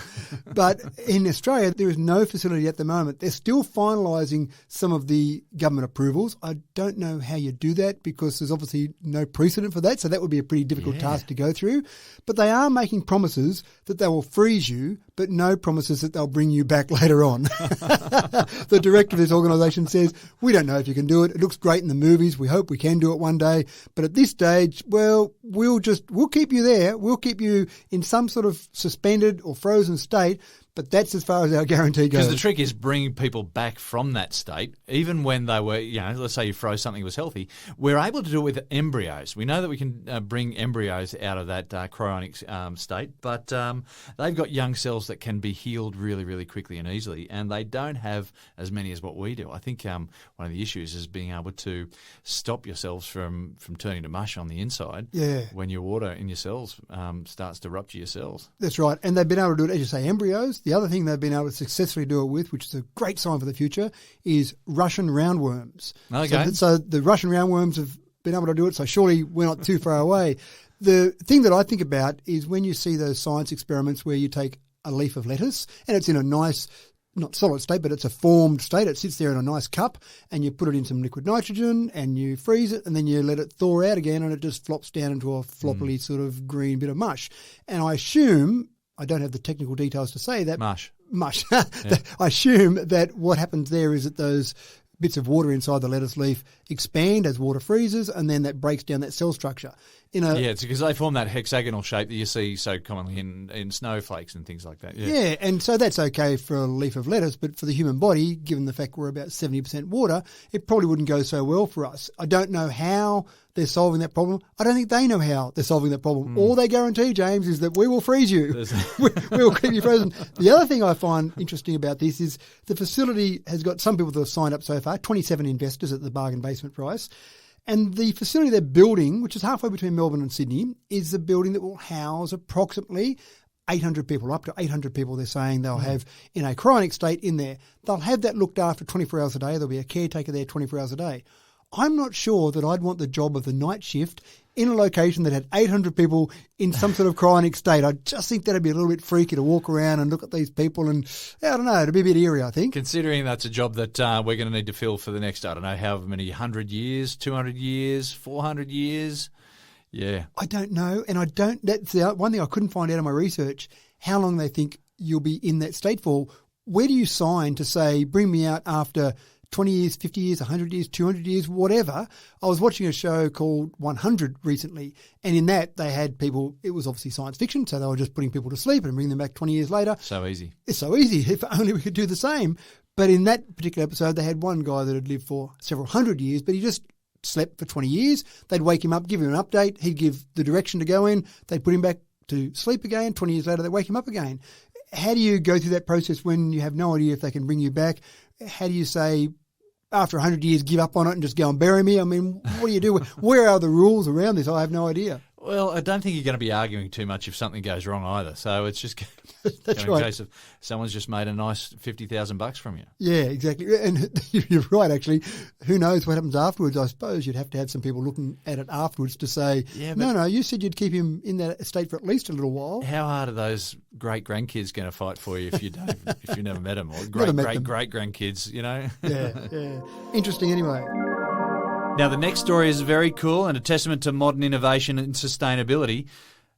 But in Australia, there is no facility at the moment. They're still finalising some of the government approvals. I don't know how you do that because there's obviously no precedent for that, so that would be a pretty difficult task to go through. But they are making promises that they will freeze you, but no promises that they'll bring you back later on. The director of this organisation says, we don't know if you can do it. It looks great in the movies. We hope we can do it one day. But at this stage, well, we'll keep you there. We'll keep you in some sort of suspended or frozen state. But that's as far as our guarantee goes. Because the trick is bringing people back from that state, even when they were, let's say you froze something that was healthy. We're able to do it with embryos. We know that we can bring embryos out of that cryonic state, but they've got young cells that can be healed really, really quickly and easily, and they don't have as many as what we do. I think one of the issues is being able to stop yourselves from turning to mush on the inside when your water in your cells starts to rupture your cells. That's right. And they've been able to do it, as you say, embryos. The other thing they've been able to successfully do it with, which is a great sign for the future, is Russian roundworms. Okay. So the Russian roundworms have been able to do it, so surely we're not too far away. The thing that I think about is when you see those science experiments where you take a leaf of lettuce and it's in a nice, not solid state, but it's a formed state. It sits there in a nice cup and you put it in some liquid nitrogen and you freeze it and then you let it thaw out again and it just flops down into a floppily sort of green bit of mush. And I assume, I don't have the technical details to say that. Mush. Yeah. I assume that what happens there is that those bits of water inside the lettuce leaf expand as water freezes and then that breaks down that cell structure. It's because they form that hexagonal shape that you see so commonly in snowflakes and things like that. Yeah, and so that's okay for a leaf of lettuce, but for the human body, given the fact we're about 70% water, it probably wouldn't go so well for us. I don't know how they're solving that problem. I don't think they know how they're solving that problem. All they guarantee, James, is that we will freeze you. we will keep you frozen. The other thing I find interesting about this is the facility has got some people that have signed up so far, 27 investors at the bargain basement price. And the facility they're building, which is halfway between Melbourne and Sydney, is a building that will house approximately 800 people, up to 800 people they're saying they'll have in a cryonic state in there. They'll have that looked after 24 hours a day. There'll be a caretaker there 24 hours a day. I'm not sure that I'd want the job of the night shift in a location that had 800 people in some sort of cryonic state. I just think that'd be a little bit freaky to walk around and look at these people and, I don't know, it'd be a bit eerie, I think. Considering that's a job that we're going to need to fill for the next, I don't know, however many, 100 years, 200 years, 400 years. Yeah. I don't know. And that's the one thing I couldn't find out in my research, how long they think you'll be in that state for. Where do you sign to say, bring me out after 20 years, 50 years, 100 years, 200 years, whatever? I was watching a show called 100 recently, and in that they had people, it was obviously science fiction, so they were just putting people to sleep and bringing them back 20 years later. So easy. It's so easy. If only we could do the same. But in that particular episode, they had one guy that had lived for several hundred years, but he just slept for 20 years. They'd wake him up, give him an update. He'd give the direction to go in. They'd put him back to sleep again. 20 years later, they'd wake him up again. How do you go through that process when you have no idea if they can bring you back? How do you say, after 100 years, give up on it and just go and bury me? I mean, what do you do? Where are the rules around this? I have no idea. Well, I don't think you're going to be arguing too much if something goes wrong either. So it's just That's in right. case of someone's just made a nice $50,000 from you. Yeah, exactly. And you're right, actually. Who knows what happens afterwards? I suppose you'd have to have some people looking at it afterwards to say, no, you said you'd keep him in that state for at least a little while. How hard are those great grandkids going to fight for you if you don't, if you never met them, or Never met them. great grandkids? You know. Yeah. Interesting, anyway. Now, the next story is very cool and a testament to modern innovation and sustainability.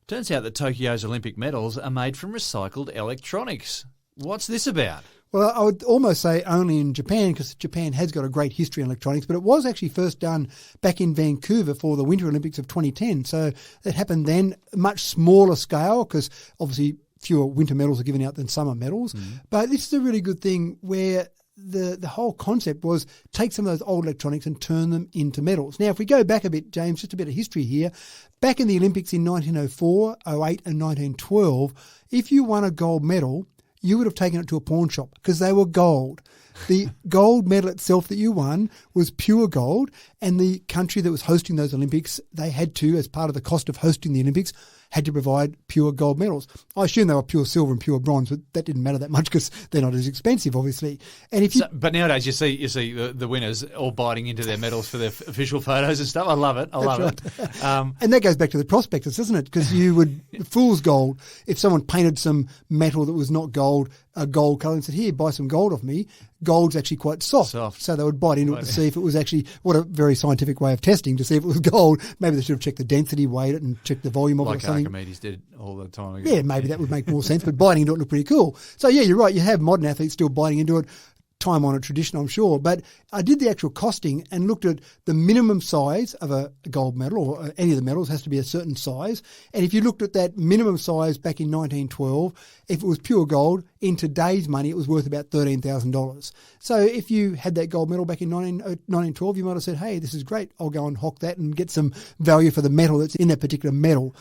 Turns out that Tokyo's Olympic medals are made from recycled electronics. What's this about? Well, I would almost say only in Japan, because Japan has got a great history in electronics, but it was actually first done back in Vancouver for the Winter Olympics of 2010. So it happened then, much smaller scale, because obviously fewer winter medals are given out than summer medals. But this is a really good thing where the whole concept was take some of those old electronics and turn them into medals. Now, if we go back a bit, James, just a bit of history here. Back in the Olympics in 1904, 08 and 1912, if you won a gold medal, you would have taken it to a pawn shop because they were gold. The gold medal itself that you won was pure gold, and the country that was hosting those Olympics, they had to, as part of the cost of hosting the Olympics, had to provide pure gold medals. I assume they were pure silver and pure bronze, but that didn't matter that much because they're not as expensive, obviously. And if you, but nowadays you see the winners all biting into their medals for their official photos and stuff. I love it. I love it. And that goes back to the prospectus, doesn't it? Because you would fool's gold. If someone painted some metal that was not gold, a gold colour, and said, "Here, buy some gold off me." Gold's actually quite soft. So they would bite into it to see if it was actually, what a very scientific way of testing, to see if it was gold. Maybe they should have checked the density, weighed it, and checked the volume of it or something. Archimedes did all the time ago. Yeah, maybe that would make more sense, but biting into it looked pretty cool. So yeah, you're right, you have modern athletes still biting into it. Time-honoured tradition, I'm sure. But I did the actual costing and looked at the minimum size of a gold medal, or any of the medals has to be a certain size. And if you looked at that minimum size back in 1912, if it was pure gold, in today's money, it was worth about $13,000. So if you had that gold medal back in 1912, you might have said, hey, this is great, I'll go and hock that and get some value for the metal that's in that particular medal.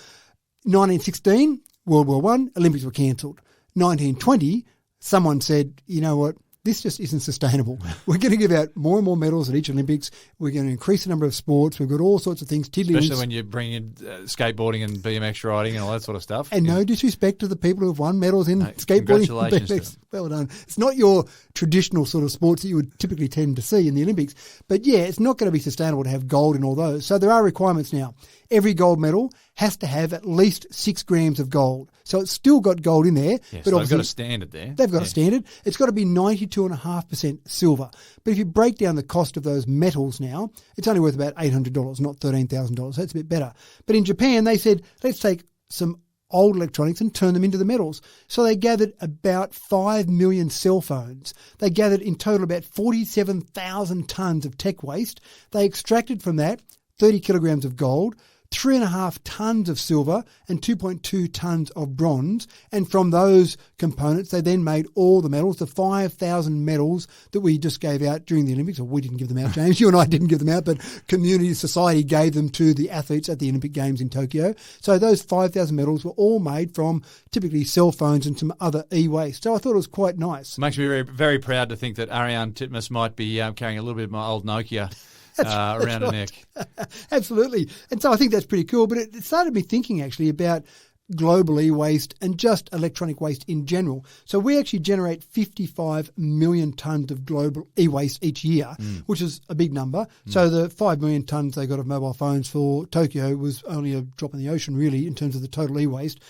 1916, World War I, Olympics were cancelled. 1920, someone said, you know what, this just isn't sustainable. We're going to give out more and more medals at each Olympics. We're going to increase the number of sports. We've got all sorts of things. Especially when you bring in skateboarding and BMX riding and all that sort of stuff. And no disrespect to the people who have won medals in skateboarding and BMX. Well done. It's not your traditional sort of sports that you would typically tend to see in the Olympics. But yeah, it's not going to be sustainable to have gold in all those. So there are requirements now. Every gold medal has to have at least 6 grams of gold. So it's still got gold in there. Yes, but they've got a standard there. They've got a standard. It's got to be 92.5% silver. But if you break down the cost of those metals now, it's only worth about $800, not $13,000. So that's a bit better. But in Japan, they said, let's take some old electronics and turn them into the metals. So they gathered about 5 million cell phones. They gathered in total about 47,000 tonnes of tech waste. They extracted from that 30 kilograms of gold, 3.5 tonnes of silver and 2.2 tonnes of bronze. And from those components, they then made all the medals, the 5,000 medals that we just gave out during the Olympics. Or we didn't give them out, James. You and I didn't give them out, but community society gave them to the athletes at the Olympic Games in Tokyo. So those 5,000 medals were all made from typically cell phones and some other e-waste. So I thought it was quite nice. Makes me very, very proud to think that Ariane Titmus might be carrying a little bit of my old Nokia around her neck. Absolutely. And so I think that's pretty cool. But it started me thinking actually about global e-waste and just electronic waste in general. So we actually generate 55 million tonnes of global e-waste each year, which is a big number. So the 5 million tonnes they got of mobile phones for Tokyo was only a drop in the ocean really in terms of the total e-waste.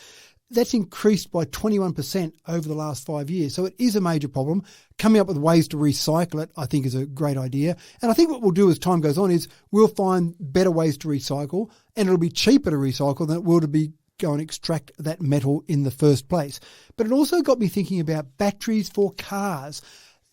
That's increased by 21% over the last 5 years. So it is a major problem. Coming up with ways to recycle it, I think, is a great idea. And I think what we'll do as time goes on is we'll find better ways to recycle, and it'll be cheaper to recycle than it will to go and extract that metal in the first place. But it also got me thinking about batteries for cars.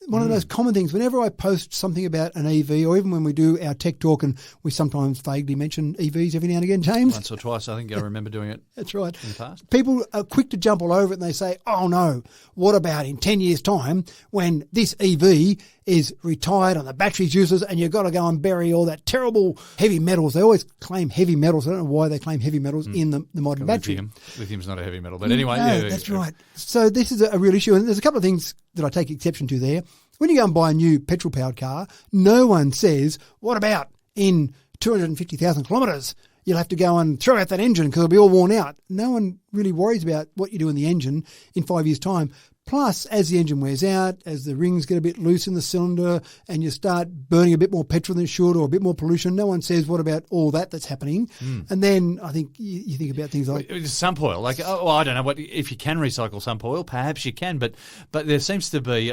One of the most common things, whenever I post something about an EV, or even when we do our tech talk, and we sometimes vaguely mention EVs every now and again, James. Once or twice, I think I remember doing it. That's right. In the past. People are quick to jump all over it and they say, oh no, what about in 10 years' time when this EV is retired and the battery's useless and you've got to go and bury all that terrible heavy metals. They always claim heavy metals. I don't know why they claim heavy metals in the modern battery. Lithium's not a heavy metal. But anyway. No, that's right. So this is a real issue. And there's a couple of things that I take exception to there. When you go and buy a new petrol-powered car, no one says, what about in 250,000 kilometres? You'll have to go and throw out that engine because it'll be all worn out. No one really worries about what you do in the engine in 5 years' time. Plus, as the engine wears out, as the rings get a bit loose in the cylinder and you start burning a bit more petrol than it should or a bit more pollution, no one says, what about all that's happening? And then I think you think about things like sump oil. Like, I don't know if you can recycle sump oil. Perhaps you can, but there seems to be,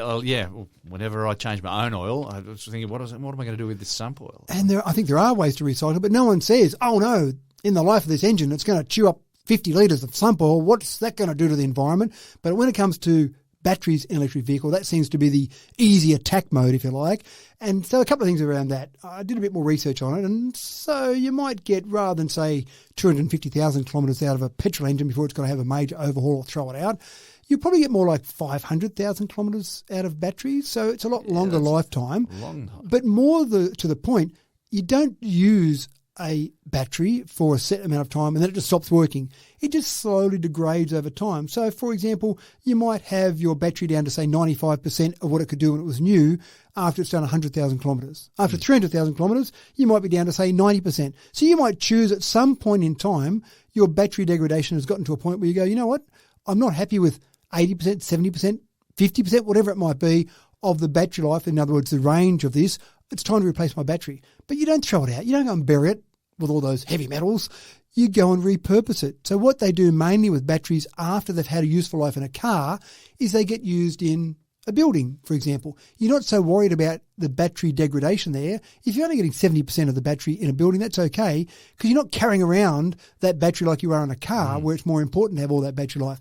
whenever I change my own oil, I was thinking, what am I going to do with this sump oil? And I think there are ways to recycle, but no one says, oh no, in the life of this engine, it's going to chew up 50 litres of sump oil. What's that going to do to the environment? But when it comes to batteries in an electric vehicle, that seems to be the easy attack mode, if you like. And so a couple of things around that. I did a bit more research on it, and so you might get, rather than say 250,000 kilometres out of a petrol engine before it's got to have a major overhaul or throw it out, you probably get more like 500,000 kilometres out of batteries. So it's a lot longer lifetime. Long time. But more to the point, you don't use a battery for a set amount of time and then it just stops working. It just slowly degrades over time. So, for example, you might have your battery down to, say, 95% of what it could do when it was new after it's done 100,000 kilometres. After 300,000 kilometres, you might be down to, say, 90%. So you might choose at some point in time your battery degradation has gotten to a point where you go, you know what, I'm not happy with 80%, 70%, 50%, whatever it might be, of the battery life, in other words, the range of this. It's time to replace my battery. But you don't throw it out. You don't go and bury it with all those heavy metals. You go and repurpose it. So what they do mainly with batteries after they've had a useful life in a car is they get used in a building, for example. You're not so worried about the battery degradation there. If you're only getting 70% of the battery in a building, that's okay, because you're not carrying around that battery like you are in a car where it's more important to have all that battery life.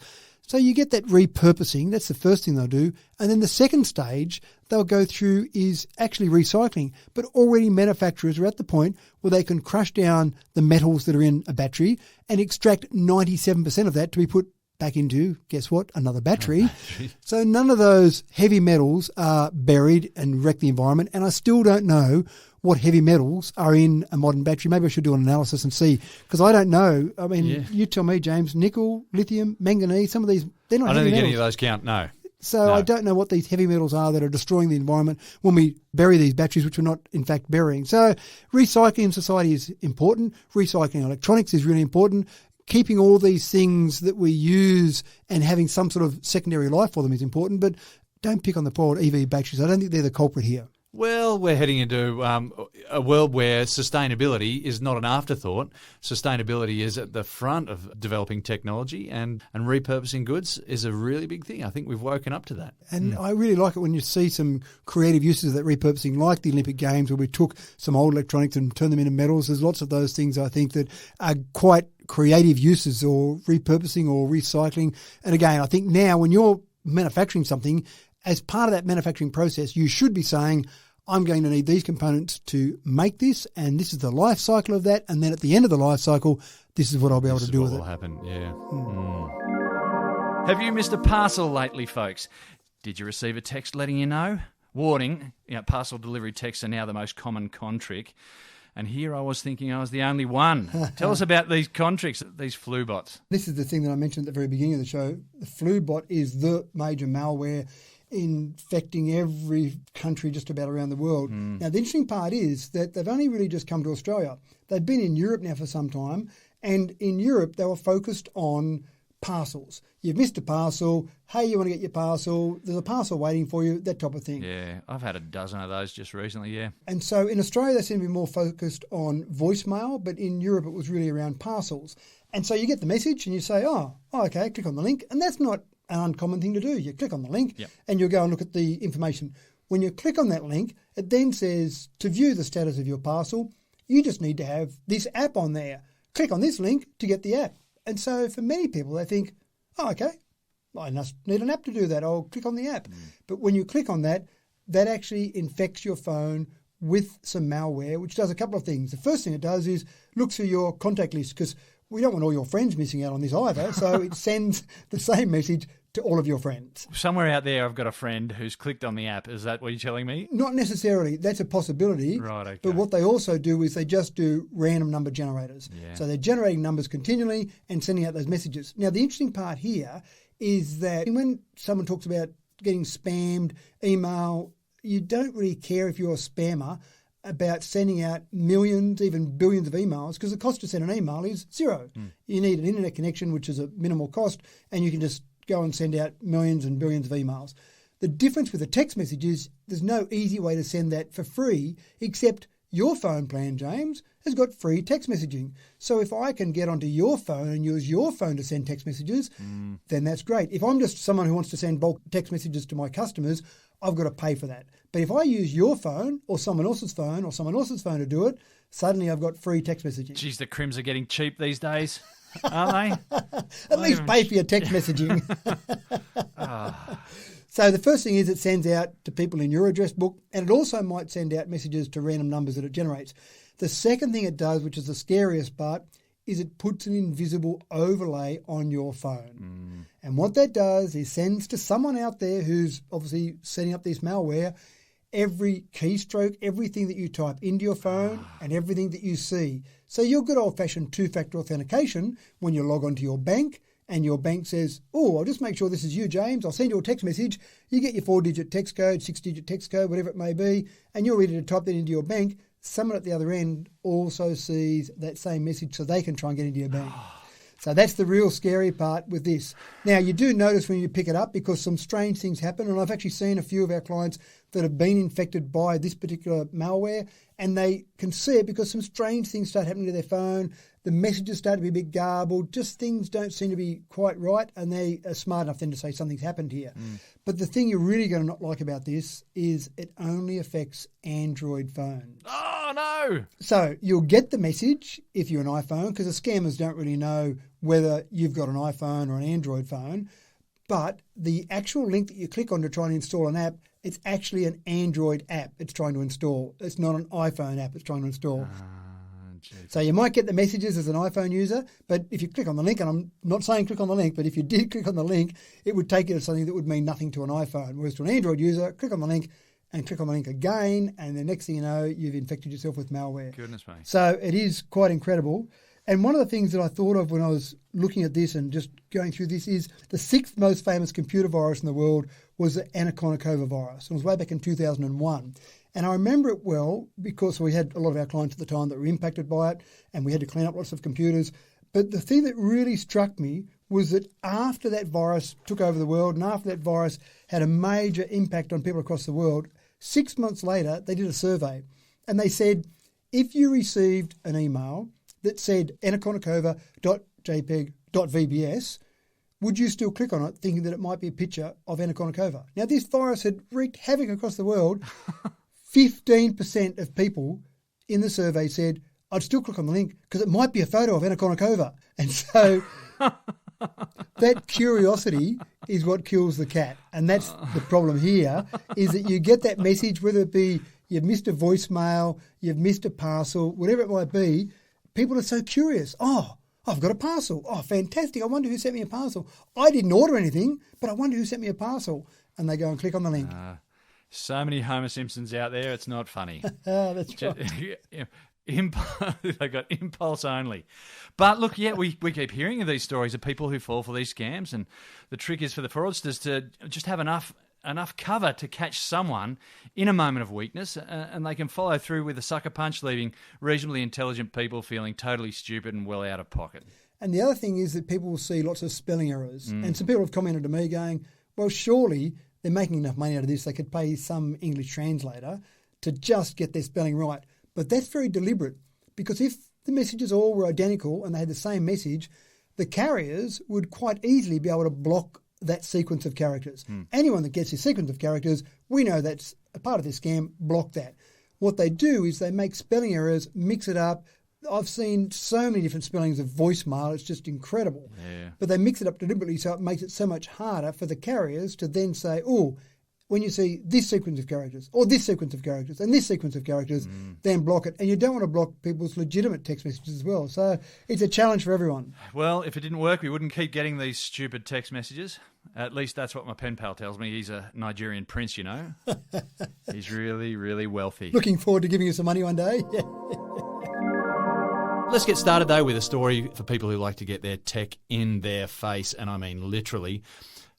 So you get that repurposing. That's the first thing they'll do. And then the second stage they'll go through is actually recycling. But already manufacturers are at the point where they can crush down the metals that are in a battery and extract 97% of that to be put back into, guess what, another battery. So none of those heavy metals are buried and wreck the environment. And I still don't know what heavy metals are in a modern battery. Maybe I should do an analysis and see, because I don't know. I mean, You tell me, James, nickel, lithium, manganese, some of these, they're not heavy metals. I don't think any of those count, no. So I don't know what these heavy metals are that are destroying the environment when we bury these batteries, which we're not, in fact, burying. So recycling in society is important. Recycling electronics is really important. Keeping all these things that we use and having some sort of secondary life for them is important, but don't pick on the poor EV batteries. I don't think they're the culprit here. Well, we're heading into a world where sustainability is not an afterthought. Sustainability is at the front of developing technology, and repurposing goods is a really big thing. I think we've woken up to that. And I really like it when you see some creative uses of that repurposing, like the Olympic Games, where we took some old electronics and turned them into metals. There's lots of those things, I think, that are quite creative uses or repurposing or recycling. And again, I think now when you're manufacturing something, as part of that manufacturing process, you should be saying, I'm going to need these components to make this, and this is the life cycle of that, and then at the end of the life cycle, this is what I'll be able to do with it. This is what will happen, yeah. Have you missed a parcel lately, folks? Did you receive a text letting you know? Warning, parcel delivery texts are now the most common con trick. And here I was thinking I was the only one. Tell us about these con tricks, these flu bots. This is the thing that I mentioned at the very beginning of the show. The flu bot is the major malware infecting every country just about around the world. Now, the interesting part is that they've only really just come to Australia. They've been in Europe now for some time, and in Europe they were focused on parcels. You've missed a parcel. Hey, you want to get your parcel? There's a parcel waiting for you, that type of thing. Yeah, I've had a dozen of those just recently, yeah. And so in Australia they seem to be more focused on voicemail, but in Europe it was really around parcels. And so you get the message and you say, oh okay, click on the link. And that's not an uncommon thing to do. You click on the link and you'll go and look at the information. When you click on that link, it then says to view the status of your parcel, you just need to have this app on there. Click on this link to get the app. And so for many people, they think, oh, okay, I must need an app to do that. I'll click on the app. But when you click on that, that actually infects your phone with some malware, which does a couple of things. The first thing it does is looks through your contact list, because we don't want all your friends missing out on this either. So it sends the same message to all of your friends. Somewhere out there I've got a friend who's clicked on the app. Is that what you're telling me? Not necessarily. That's a possibility. Right, okay. But what they also do is they just do random number generators. Yeah. So they're generating numbers continually and sending out those messages. Now, the interesting part here is that when someone talks about getting spammed, email, you don't really care if you're a spammer about sending out millions, even billions of emails, because the cost to send an email is zero. You need an internet connection, which is a minimal cost, and you can just go and send out millions and billions of emails. The difference with a text message is there's no easy way to send that for free, except your phone plan, James, has got free text messaging. So if I can get onto your phone and use your phone to send text messages, then that's great. If I'm just someone who wants to send bulk text messages to my customers, I've got to pay for that. But if I use your phone or someone else's phone to do it, suddenly I've got free text messaging. Geez, the crims are getting cheap these days, aren't they? At least pay for your text messaging. So the first thing is it sends out to people in your address book, and it also might send out messages to random numbers that it generates. The second thing it does, which is the scariest part, is it puts an invisible overlay on your phone. And what that does is sends to someone out there who's obviously setting up this malware every keystroke, everything that you type into your phone and everything that you see. So your good old-fashioned two-factor authentication, when you log onto your bank and your bank says, oh, I'll just make sure this is you, James, I'll send you a text message, you get your 4-digit text code, 6-digit text code, whatever it may be, and you're ready to type that into your bank, someone at the other end also sees that same message so they can try and get into your bank. So that's the real scary part with this. Now, you do notice when you pick it up because some strange things happen, and I've actually seen a few of our clients that have been infected by this particular malware, and they can see it because some strange things start happening to their phone. The messages start to be a bit garbled, just things don't seem to be quite right, and they are smart enough then to say something's happened here. But the thing you're really going to not like about this is it only affects Android phones. Oh, no! So you'll get the message if you're an iPhone, because the scammers don't really know whether you've got an iPhone or an Android phone. But the actual link that you click on to try and install an app, it's actually an Android app it's trying to install. It's not an iPhone app it's trying to install. So you might get the messages as an iPhone user, but if you click on the link, and I'm not saying click on the link, but if you did click on the link, it would take you to something that would mean nothing to an iPhone. Whereas to an Android user, click on the link and click on the link again, and the next thing you know, you've infected yourself with malware. Goodness me. So it is quite incredible. And one of the things that I thought of when I was looking at this and just going through this is the 6th most famous computer virus in the world was the Anaconda virus. It was way back in 2001. And I remember it well because we had a lot of our clients at the time that were impacted by it, and we had to clean up lots of computers. But the thing that really struck me was that after that virus took over the world and after that virus had a major impact on people across the world, 6 months later they did a survey. And they said, if you received an email that said anacondacova.jpeg.vbs, would you still click on it thinking that it might be a picture of Anaconda? Now, this virus had wreaked havoc across the world. 15% of people in the survey said, I'd still click on the link because it might be a photo of Anaconda. And so that curiosity is what kills the cat. And that's the problem here, is that you get that message, whether it be you've missed a voicemail, you've missed a parcel, whatever it might be, people are so curious. Oh, I've got a parcel. Oh, fantastic. I wonder who sent me a parcel. I didn't order anything, but I wonder who sent me a parcel. And they go and click on the link. So many Homer Simpsons out there, it's not funny. That's right. They've got impulse only. But look, yeah, we keep hearing of these stories of people who fall for these scams, and the trick is for the fraudsters to just have enough cover to catch someone in a moment of weakness, and they can follow through with a sucker punch, leaving reasonably intelligent people feeling totally stupid and well out of pocket. And the other thing is that people will see lots of spelling errors. And some people have commented to me going, well, surely they're making enough money out of this, they could pay some English translator to just get their spelling right. But that's very deliberate, because if the messages all were identical and they had the same message, the carriers would quite easily be able to block that sequence of characters. Anyone that gets this sequence of characters, we know that's a part of this scam, block that. What they do is they make spelling errors, mix it up. I've seen so many different spellings of voicemail, it's just incredible. Yeah. But they mix it up deliberately so it makes it so much harder for the carriers to then say, oh, when you see this sequence of characters or this sequence of characters and this sequence of characters, then block it. And you don't want to block people's legitimate text messages as well. So it's a challenge for everyone. Well, if it didn't work, we wouldn't keep getting these stupid text messages. At least that's what my pen pal tells me. He's a Nigerian prince, you know. He's really, really wealthy. Looking forward to giving you some money one day. Let's get started, though, with a story for people who like to get their tech in their face, and I mean literally.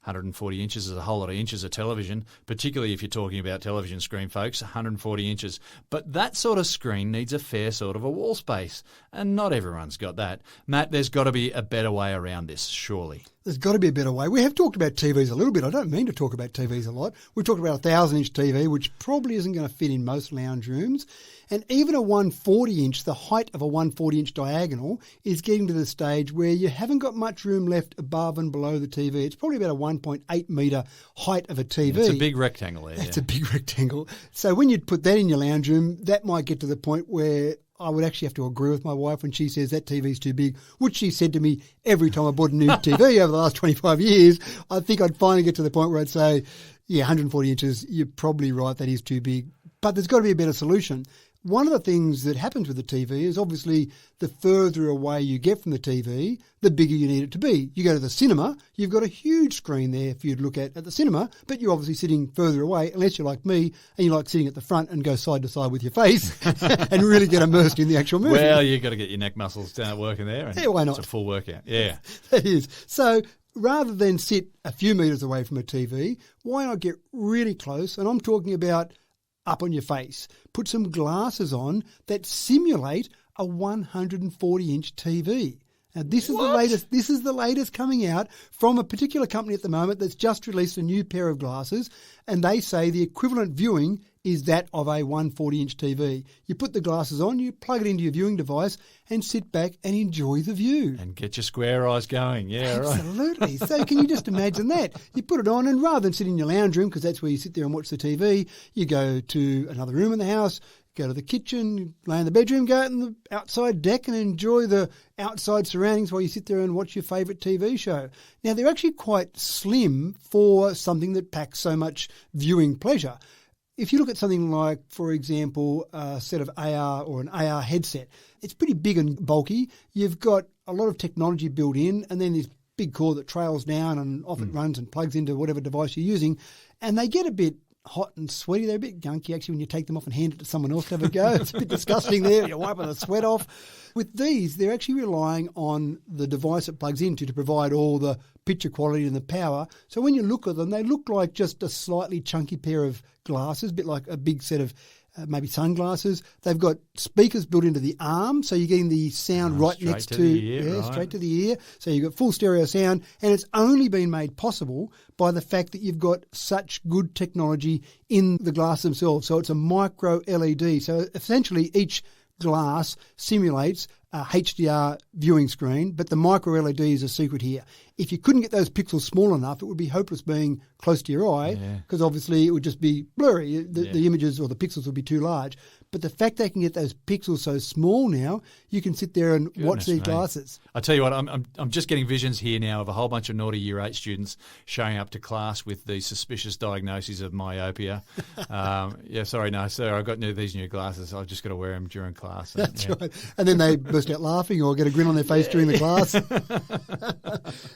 140 inches is a whole lot of inches of television, particularly if you're talking about television screen, folks, 140 inches. But that sort of screen needs a fair sort of a wall space, and not everyone's got that. Matt, there's got to be a better way around this, surely. There's got to be a better way. We have talked about TVs a little bit. I don't mean to talk about TVs a lot. We've talked about a 1,000-inch TV, which probably isn't going to fit in most lounge rooms. And even a 140-inch, the height of a 140-inch diagonal, is getting to the stage where you haven't got much room left above and below the TV. It's probably about a 1.8 metre height of a TV. It's a big rectangle there. It's a big rectangle. So when you put that in your lounge room, that might get to the point where I would actually have to agree with my wife when she says that TV's too big, which she said to me every time I bought a new TV over the last 25 years. I think I'd finally get to the point where I'd say, yeah, 140 inches, you're probably right, that is too big. But there's got to be a better solution. One of the things that happens with the TV is obviously the further away you get from the TV, the bigger you need it to be. You go to the cinema, you've got a huge screen there for you to look at the cinema, but you're obviously sitting further away, unless you're like me and you like sitting at the front and go side to side with your face and really get immersed in the actual movie. Well, you've got to get your neck muscles working there. And yeah, why not? It's a full workout. Yeah. That is. So rather than sit a few metres away from a TV, why not get really close? And I'm talking about up on your face. Put some glasses on that simulate a 140-inch TV. Now, this is the latest. This is the latest coming out from a particular company at the moment that's just released a new pair of glasses, and they say the equivalent viewing is that of a 140-inch TV. You put the glasses on, you plug it into your viewing device, and sit back and enjoy the view. And get your square eyes going. Yeah, right. Absolutely. So can you just imagine that? You put it on, and rather than sit in your lounge room, because that's where you sit there and watch the TV, you go to another room in the house, go to the kitchen, lay in the bedroom, go out on the outside deck and enjoy the outside surroundings while you sit there and watch your favourite TV show. Now, they're actually quite slim for something that packs so much viewing pleasure. If you look at something like, for example, a set of AR or an AR headset, it's pretty big and bulky. You've got a lot of technology built in, and then this big cord that trails down and off it runs and plugs into whatever device you're using, and they get a bit hot and sweaty. They're a bit gunky, actually, when you take them off and hand it to someone else to have a go. It's a bit disgusting there. You're wiping the sweat off. With these, they're actually relying on the device it plugs into to provide all the picture quality and the power. So when you look at them, they look like just a slightly chunky pair of glasses, a bit like a big set of maybe sunglasses. They've got speakers built into the arm, so you're getting the sound right next to the ear, right. straight to the ear. So you've got full stereo sound, and it's only been made possible by the fact that you've got such good technology in the glass themselves. So it's a micro LED. So essentially each glass simulates a HDR viewing screen, but the micro LED is a secret here. If you couldn't get those pixels small enough, it would be hopeless being close to your eye, because obviously it would just be blurry. The images or the pixels would be too large. But the fact they can get those pixels so small now, you can sit there and watch these glasses. I tell you what, I'm just getting visions here now of a whole bunch of naughty Year 8 students showing up to class with these suspicious diagnoses of myopia. Sir, I've got these new glasses. I've just got to wear them during class. And, That's right. And then they burst out laughing or get a grin on their face during the class.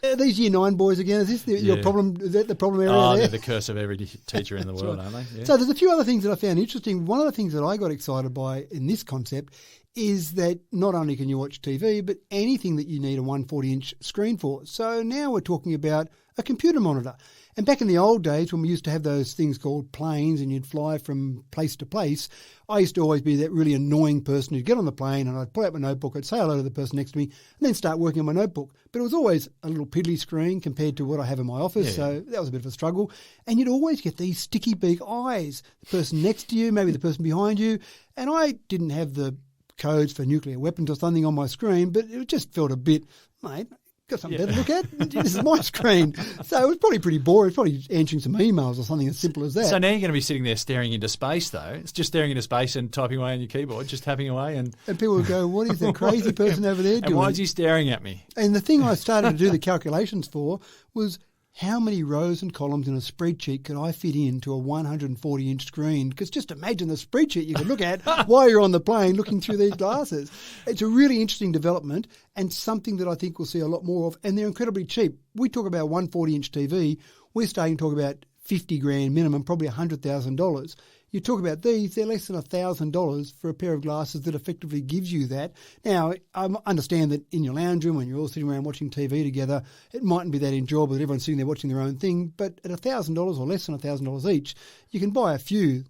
Are these Year 9 boys again? Is this your problem? Is that the problem area there? They're the curse of every teacher in the world, aren't they? Yeah. So there's a few other things that I found interesting. One of the things that I got excited by in this concept is that not only can you watch TV, but anything that you need a 140-inch screen for. So now we're talking about a computer monitor. And back in the old days when we used to have those things called planes and you'd fly from place to place, I used to always be that really annoying person who'd get on the plane and I'd pull out my notebook, I'd say hello to the person next to me and then start working on my notebook. But it was always a little piddly screen compared to what I have in my office, so that was a bit of a struggle. And you'd always get these sticky beak eyes, the person next to you, maybe the person behind you. And I didn't have the codes for nuclear weapons or something on my screen, but it just felt a bit, mate, got something better to look at. This is my screen. So it was probably pretty boring. It's probably answering some emails or something as simple as that. So now you're going to be sitting there staring into space, though. It's just staring into space and typing away on your keyboard, just tapping away. And people would go, what is that crazy person over there doing? And why is he staring at me? And the thing I started to do the calculations for was how many rows and columns in a spreadsheet could I fit into a 140-inch screen? Because just imagine the spreadsheet you could look at while you're on the plane looking through these glasses. It's a really interesting development and something that I think we'll see a lot more of, and they're incredibly cheap. We talk about 140-inch TV. We're starting to talk about $50,000 minimum, probably $100,000. You talk about these, they're less than $1,000 for a pair of glasses that effectively gives you that. Now, I understand that in your lounge room when you're all sitting around watching TV together, it mightn't be that enjoyable that everyone's sitting there watching their own thing, but at $1,000 or less than $1,000 each, you can buy a few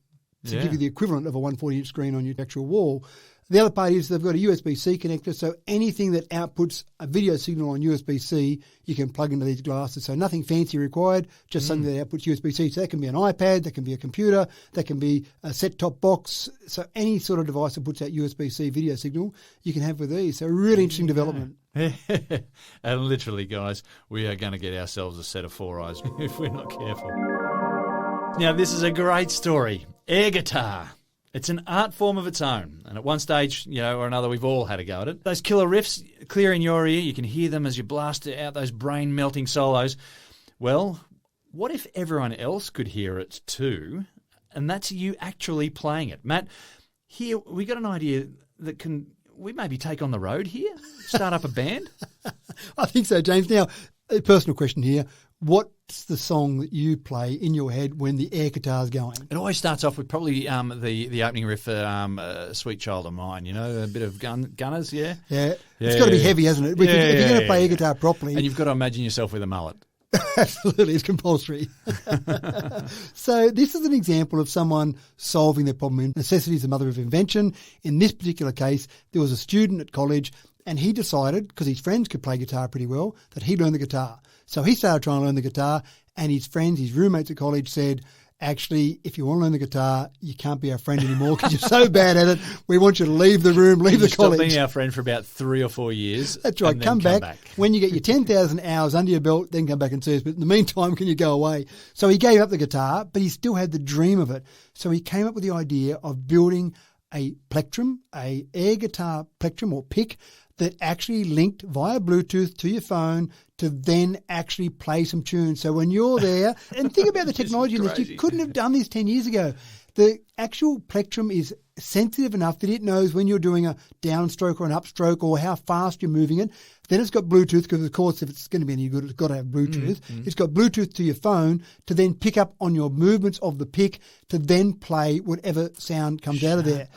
to give you the equivalent of a 140-inch screen on your actual wall. The other part is they've got a USB-C connector, so anything that outputs a video signal on USB-C, you can plug into these glasses. So nothing fancy required, just something that outputs USB-C. So that can be an iPad, that can be a computer, that can be a set-top box. So any sort of device that puts out USB-C video signal, you can have with these. So really interesting development. And literally, guys, we are going to get ourselves a set of 4 eyes if we're not careful. Now, this is a great story. Air guitar. It's an art form of its own, and at one stage, or another, we've all had a go at it. Those killer riffs clear in your ear, you can hear them as you blast out those brain-melting solos. Well, what if everyone else could hear it too, and that's you actually playing it? Matt, here we got an idea that can we maybe take on the road here? Start up a band? I think so, James. Now, a personal question here. What's the song that you play in your head when the air guitar's going? It always starts off with probably the opening riff for Sweet Child of Mine, you know, a bit of Gunners, yeah? Yeah. It's got to be heavy, hasn't it? If you're going to play air guitar properly. And you've got to imagine yourself with a mullet. Absolutely, it's compulsory. So this is an example of someone solving their problem. Necessity is the mother of invention. In this particular case, there was a student at college and he decided, because his friends could play guitar pretty well, that he'd learn the guitar. So he started trying to learn the guitar and his friends, his roommates at college said, actually, if you want to learn the guitar, you can't be our friend anymore because you're so bad at it. We want you to leave the room, leave the college. Stop being our friend for about 3 or 4 years. That's right. Come back. When you get your 10,000 hours under your belt, then come back and see us. But in the meantime, can you go away? So he gave up the guitar, but he still had the dream of it. So he came up with the idea of building a plectrum, a air guitar plectrum or pick that actually linked via Bluetooth to your phone to then actually play some tunes. So when you're there, and think about the technology in this, you couldn't have done this 10 years ago. The actual plectrum is sensitive enough that it knows when you're doing a downstroke or an upstroke or how fast you're moving it. Then it's got Bluetooth because, of course, if it's going to be any good, it's got to have Bluetooth. It's got Bluetooth to your phone to then pick up on your movements of the pick to then play whatever sound comes out of there.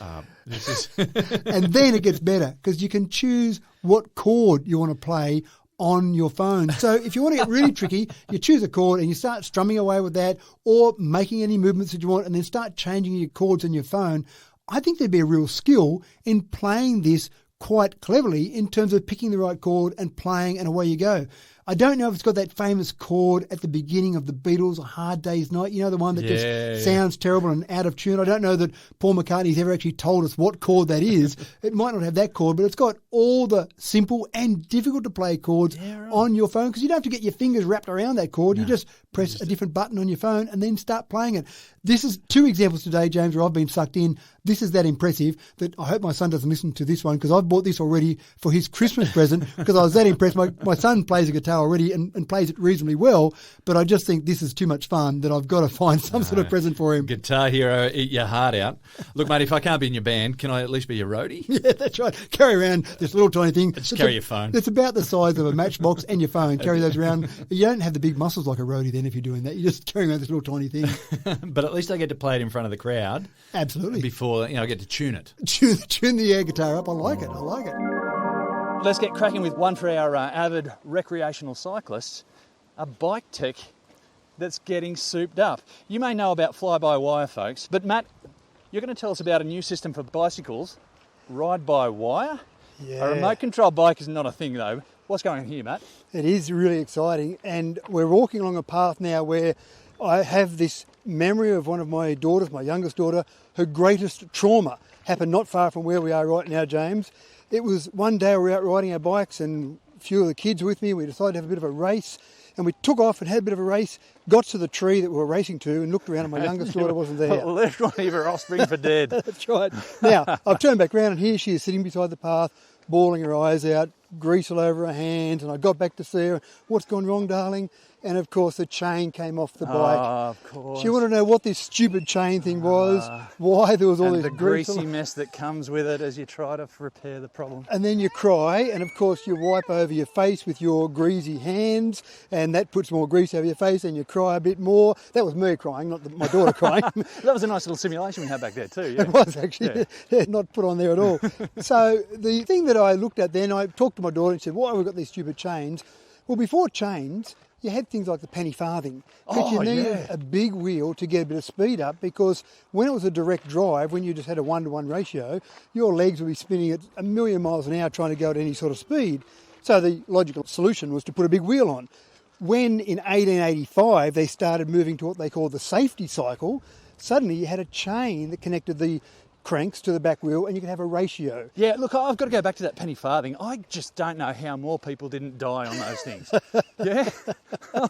And then it gets better because you can choose what chord you want to play on your phone. So if you want to get really tricky, you choose a chord and you start strumming away with that or making any movements that you want and then start changing your chords on your phone. I think there'd be a real skill in playing this quite cleverly in terms of picking the right chord and playing and away you go. I don't know if it's got that famous chord at the beginning of the Beatles, A Hard Day's Night, you know, the one that just sounds terrible and out of tune. I don't know that Paul McCartney's ever actually told us what chord that is. It might not have that chord, but it's got all the simple and difficult to play chords on your phone because you don't have to get your fingers wrapped around that chord. No, you just press a different button on your phone and then start playing it. This is 2 examples today, James, where I've been sucked in. This is that impressive that I hope my son doesn't listen to this one because I've bought this already for his Christmas present because I was that impressed. My son plays a guitar already and plays it reasonably well, but I just think this is too much fun that I've got to find some sort of present for him. Guitar hero, eat your heart out. Look, mate, if I can't be in your band, can I at least be your roadie? Yeah, that's right. Carry around this little tiny thing. Just carry your phone. It's about the size of a matchbox and your phone. Carry those around. You don't have the big muscles like a roadie then if you're doing that. You're just carrying around this little tiny thing. But at least I get to play it in front of the crowd. Absolutely. Before, I get to tune it. Tune the air guitar up. I like it. Let's get cracking with one for our avid recreational cyclists, a bike tech that's getting souped up. You may know about fly-by-wire, folks, but Matt, you're going to tell us about a new system for bicycles, ride-by-wire? Yeah. A remote-controlled bike is not a thing, though. What's going on here, Matt? It is really exciting, and we're walking along a path now where I have this memory of one of my daughters, my youngest daughter, her greatest trauma happened not far from where we are right now, James. It was one day we were out riding our bikes and a few of the kids with me. We decided to have a bit of a race and we took off and had a bit of a race, got to the tree that we were racing to and looked around and my youngest daughter wasn't there. Left one of your offspring for dead. That's right. Now, I've turned back around and here she is sitting beside the path, bawling her eyes out, grease all over her hands, and I got back to see her. What's gone wrong, darling? And, of course, the chain came off the bike. Oh, of course. She wanted to know what this stupid chain thing was, why there was all this the greasy mess that comes with it as you try to repair the problem. And then you cry, and, of course, you wipe over your face with your greasy hands, and that puts more grease over your face, and you cry a bit more. That was me crying, not my daughter crying. That was a nice little simulation we had back there too. Yeah. It was, actually. Yeah, not put on there at all. So the thing that I looked at then, I talked to my daughter and said, why have we got these stupid chains? Well, before chains, you had things like the penny farthing, but you needed a big wheel to get a bit of speed up because when it was a direct drive, when you just had a 1-to-1 ratio, your legs would be spinning at 1,000,000 miles an hour trying to go at any sort of speed. So the logical solution was to put a big wheel on. When in 1885 they started moving to what they call the safety cycle, suddenly you had a chain that connected the cranks to the back wheel and you could have a ratio. Yeah, look, I've got to go back to that penny farthing. I just don't know how more people didn't die on those things. Yeah?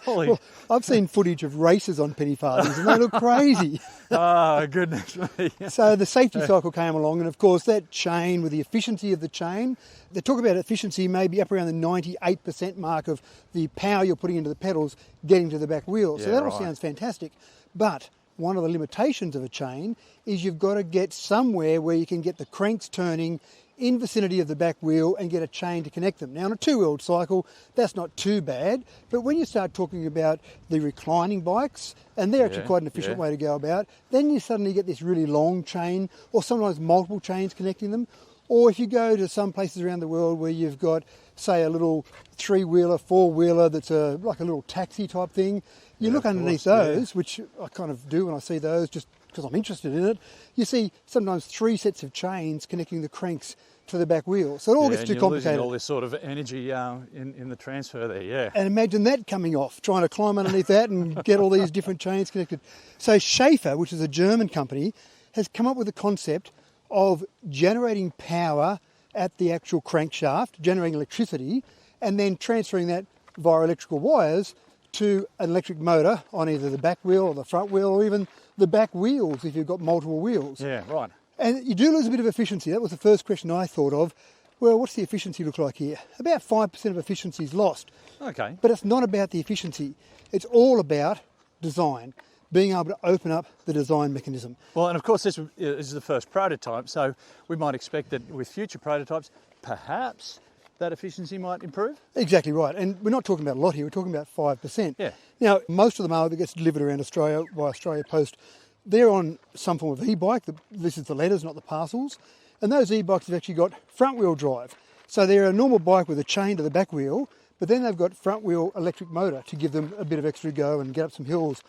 Holy. Well, I've seen footage of races on penny farthings and they look crazy. Oh, goodness me. So the safety cycle came along and, of course, that chain with the efficiency of the chain, they talk about efficiency maybe up around the 98% mark of the power you're putting into the pedals getting to the back wheel. So that all sounds fantastic. But one of the limitations of a chain is you've got to get somewhere where you can get the cranks turning in vicinity of the back wheel and get a chain to connect them. Now, on a two-wheeled cycle, that's not too bad, but when you start talking about the reclining bikes, and they're actually quite an efficient way to go about, then you suddenly get this really long chain, or sometimes multiple chains connecting them. Or if you go to some places around the world where you've got, say, a little three-wheeler, four-wheeler that's like a little taxi type thing, you look underneath those, which I kind of do when I see those just because I'm interested in it, you see sometimes 3 sets of chains connecting the cranks to the back wheel. So it all gets too complicated. All this sort of energy in the transfer there, yeah. And imagine that coming off, trying to climb underneath that and get all these different chains connected. So Schaefer, which is a German company, has come up with a concept of generating power at the actual crankshaft, generating electricity, and then transferring that via electrical wires to an electric motor on either the back wheel or the front wheel or even the back wheels if you've got multiple wheels. Yeah, right. And you do lose a bit of efficiency. That was the first question I thought of. Well, what's the efficiency look like here? About 5% of efficiency is lost. Okay. But it's not about the efficiency. It's all about design, being able to open up the design mechanism. Well, and of course this is the first prototype, so we might expect that with future prototypes, perhaps that efficiency might improve? Exactly right. And we're not talking about a lot here, we're talking about 5%. Yeah. Now, most of the mail that gets delivered around Australia by Australia Post, they're on some form of e-bike. This is the letters, not the parcels. And those e-bikes have actually got front-wheel drive. So they're a normal bike with a chain to the back wheel, but then they've got front-wheel electric motor to give them a bit of extra go and get up some hills.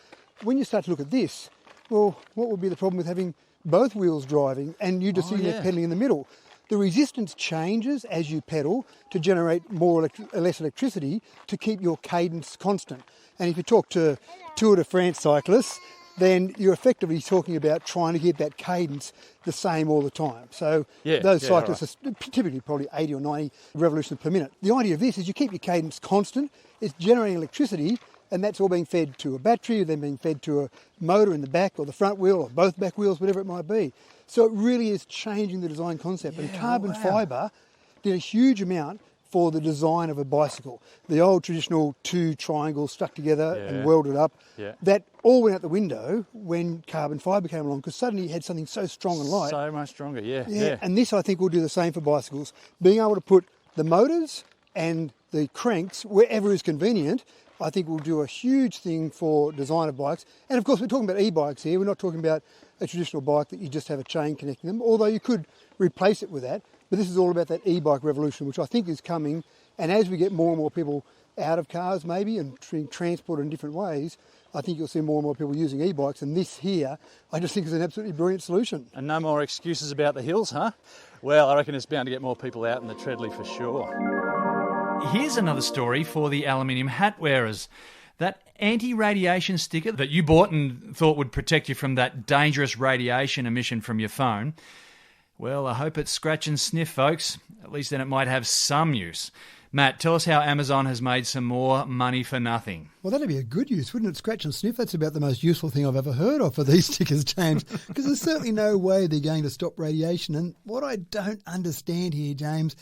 When you start to look at this, well, what would be the problem with having both wheels driving and you just sitting there pedalling in the middle? The resistance changes as you pedal to generate less electricity to keep your cadence constant. And if you talk to Tour de France cyclists, then you're effectively talking about trying to keep that cadence the same all the time. So those cyclists are typically probably 80 or 90 revolutions per minute. The idea of this is you keep your cadence constant, it's generating electricity, and that's all being fed to a battery, then being fed to a motor in the back or the front wheel or both back wheels, whatever it might be. So it really is changing the design concept. And carbon fibre did a huge amount for the design of a bicycle. The old traditional two triangles stuck together and welded up, that all went out the window when carbon fibre came along because suddenly you had something so strong and light. So much stronger, yeah. And this, I think, will do the same for bicycles. Being able to put the motors and the cranks wherever is convenient, I think will do a huge thing for design of bikes. And of course, we're talking about e-bikes here. We're not talking about a traditional bike that you just have a chain connecting them, although you could replace it with that. But this is all about that e-bike revolution, which I think is coming. And as we get more and more people out of cars maybe and being transported in different ways, I think you'll see more and more people using e-bikes. And this here, I just think is an absolutely brilliant solution. And no more excuses about the hills, huh? Well, I reckon it's bound to get more people out in the treadly for sure. Here's another story for the aluminium hat wearers. That anti-radiation sticker that you bought and thought would protect you from that dangerous radiation emission from your phone, well, I hope it's scratch and sniff, folks. At least then it might have some use. Matt, tell us how Amazon has made some more money for nothing. Well, that'd be a good use, wouldn't it? Scratch and sniff, that's about the most useful thing I've ever heard of for these stickers, James, because there's certainly no way they're going to stop radiation. And what I don't understand here, James,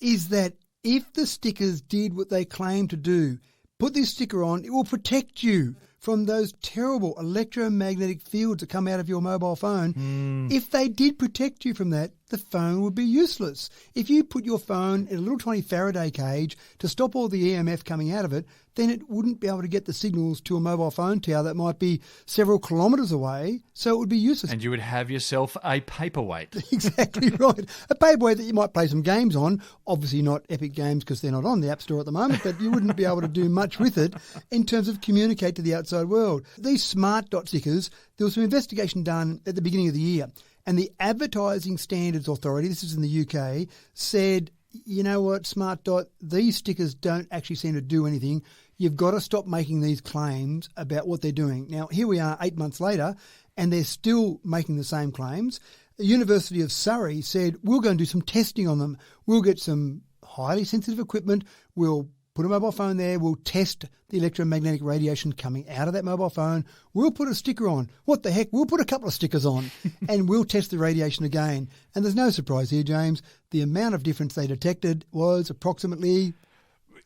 is that if the stickers did what they claim to do, put this sticker on, it will protect you from those terrible electromagnetic fields that come out of your mobile phone. If they did protect you from that, the phone would be useless. If you put your phone in a little tiny Faraday cage to stop all the EMF coming out of it, then it wouldn't be able to get the signals to a mobile phone tower that might be several kilometres away, so it would be useless. And you would have yourself a paperweight. Exactly right. A paperweight that you might play some games on, obviously not Epic Games because they're not on the App Store at the moment, but you wouldn't be able to do much with it in terms of communicate to the outside world. These smart dot stickers, there was some investigation done at the beginning of the year, and the Advertising Standards Authority, this is in the UK, said, you know what, Smart Dot, these stickers don't actually seem to do anything. You've got to stop making these claims about what they're doing. Now, here we are 8 months later, and they're still making the same claims. The University of Surrey said, we'll go and do some testing on them. We'll get some highly sensitive equipment. We'll put a mobile phone there. We'll test the electromagnetic radiation coming out of that mobile phone. We'll put a sticker on. What the heck? We'll put a couple of stickers on and we'll test the radiation again. And there's no surprise here, James. The amount of difference they detected was approximately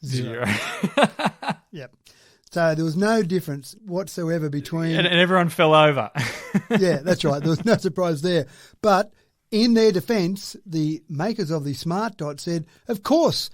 zero. Yep. So there was no difference whatsoever between... And everyone fell over. Yeah, that's right. There was no surprise there. But in their defence, the makers of the Smart Dot said, of course,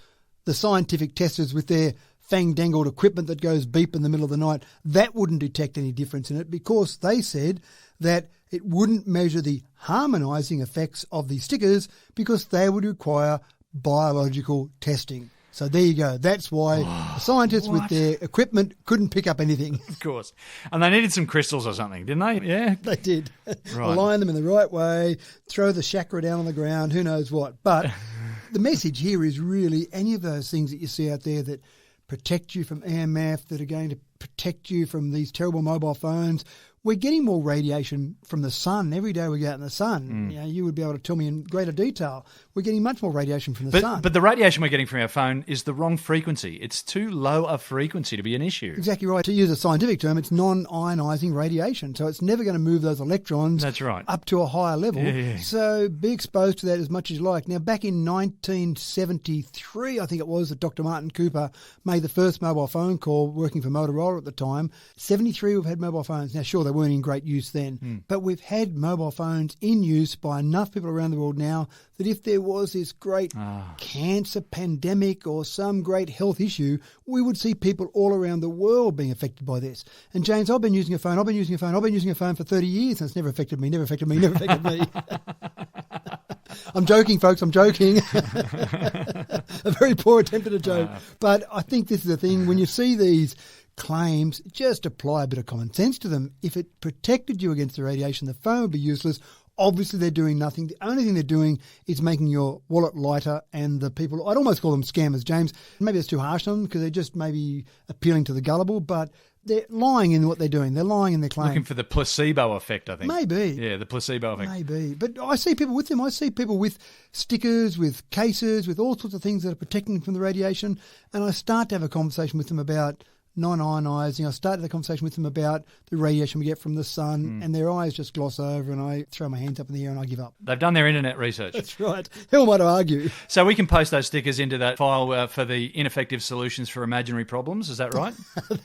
the scientific testers with their fang-dangled equipment that goes beep in the middle of the night, that wouldn't detect any difference in it because they said that it wouldn't measure the harmonising effects of the stickers because they would require biological testing. So there you go. That's why the scientists with their equipment couldn't pick up anything. Of course. And they needed some crystals or something, didn't they? Yeah. They did. Right. Align them in the right way, throw the chakra down on the ground, who knows what. But the message here is really any of those things that you see out there that protect you from EMF, that are going to protect you from these terrible mobile phones. We're getting more radiation from the sun. Every day we go out in the sun. You know, you would be able to tell me in greater detail. We're getting much more radiation from the sun. But the radiation we're getting from our phone is the wrong frequency. It's too low a frequency to be an issue. Exactly right. To use a scientific term, it's non-ionising radiation. So it's never going to move those electrons That's right. up to a higher level. Yeah. So be exposed to that as much as you like. Now, back in 1973, I think it was, that Dr. Martin Cooper made the first mobile phone call working for Motorola at the time. 73, we've had mobile phones. Now, sure, they weren't in great use then, but we've had mobile phones in use by enough people around the world now that if there was this great cancer pandemic or some great health issue, we would see people all around the world being affected by this. And James, I've been using a phone for 30 years and it's never affected me. I'm joking, folks, I'm joking. A very poor attempt at a joke. But I think this is the thing, when you see these claims, just apply a bit of common sense to them. If it protected you against the radiation, the phone would be useless. Obviously, they're doing nothing. The only thing they're doing is making your wallet lighter, and the people, I'd almost call them scammers, James. Maybe it's too harsh on them because they're just maybe appealing to the gullible, but they're lying in what they're doing. They're lying in their claim. Looking for the placebo effect, I think. Maybe. Yeah, the placebo effect. Maybe. But I see people with them. I see people with stickers, with cases, with all sorts of things that are protecting them from the radiation, and I start to have a conversation with them about non-ionising. I started the conversation with them about the radiation we get from the sun, and their eyes just gloss over, and I throw my hands up in the air and I give up. They've done their internet research. That's right. Who am I to argue? So we can post those stickers into that file for the ineffective solutions for imaginary problems. Is that right?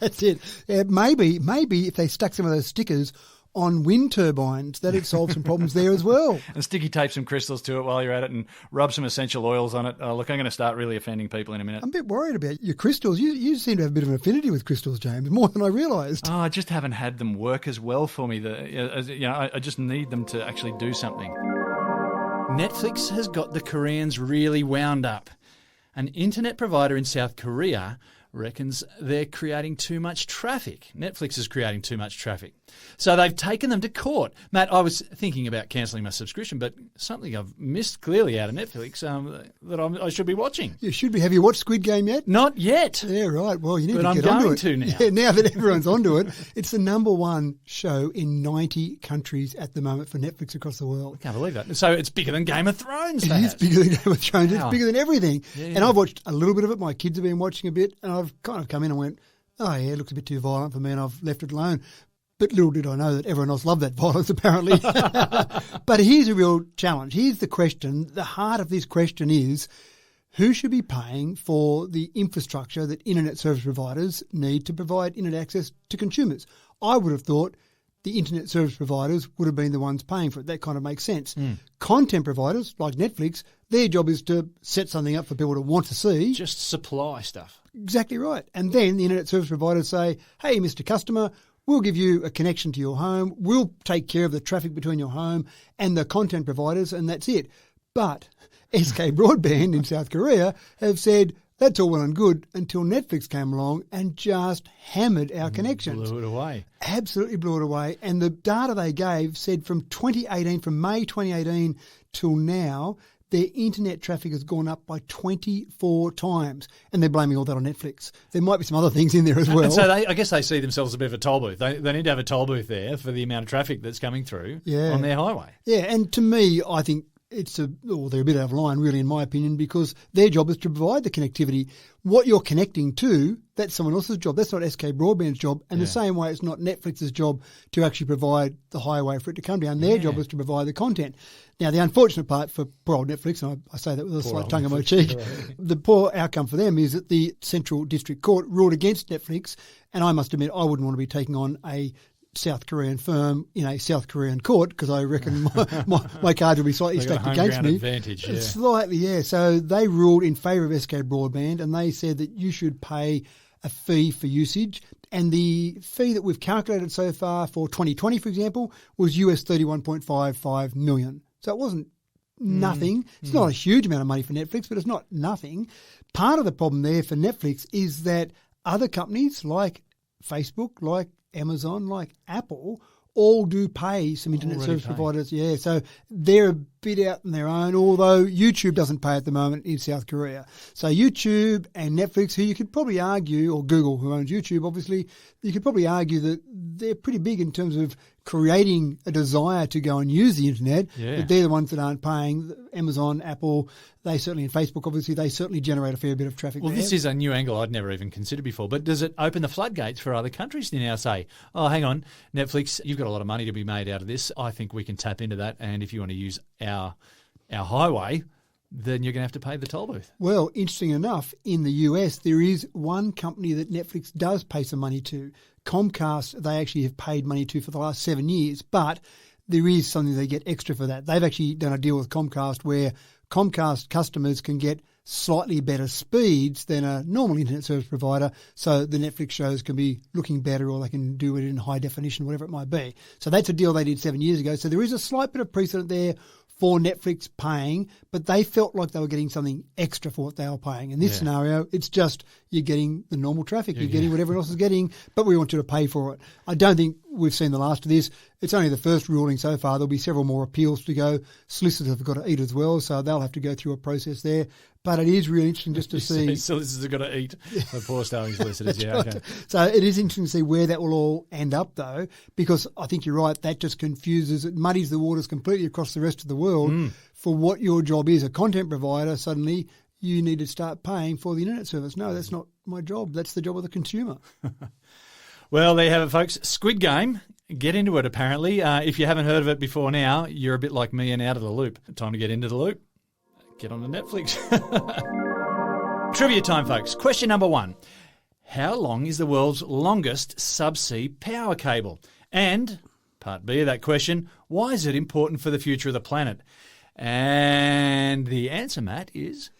That's it. Yeah, maybe if they stuck some of those stickers on wind turbines, that'd solve some problems there as well. And sticky tape some crystals to it while you're at it and rub some essential oils on it. Oh, look, I'm going to start really offending people in a minute. I'm a bit worried about your crystals. You seem to have a bit of an affinity with crystals, James, more than I realised. Oh, I just haven't had them work as well for me. I just need them to actually do something. Netflix has got the Koreans really wound up. An internet provider in South Korea reckons they're creating too much traffic. Netflix is creating too much traffic. So they've taken them to court. Matt, I was thinking about cancelling my subscription, but something I've missed clearly out of Netflix that I should be watching. You should be. Have you watched Squid Game yet? Not yet. Yeah, right. Well, you need but to I'm get onto going it. to now. Yeah, now that everyone's onto it. It's the #1 show in 90 countries at the moment for Netflix across the world. I can't believe that. So it's bigger than Game of Thrones. It is bigger than Game of Thrones. Wow. It's bigger than everything. Yeah. And I've watched a little bit of it. My kids have been watching a bit, and I've kind of come in and went, oh, yeah, it looks a bit too violent for me, and I've left it alone. But little did I know that everyone else loved that violence, apparently. But here's a real challenge. Here's the question. The heart of this question is, who should be paying for the infrastructure that internet service providers need to provide internet access to consumers? I would have thought the internet service providers would have been the ones paying for it. That kind of makes sense. Content providers, like Netflix, their job is to set something up for people to want to see. Just supply stuff. Exactly right. And then the internet service providers say, hey, Mr. Customer, we'll give you a connection to your home. We'll take care of the traffic between your home and the content providers, and that's it. But SK Broadband in South Korea have said that's all well and good until Netflix came along and just hammered our connections. Blew it away. Absolutely blew it away. And the data they gave said from May 2018 till now, their internet traffic has gone up by 24 times, and they're blaming all that on Netflix. There might be some other things in there as well. And so I guess they see themselves as a bit of a toll booth. They need to have a toll booth there for the amount of traffic that's coming through on their highway. Yeah, and to me, I think they're a bit out of line, really, in my opinion, because their job is to provide the connectivity. What you're connecting to, that's someone else's job. That's not SK Broadband's job. And the same way, it's not Netflix's job to actually provide the highway for it to come down. Their job is to provide the content. Now, the unfortunate part for poor old Netflix, and I say that with a slight tongue in my cheek, the poor outcome for them is that the Central District Court ruled against Netflix. And I must admit, I wouldn't want to be taking on a South Korean firm in a South Korean court, because I reckon my cards will be slightly stacked against me. Advantage, yeah. Slightly, yeah. So they ruled in favour of SK Broadband, and they said that you should pay a fee for usage. And the fee that we've calculated so far for 2020, for example, was US $31.55 million. So it wasn't nothing. It's not a huge amount of money for Netflix, but it's not nothing. Part of the problem there for Netflix is that other companies like Facebook, like Amazon, like Apple, all do pay some internet service providers. Yeah, so they're a bit out on their own, although YouTube doesn't pay at the moment in South Korea. So YouTube and Netflix, who you could probably argue, or Google, who owns YouTube, obviously, you could probably argue that they're pretty big in terms of creating a desire to go and use the internet, but they're the ones that aren't paying. Amazon, Apple, they certainly, and Facebook, obviously, they certainly generate a fair bit of traffic there. This is a new angle I'd never even considered before, but does it open the floodgates for other countries to now say, oh, hang on, Netflix, you've got a lot of money to be made out of this. I think we can tap into that, and if you want to use our highway, then you're going to have to pay the toll booth. Well, interesting enough, in the US, there is one company that Netflix does pay some money to. Comcast, they actually have paid money to for the last 7 years, but there is something they get extra for that. They've actually done a deal with Comcast where Comcast customers can get slightly better speeds than a normal internet service provider, so the Netflix shows can be looking better, or they can do it in high definition, whatever it might be. So that's a deal they did 7 years ago. So there is a slight bit of precedent there for Netflix paying, but they felt like they were getting something extra for what they were paying. In this scenario, it's just you're getting the normal traffic, you're getting what everyone else is getting, but we want you to pay for it. I don't think we've seen the last of this. It's only the first ruling so far. There'll be several more appeals to go. Solicitors have got to eat as well, so they'll have to go through a process there. But it is really interesting just to see. Solicitors have got to eat. The poor starving solicitors, okay. So it is interesting to see where that will all end up, though, because I think you're right. That just confuses, it muddies the waters completely across the rest of the world for what your job is. A content provider, suddenly you need to start paying for the internet service. No, that's not my job. That's the job of the consumer. Well, there you have it, folks. Squid Game. Get into it, apparently. If you haven't heard of it before now, you're a bit like me and out of the loop. Time to get into the loop. Get on to Netflix. Trivia time, folks. Question number 1. How long is the world's longest subsea power cable? And, part B of that question, why is it important for the future of the planet? And the answer, Matt, is?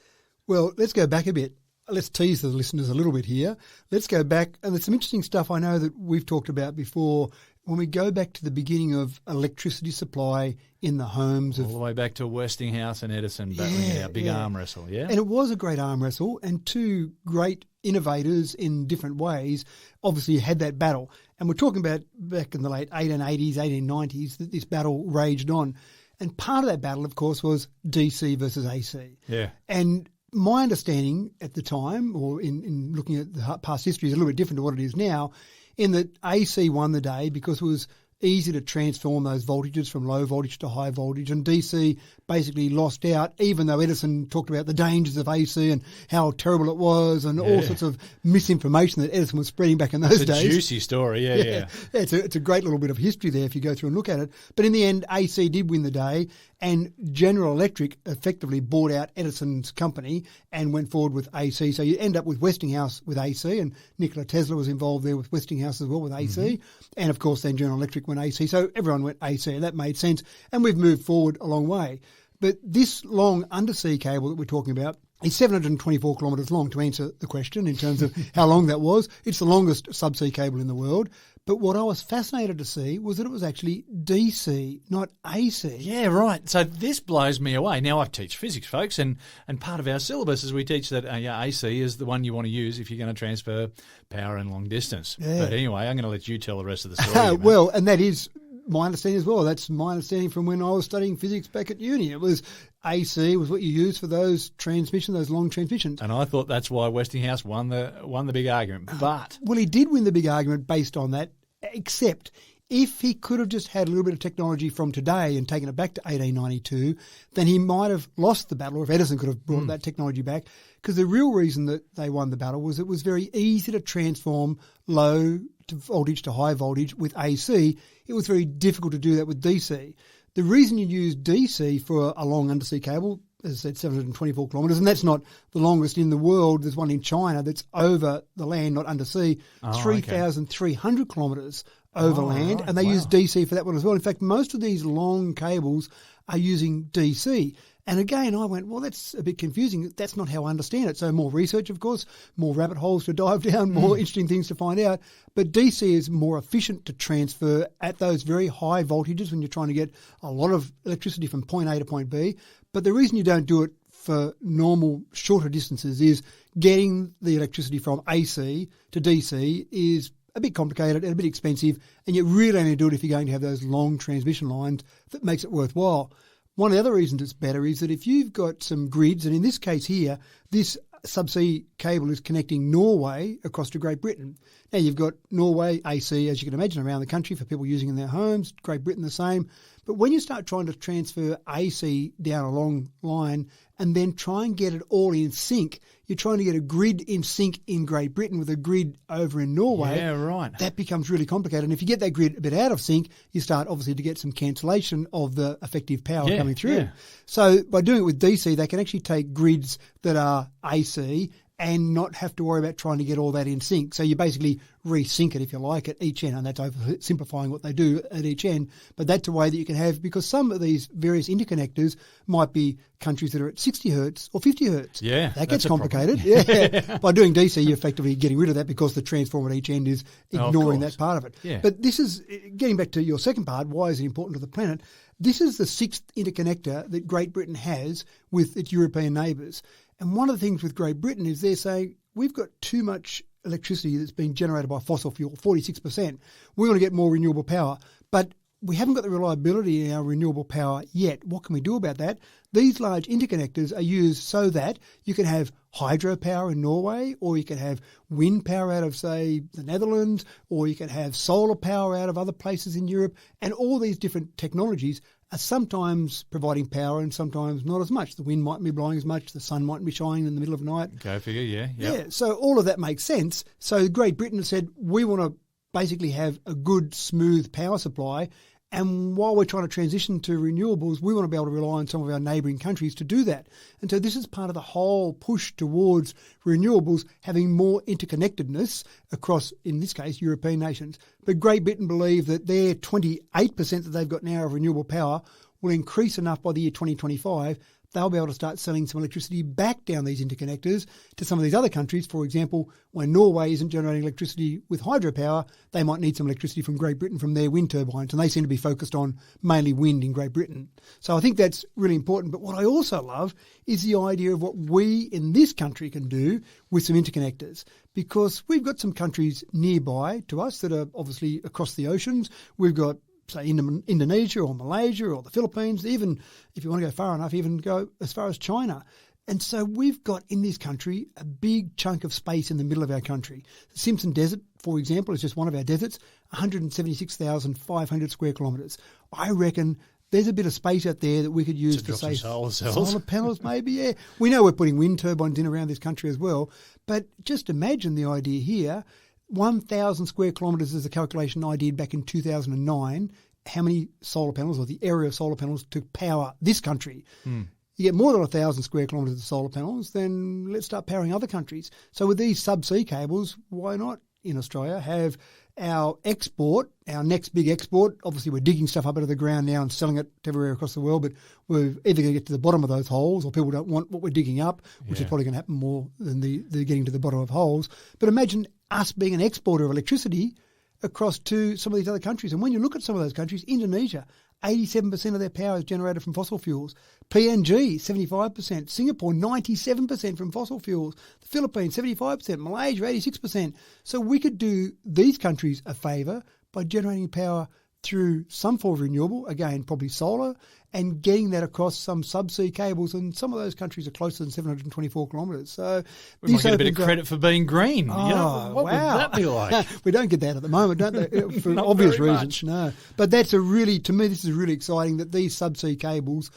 Well, let's go back a bit. Let's tease the listeners a little bit here. Let's go back, and there's some interesting stuff I know that we've talked about before. When we go back to the beginning of electricity supply in the homes. All the way back to Westinghouse and Edison battling our big arm wrestle, yeah? And it was a great arm wrestle, and two great innovators in different ways obviously had that battle. And we're talking about back in the late 1880s, 1890s, that this battle raged on. And part of that battle, of course, was DC versus AC. Yeah. And my understanding at the time, or in looking at the past history, is a little bit different to what it is now, in that AC won the day because it was easy to transform those voltages from low voltage to high voltage, and DC basically lost out, even though Edison talked about the dangers of AC and how terrible it was, and all sorts of misinformation that Edison was spreading back in those days. It's a juicy story, yeah. It's a great little bit of history there if you go through and look at it. But in the end, AC did win the day, and General Electric effectively bought out Edison's company and went forward with AC. So you end up with Westinghouse with AC, and Nikola Tesla was involved there with Westinghouse as well with AC. Mm-hmm. And, of course, then General Electric went AC. So everyone went AC, and that made sense. And we've moved forward a long way. But this long undersea cable that we're talking about is 724 kilometres long, to answer the question in terms of how long that was. It's the longest subsea cable in the world. But what I was fascinated to see was that it was actually DC, not AC. Yeah, right. So this blows me away. Now, I teach physics, folks, and part of our syllabus is we teach that AC is the one you want to use if you're going to transfer power in long distance. Yeah. But anyway, I'm going to let you tell the rest of the story. Well, and that is my understanding as well. That's my understanding from when I was studying physics back at uni. It was AC was what you use for those transmissions, those long transmissions. And I thought that's why Westinghouse won the big argument. But well, he did win the big argument based on that, except if he could have just had a little bit of technology from today and taken it back to 1892, then he might have lost the battle, or if Edison could have brought that technology back. Because the real reason that they won the battle was it was very easy to transform low voltage to high voltage with AC. It was very difficult to do that with DC. The reason you use DC for a long undersea cable, as I said, 724 kilometres, and that's not the longest in the world. There's one in China that's over the land, not undersea, 3,300 kilometres over land, and they use DC for that one as well. In fact, most of these long cables are using DC. And again, I went, well, that's a bit confusing. That's not how I understand it. So more research, of course, more rabbit holes to dive down, more interesting things to find out. But DC is more efficient to transfer at those very high voltages when you're trying to get a lot of electricity from point A to point B. But the reason you don't do it for normal shorter distances is getting the electricity from AC to DC is a bit complicated and a bit expensive, and you really only do it if you're going to have those long transmission lines that makes it worthwhile. One of the other reasons it's better is that if you've got some grids, and in this case here, this subsea cable is connecting Norway across to Great Britain. Now you've got Norway AC, as you can imagine, around the country for people using in their homes, Great Britain the same. But when you start trying to transfer AC down a long line and then try and get it all in sync, you're trying to get a grid in sync in Great Britain with a grid over in Norway. Yeah, right. That becomes really complicated. And if you get that grid a bit out of sync, you start obviously to get some cancellation of the effective power coming through. Yeah. So by doing it with DC, they can actually take grids that are AC and not have to worry about trying to get all that in sync. So you basically resync it, if you like, at each end, and that's oversimplifying what they do at each end. But that's a way that you can have, because some of these various interconnectors might be countries that are at 60 hertz or 50 hertz. Yeah, that gets complicated. Yeah, by doing DC, you're effectively getting rid of that because the transformer at each end is ignoring that part of it. Yeah. But this is, getting back to your second part, why is it important to the planet? This is the sixth interconnector that Great Britain has with its European neighbours. And one of the things with Great Britain is they're saying, we've got too much electricity that's being generated by fossil fuel, 46%. We want to get more renewable power. But we haven't got the reliability in our renewable power yet. What can we do about that? These large interconnectors are used so that you can have hydropower in Norway, or you can have wind power out of, say, the Netherlands, or you can have solar power out of other places in Europe. And all these different technologies are sometimes providing power and sometimes not as much. The wind mightn't be blowing as much. The sun mightn't be shining in the middle of the night. Go figure, yeah. Yeah, so all of that makes sense. So Great Britain said, we want to basically have a good, smooth power supply. And while we're trying to transition to renewables, we want to be able to rely on some of our neighbouring countries to do that. And so this is part of the whole push towards renewables, having more interconnectedness across, in this case, European nations. But Great Britain believe that their 28% that they've got now of renewable power will increase enough by the year 2025. They'll be able to start selling some electricity back down these interconnectors to some of these other countries. For example, when Norway isn't generating electricity with hydropower, they might need some electricity from Great Britain from their wind turbines, and they seem to be focused on mainly wind in Great Britain. So I think that's really important. But what I also love is the idea of what we in this country can do with some interconnectors, because we've got some countries nearby to us that are obviously across the oceans. We've got, say, Indonesia or Malaysia or the Philippines, even if you want to go far enough, even go as far as China. And so we've got in this country a big chunk of space in the middle of our country. The Simpson Desert, for example, is just one of our deserts, 176,500 square kilometres. I reckon there's a bit of space out there that we could use for, say, solar panels maybe, yeah. We know we're putting wind turbines in around this country as well, but just imagine the idea here. 1,000 square kilometres is a calculation I did back in 2009, how many solar panels, or the area of solar panels, to power this country. You get more than 1,000 square kilometres of solar panels, then let's start powering other countries. So with these subsea cables, why not in Australia have our export, our next big export? Obviously we're digging stuff up out of the ground now and selling it everywhere across the world, but we're either going to get to the bottom of those holes, or people don't want what we're digging up, which is probably going to happen more than the getting to the bottom of holes. But imagine us being an exporter of electricity across to some of these other countries. And when you look at some of those countries, Indonesia, 87% of their power is generated from fossil fuels. PNG, 75%. Singapore, 97% from fossil fuels. The Philippines, 75%. Malaysia, 86%. So we could do these countries a favour by generating power through some form of renewable, again, probably solar, and getting that across some subsea cables. And some of those countries are closer than 724 kilometres. So We might get a bit of credit for being green. Oh, what would that be like? We don't get that at the moment, don't they? For Not obvious very reasons, much. no. But that's to me, this is really exciting that these subsea cables,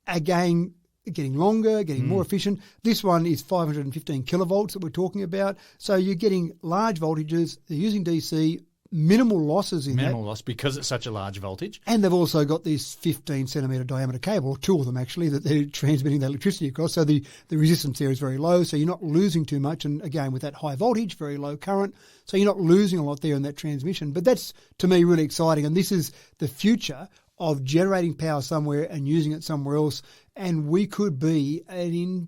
again, getting longer, getting more efficient. This one is 515 kilovolts that we're talking about. So you're getting large voltages. They're using DC, minimal losses in Minimal loss because it's such a large voltage. and they've also got this 15 centimetre diameter cable, or two of them actually, that they're transmitting the electricity across. So the resistance there is very low, so you're not losing too much. And again, with that high voltage, very low current, so you're not losing a lot there in that transmission. But that's, to me, really exciting. And this is the future of generating power somewhere and using it somewhere else. And we could be an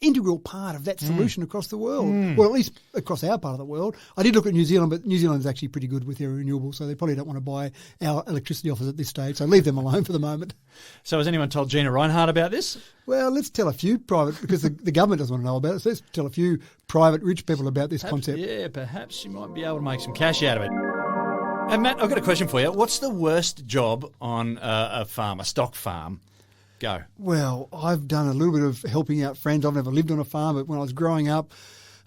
integral part of that solution across the world. Well, at least across our part of the world. I did look at New Zealand, but New Zealand is actually pretty good with their renewables, so they probably don't want to buy our electricity off us at this stage. So leave them alone for the moment. So has anyone told Gina Reinhardt about this? Well, let's tell a few private, because the government doesn't want to know about it, so let's tell a few private rich people about this concept. Yeah, perhaps you might be able to make some cash out of it. And Matt, I've got a question for you. What's the worst job on a farm, a stock farm? Go. Well, I've done a little bit of helping out friends. I've never lived on a farm, but when I was growing up,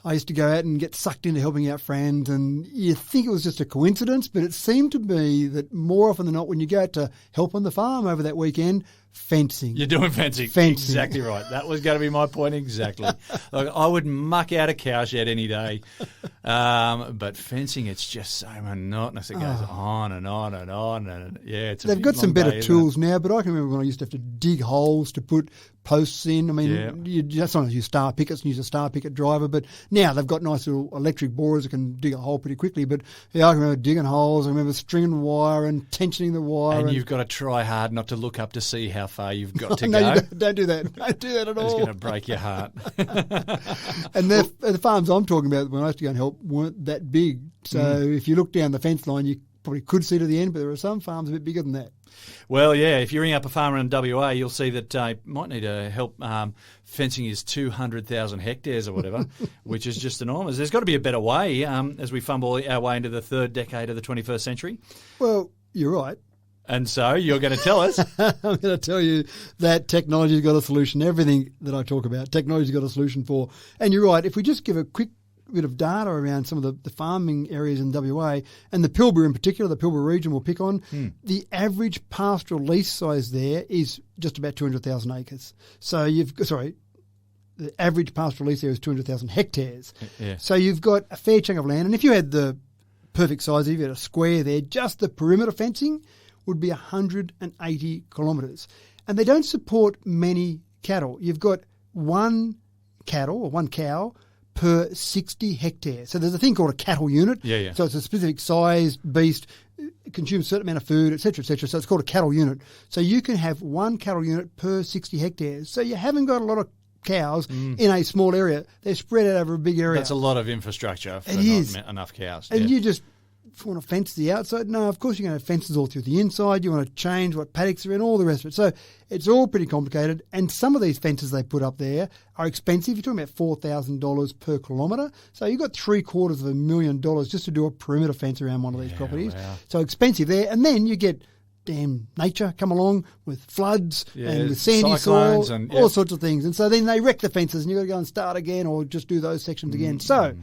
I used to go out and get sucked into helping out friends, and you think it was just a coincidence, but it seemed to be that more often than not, when you go out to help on the farm over that weekend, fencing. You're doing fencing. Fencing. Exactly right. That was going to be my point exactly. Look, I would muck out a cow shed any day. But fencing, it's just so monotonous. It goes on and on and on. And yeah, it's a They've big, got some long better day, isn't tools now, but I can remember when I used to have to dig holes to put posts in. I mean, Yeah. sometimes use star pickets and use a star picket driver, but now they've got nice little electric borers that can dig a hole pretty quickly. But yeah, I can remember digging holes. I remember stringing wire and tensioning the wire. And you've got to try hard not to look up to see how far you've got to no, go. you don't do that. Don't do that at It's all. going to break your heart. And the farms I'm talking about when I used to go and help weren't that big. So if you look down the fence line, you probably could see to the end, but there are some farms a bit bigger than that. Well, yeah, if you ring up a farmer in WA, you'll see that might need help fencing his 200,000 hectares or whatever, which is just enormous. There's got to be a better way as we fumble our way into the third decade of the 21st century. Well, you're right. And so you're going to tell us. I'm going to tell you that technology's got a solution. Everything that I talk about, technology's got a solution for. And you're right. If we just give a quick bit of data around some of the farming areas in WA, and the Pilbara in particular, the Pilbara region we'll pick on, the average pastoral lease size there is just about 200,000 acres. So the average pastoral lease there is 200,000 hectares. Yeah. So you've got a fair chunk of land. And if you had the perfect size, if you had a square there, just the perimeter fencing would be 180 kilometres. And they don't support many cattle. You've got one cow per 60 hectares. So there's a thing called a cattle unit. Yeah. So it's a specific size beast, consumes a certain amount of food, et cetera, et cetera. So it's called a cattle unit. So you can have one cattle unit per 60 hectares. So you haven't got a lot of cows in a small area. They're spread out over a big area. That's a lot of infrastructure for not enough cows. And yeah. you just want to fence the outside? No, of course you're going to have fences all through the inside. You want to change what paddocks are in, all the rest of it. So it's all pretty complicated. And some of these fences they put up there are expensive. You're talking about $4,000 per kilometre. So you've got $750,000 just to do a perimeter fence around one of these properties. Wow. So expensive there. And then you get damn nature come along with floods and with sandy soil, cyclones and all sorts of things. And so then they wreck the fences and you've got to go and start again or just do those sections again. So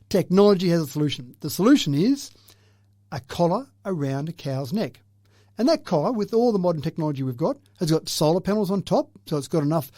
technology has a solution. The solution is a collar around a cow's neck. And that collar, with all the modern technology we've got, has got solar panels on top, so it's got enough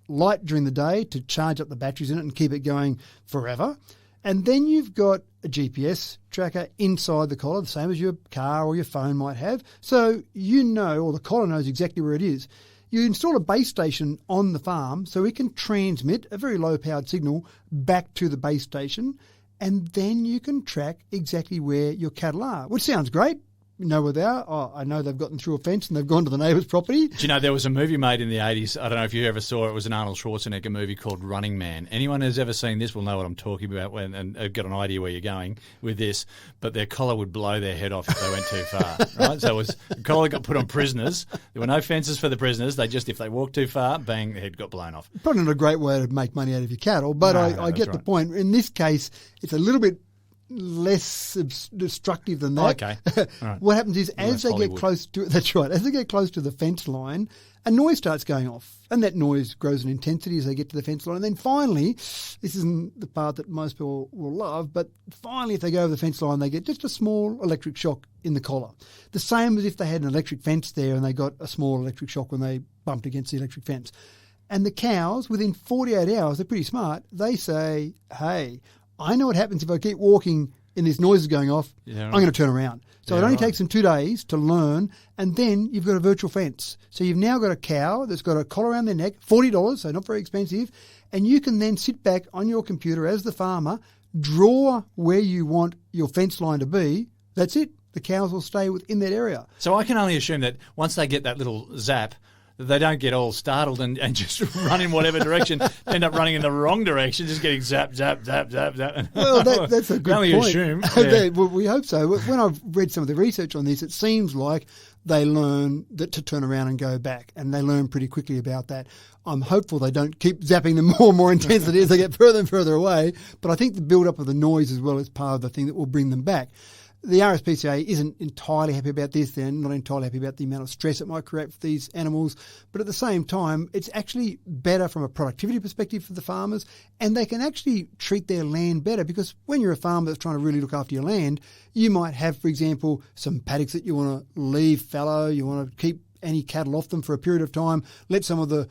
light during the day to charge up the batteries in it and keep it going forever. And then you've got a GPS tracker inside the collar, the same as your car or your phone might have. So you know, or the collar knows exactly where it is. You install a base station on the farm so it can transmit a very low-powered signal back to the base station, and then you can track exactly where your cattle are, which sounds great. You know where they are. Oh, I know they've gotten through a fence and they've gone to the neighbour's property. Do you know, there was a movie made in the 80s. I don't know if you ever saw it. It was an Arnold Schwarzenegger movie called Running Man. Anyone who's ever seen this will know what I'm talking about and got an idea where you're going with this. But their collar would blow their head off if they went too far. Right? So the collar got put on prisoners. There were no fences for the prisoners. If they walked too far, bang, the head got blown off. Probably not a great way to make money out of your cattle, but I get the point. In this case, it's a little bit less destructive than that. Okay. All right. What happens is as Less they Hollywood. get close to that's right, as they get close to the fence line, a noise starts going off. And that noise grows in intensity as they get to the fence line. And then finally, this isn't the part that most people will love, but finally if they go over the fence line, they get just a small electric shock in the collar. The same as if they had an electric fence there and they got a small electric shock when they bumped against the electric fence. And the cows, within 48 hours, they're pretty smart, they say, hey, I know what happens if I keep walking and this noise is going off, Yeah, right. I'm going to turn around. So it only takes them 2 days to learn, and then you've got a virtual fence. So you've now got a cow that's got a collar around their neck, $40, so not very expensive, and you can then sit back on your computer as the farmer, draw where you want your fence line to be. That's it. The cows will stay within that area. So I can only assume that once they get that little zap, that they don't get all startled and just run in whatever direction, end up running in the wrong direction, just getting zap, zap, zap, zap, zap. Well, that's a good only point. assume. Yeah. Well, we hope so. When I've read some of the research on this, it seems like they learn that to turn around and go back, and they learn pretty quickly about that. I'm hopeful they don't keep zapping them more and more intensely as they get further and further away, but I think the build-up of the noise as well is part of the thing that will bring them back. The RSPCA isn't entirely happy about this. They're not entirely happy about the amount of stress it might create for these animals. But at the same time, it's actually better from a productivity perspective for the farmers, and they can actually treat their land better, because when you're a farmer that's trying to really look after your land, you might have, for example, some paddocks that you want to leave fallow, you want to keep any cattle off them for a period of time, let some of the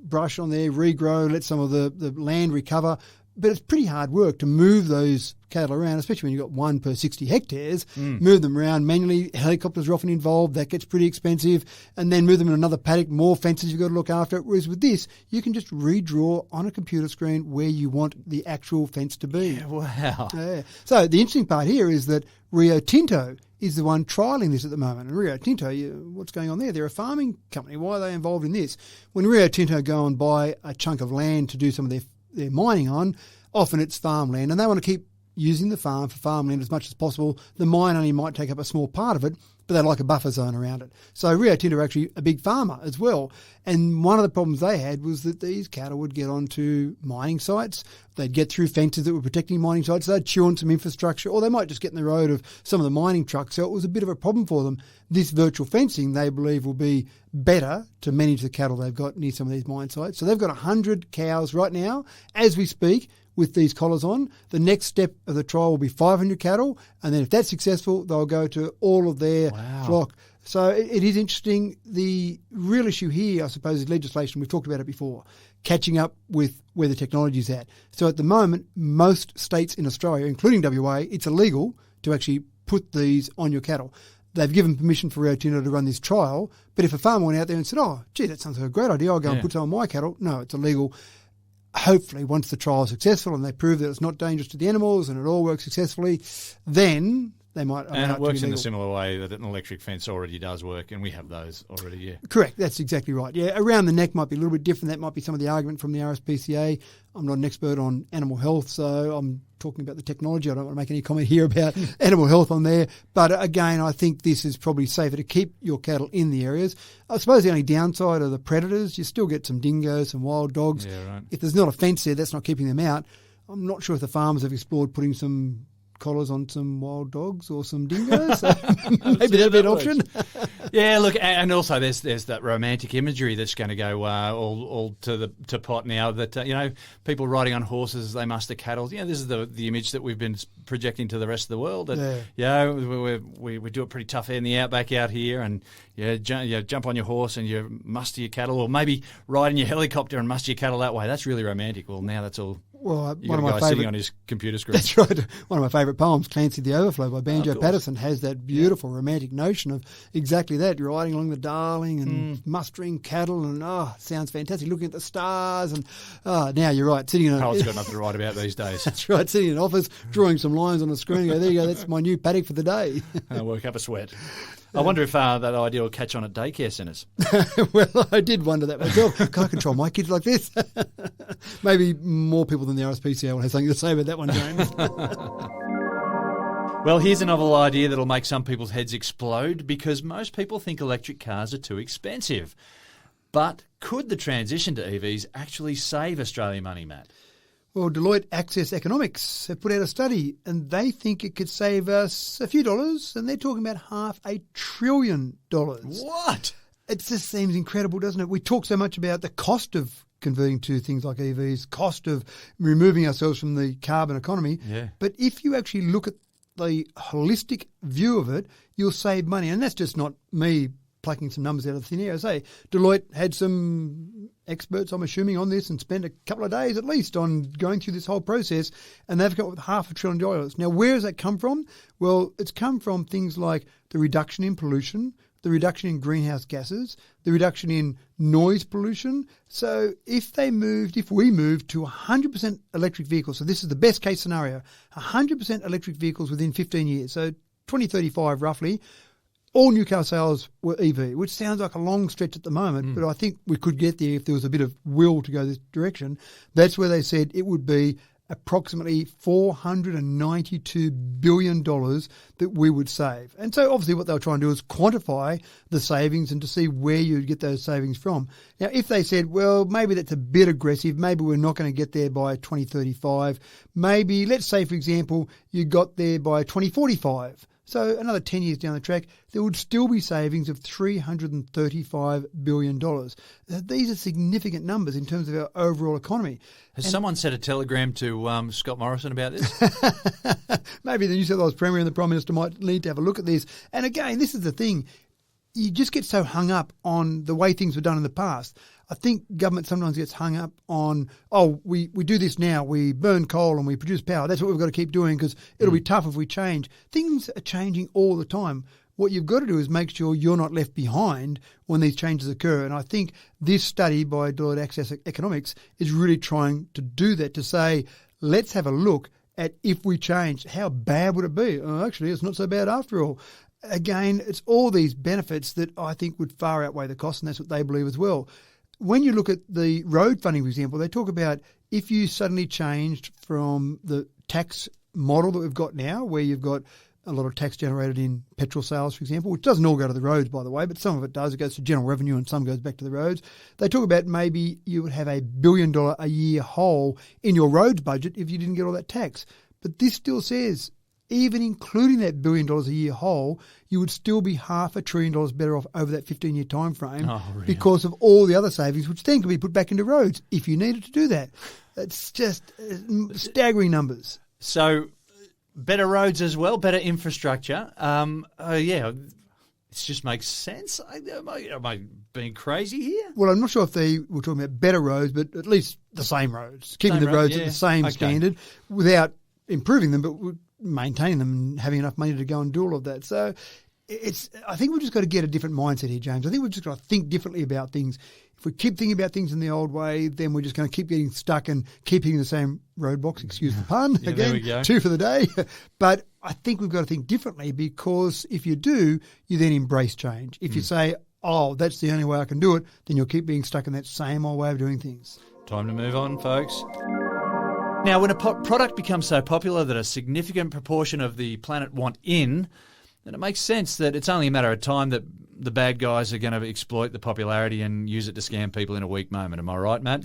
brush on there regrow, let some of the land recover. But it's pretty hard work to move those cattle around, especially when you've got one per 60 hectares. Move them around manually. Helicopters are often involved. That gets pretty expensive. And then move them in another paddock, more fences you've got to look after. Whereas with this, you can just redraw on a computer screen where you want the actual fence to be. Yeah, wow. Yeah. So the interesting part here is that Rio Tinto is the one trialling this at the moment. And Rio Tinto, what's going on there? They're a farming company. Why are they involved in this? When Rio Tinto go and buy a chunk of land to do some of their mining on, often it's farmland, and they want to keep using the farm for farmland as much as possible. The mine only might take up a small part of it, but they like a buffer zone around it. So Rio Tinto are actually a big farmer as well. And one of the problems they had was that these cattle would get onto mining sites. They'd get through fences that were protecting mining sites. They'd chew on some infrastructure, or they might just get in the road of some of the mining trucks. So it was a bit of a problem for them. This virtual fencing, they believe, will be better to manage the cattle they've got near some of these mine sites. So they've got 100 cows right now, as we speak, with these collars on. The next step of the trial will be 500 cattle, and then if that's successful, they'll go to all of their flock. So it is interesting. The real issue here, I suppose, is legislation. We've talked about it before, catching up with where the technology's at. So at the moment, most states in Australia, including WA, it's illegal to actually put these on your cattle. They've given permission for Rio Tinto to run this trial, but if a farmer went out there and said, oh, gee, that sounds like a great idea, I'll go and put some on my cattle, no, it's illegal. Hopefully, once the trial is successful and they prove that it's not dangerous to the animals and it all works successfully, then they might. And it works in a similar way that an electric fence already does work, and we have those already, yeah. Correct, that's exactly right. Yeah, around the neck might be a little bit different. That might be some of the argument from the RSPCA. I'm not an expert on animal health, so I'm talking about the technology. I don't want to make any comment here about animal health on there. But again, I think this is probably safer to keep your cattle in the areas. I suppose the only downside are the predators. You still get some dingoes, some wild dogs. Yeah, right. If there's not a fence there, that's not keeping them out. I'm not sure if the farmers have explored putting some collars on some wild dogs or some dingoes. So maybe that'd be an option. Yeah, look, and also there's that romantic imagery that's going to go all to pot now. That people riding on horses, they muster cattle. This is the image that we've been projecting to the rest of the world. That, we do it pretty tough in the outback out here, and jump on your horse and you muster your cattle, or maybe ride in your helicopter and muster your cattle that way. That's really romantic. Well, now that's all. Well, one of my guy sitting on his computer screen. That's right. One of my favourite poems, Clancy the Overflow by Banjo Patterson, has that beautiful romantic notion of exactly that. You're riding along the Darling and mustering cattle, and sounds fantastic. Looking at the stars, and now you're right. Sitting in Poets got enough to write about these days. That's right. Sitting in an office, drawing some lines on the screen. And go, there you go. That's my new paddock for the day. And work up a sweat. I wonder if that idea will catch on at daycare centres. Well, I did wonder that myself. Can I control my kids like this? Maybe more people than the RSPCA will have something to say about that one, James. Well, here's a novel idea that'll make some people's heads explode, because most people think electric cars are too expensive. But could the transition to EVs actually save Australia money, Matt? Well, Deloitte Access Economics have put out a study and they think it could save us a few dollars, and they're talking about $500 billion. What? It just seems incredible, doesn't it? We talk so much about the cost of converting to things like EVs, cost of removing ourselves from the carbon economy. Yeah. But if you actually look at the holistic view of it, you'll save money. And that's just not me plucking some numbers out of thin air. I say Deloitte had some experts, I'm assuming, on this and spent a couple of days at least on going through this whole process, and they've got $500 billion. Now, where does that come from? Well, it's come from things like the reduction in pollution, the reduction in greenhouse gases, the reduction in noise pollution. So if we moved to 100% electric vehicles, so this is the best case scenario, 100% electric vehicles within 15 years, so 2035 roughly, all new car sales were EV, which sounds like a long stretch at the moment, but I think we could get there if there was a bit of will to go this direction. That's where they said it would be approximately $492 billion that we would save. And so obviously what they'll try and do is quantify the savings and to see where you'd get those savings from. Now, if they said, well, maybe that's a bit aggressive, maybe we're not going to get there by 2035, maybe, let's say, for example, you got there by 2045. So another 10 years down the track, there would still be savings of $335 billion. These are significant numbers in terms of our overall economy. Has someone sent a telegram to Scott Morrison about this? Maybe the New South Wales Premier and the Prime Minister might need to have a look at this. And again, this is the thing. You just get so hung up on the way things were done in the past. I think government sometimes gets hung up on, we do this now, we burn coal and we produce power. That's what we've got to keep doing because it'll be tough if we change. Things are changing all the time. What you've got to do is make sure you're not left behind when these changes occur. And I think this study by Deloitte Access Economics is really trying to do that, to say, let's have a look at if we change, how bad would it be? Actually, it's not so bad after all. Again, it's all these benefits that I think would far outweigh the cost, and that's what they believe as well. When you look at the road funding, for example, they talk about if you suddenly changed from the tax model that we've got now, where you've got a lot of tax generated in petrol sales, for example, which doesn't all go to the roads, by the way, but some of it does. It goes to general revenue and some goes back to the roads. They talk about maybe you would have $1 billion a year hole in your roads budget if you didn't get all that tax. But this still says, even including that $1 billion a year hole, you would still be $500 billion better off over that 15-year time frame because of all the other savings, which then can be put back into roads if you needed to do that. It's just staggering numbers. So better roads as well, better infrastructure. It just makes sense. Am I being crazy here? Well, I'm not sure if they were talking about better roads, but at least the same roads, keeping the roads at the same standard without improving them, but maintaining them and having enough money to go and do all of that. So I think we've just got to get a different mindset here, James. I think we've just got to think differently about things. If we keep thinking about things in the old way, then we're just going to keep getting stuck and keep hitting the same roadblocks, excuse the pun, Yeah, again, there we go. 2 for the day. But I think we've got to think differently, because if you do, you then embrace change. If you say, that's the only way I can do it, then you'll keep being stuck in that same old way of doing things. Time to move on, folks. Now, when a product becomes so popular that a significant proportion of the planet want in, then it makes sense that it's only a matter of time that the bad guys are going to exploit the popularity and use it to scam people in a weak moment. Am I right, Matt?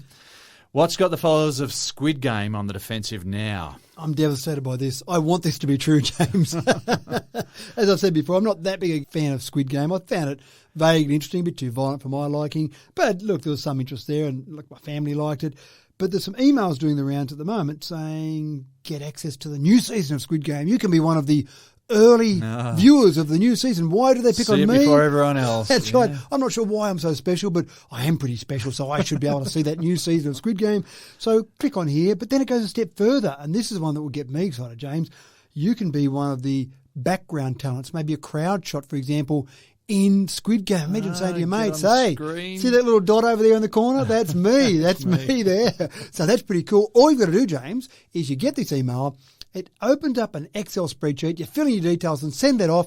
What's got the followers of Squid Game on the defensive now? I'm devastated by this. I want this to be true, James. As I've said before, I'm not that big a fan of Squid Game. I found it vaguely interesting, a bit too violent for my liking. But look, there was some interest there, and look, my family liked it. But there's some emails doing the rounds at the moment saying, get access to the new season of Squid Game. You can be one of the early viewers of the new season. Why do they pick on me? Before everyone else. That's right. I'm not sure why I'm so special, but I am pretty special, so I should be able to see that new season of Squid Game. So click on here, but then it goes a step further, and this is one that will get me excited, James. You can be one of the background talents, maybe a crowd shot, for example, in Squid Game. Imagine saying to your mates, hey, see that little dot over there in the corner? That's me. That's me there. So that's pretty cool. All you've got to do, James, is you get this email. It opens up an Excel spreadsheet. You fill in your details and send that off,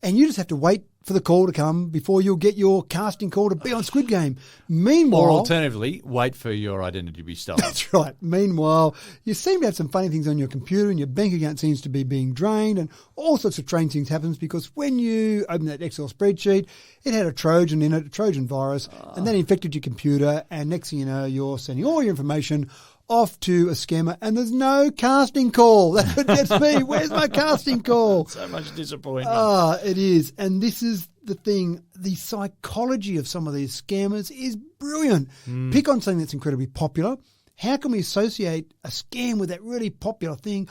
and you just have to wait for the call to come before you'll get your casting call to be on Squid Game. Meanwhile, or alternatively, wait for your identity to be stolen. That's right. Meanwhile, you seem to have some funny things on your computer, and your bank account seems to be being drained, and all sorts of strange things happens because when you open that Excel spreadsheet, it had a Trojan in it, a Trojan virus, and that infected your computer, and next thing you know, you're sending all your information off to a scammer, and there's no casting call. That's what gets me. Where's my casting call? So much disappointment. Ah, it is. And this is the thing. The psychology of some of these scammers is brilliant. Pick on something that's incredibly popular. How can we associate a scam with that really popular thing?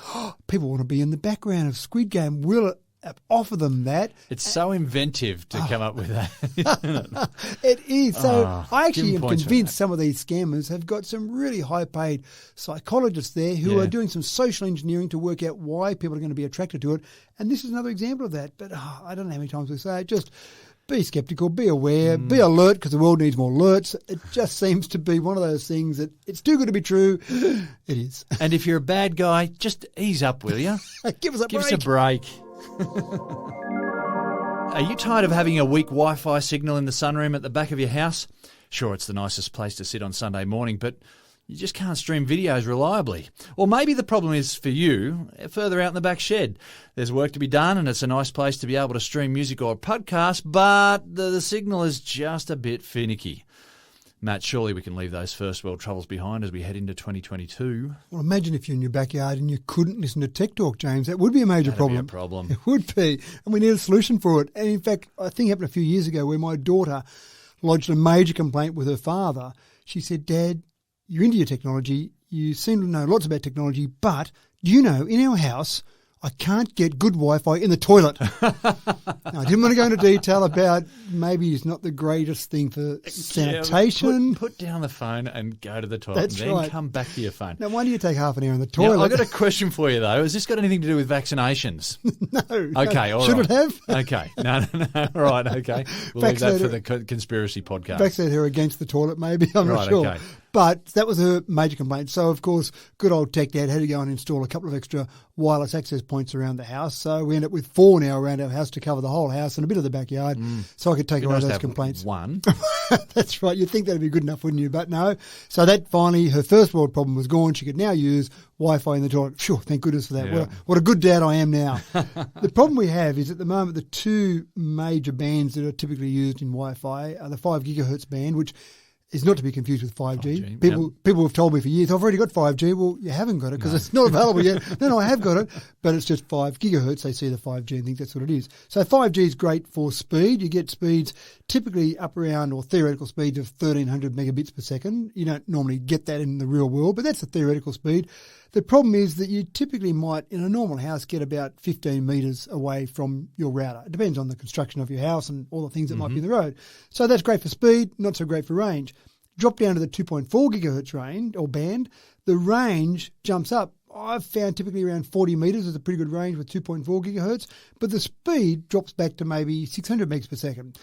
People want to be in the background of Squid Game. We'll offer them that. It's so inventive to come up with that, isn't it? It is. So I actually give am 'em points for convinced some of these scammers have got some really high-paid psychologists there who are doing some social engineering to work out why people are going to be attracted to it. And this is another example of that. But I don't know how many times we say it. Just be skeptical, be aware, be alert, because the world needs more alerts. It just seems to be one of those things that it's too good to be true. It is. And if you're a bad guy, just ease up, will you? Give us a Give break. us a break. Are you tired of having a weak Wi-Fi signal in the sunroom at the back of your house? Sure, it's the nicest place to sit on Sunday morning, but you just can't stream videos reliably. Or maybe the problem is for you further out in the back shed. There's work to be done and it's a nice place to be able to stream music or a podcast, but the signal is just a bit finicky. Matt, surely we can leave those first world troubles behind as we head into 2022. Well, imagine if you're in your backyard and you couldn't listen to Tech Talk, James. That would be a major problem. That'd be a problem. It would be. And we need a solution for it. And in fact, I think it happened a few years ago where my daughter lodged a major complaint with her father. She said, Dad, you're into your technology. You seem to know lots about technology, but do you know, in our house, I can't get good Wi-Fi in the toilet. Now, I didn't want to go into detail about maybe it's not the greatest thing for sanitation. Yeah, put down the phone and go to the toilet. That's and then right. come back to your phone. Now, why do you take half an hour in the toilet? Now, I've got a question for you, though. Has this got anything to do with vaccinations? No. Okay, all right. Should it have? Okay. No. All right, okay. We'll leave that for the conspiracy podcast. Vaccinate her against the toilet, maybe. I'm not Right, sure. okay. But that was her major complaint. So, of course, good old Tech Dad had to go and install a couple of extra wireless access points around the house. So we end up with 4 now around our house to cover the whole house and a bit of the backyard. So I could take away those complaints. One. That's right. You'd think that'd be good enough, wouldn't you? But no. So that finally, her first world problem was gone. She could now use Wi-Fi in the toilet. Phew, thank goodness for that. Yeah. What a good dad I am now. The problem we have is at the moment the 2 major bands that are typically used in Wi-Fi are the 5 gigahertz band, which is not to be confused with 5G. People have told me for years, I've already got 5G. Well, you haven't got it because it's not available yet. No, I have got it, but it's just 5 gigahertz. They see the 5G and think that's what it is. So 5G is great for speed. You get speeds typically up around, or theoretical speeds of 1300 megabits per second. You don't normally get that in the real world, but that's the theoretical speed. The problem is that you typically might, in a normal house, get about 15 metres away from your router. It depends on the construction of your house and all the things that might be in the road. So that's great for speed, not so great for range. Drop down to the 2.4 gigahertz range or band, the range jumps up. I've found typically around 40 metres is a pretty good range with 2.4 gigahertz, but the speed drops back to maybe 600 megs per second.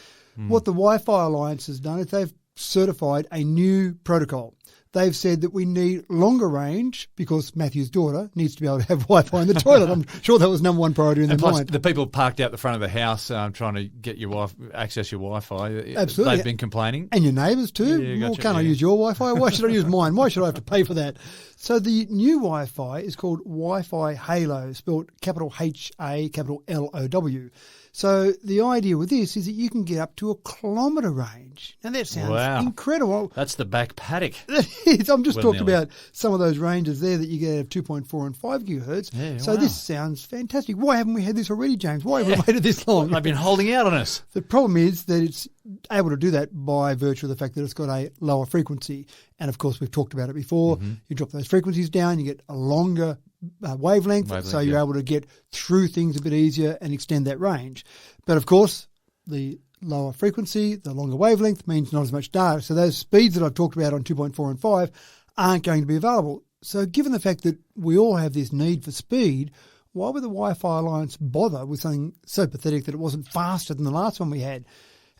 What the Wi-Fi Alliance has done is they've certified a new protocol. They've said that we need longer range because Matthew's daughter needs to be able to have Wi-Fi in the toilet. I'm sure that was number one priority in their Plus, mind. the people parked out the front of the house trying to get your access your Wi-Fi. Absolutely. They've been complaining. And your neighbours too. Yeah, Well, gotcha, can't I use your Wi-Fi? Why should I use mine? Why should I have to pay for that? So the new Wi-Fi is called Wi-Fi Halo, spelled capital H-A, capital L-O-W. So the idea with this is that you can get up to 1 kilometre range. Now that sounds incredible. That's the back paddock. It is. I'm just talking nearly. about some of those ranges there that you get out of 2.4 and 5 gigahertz. Yeah, so this sounds fantastic. Why haven't we had this already, James? Why have we waited this long? They've been holding out on us. The problem is that it's able to do that by virtue of the fact that it's got a lower frequency. And, of course, we've talked about it before. You drop those frequencies down, you get a longer wavelength, so you're able to get through things a bit easier and extend that range. But, of course, the lower frequency, the longer wavelength means not as much data. So those speeds that I've talked about on 2.4 and 5 aren't going to be available. So given the fact that we all have this need for speed, why would the Wi-Fi Alliance bother with something so pathetic that it wasn't faster than the last one we had?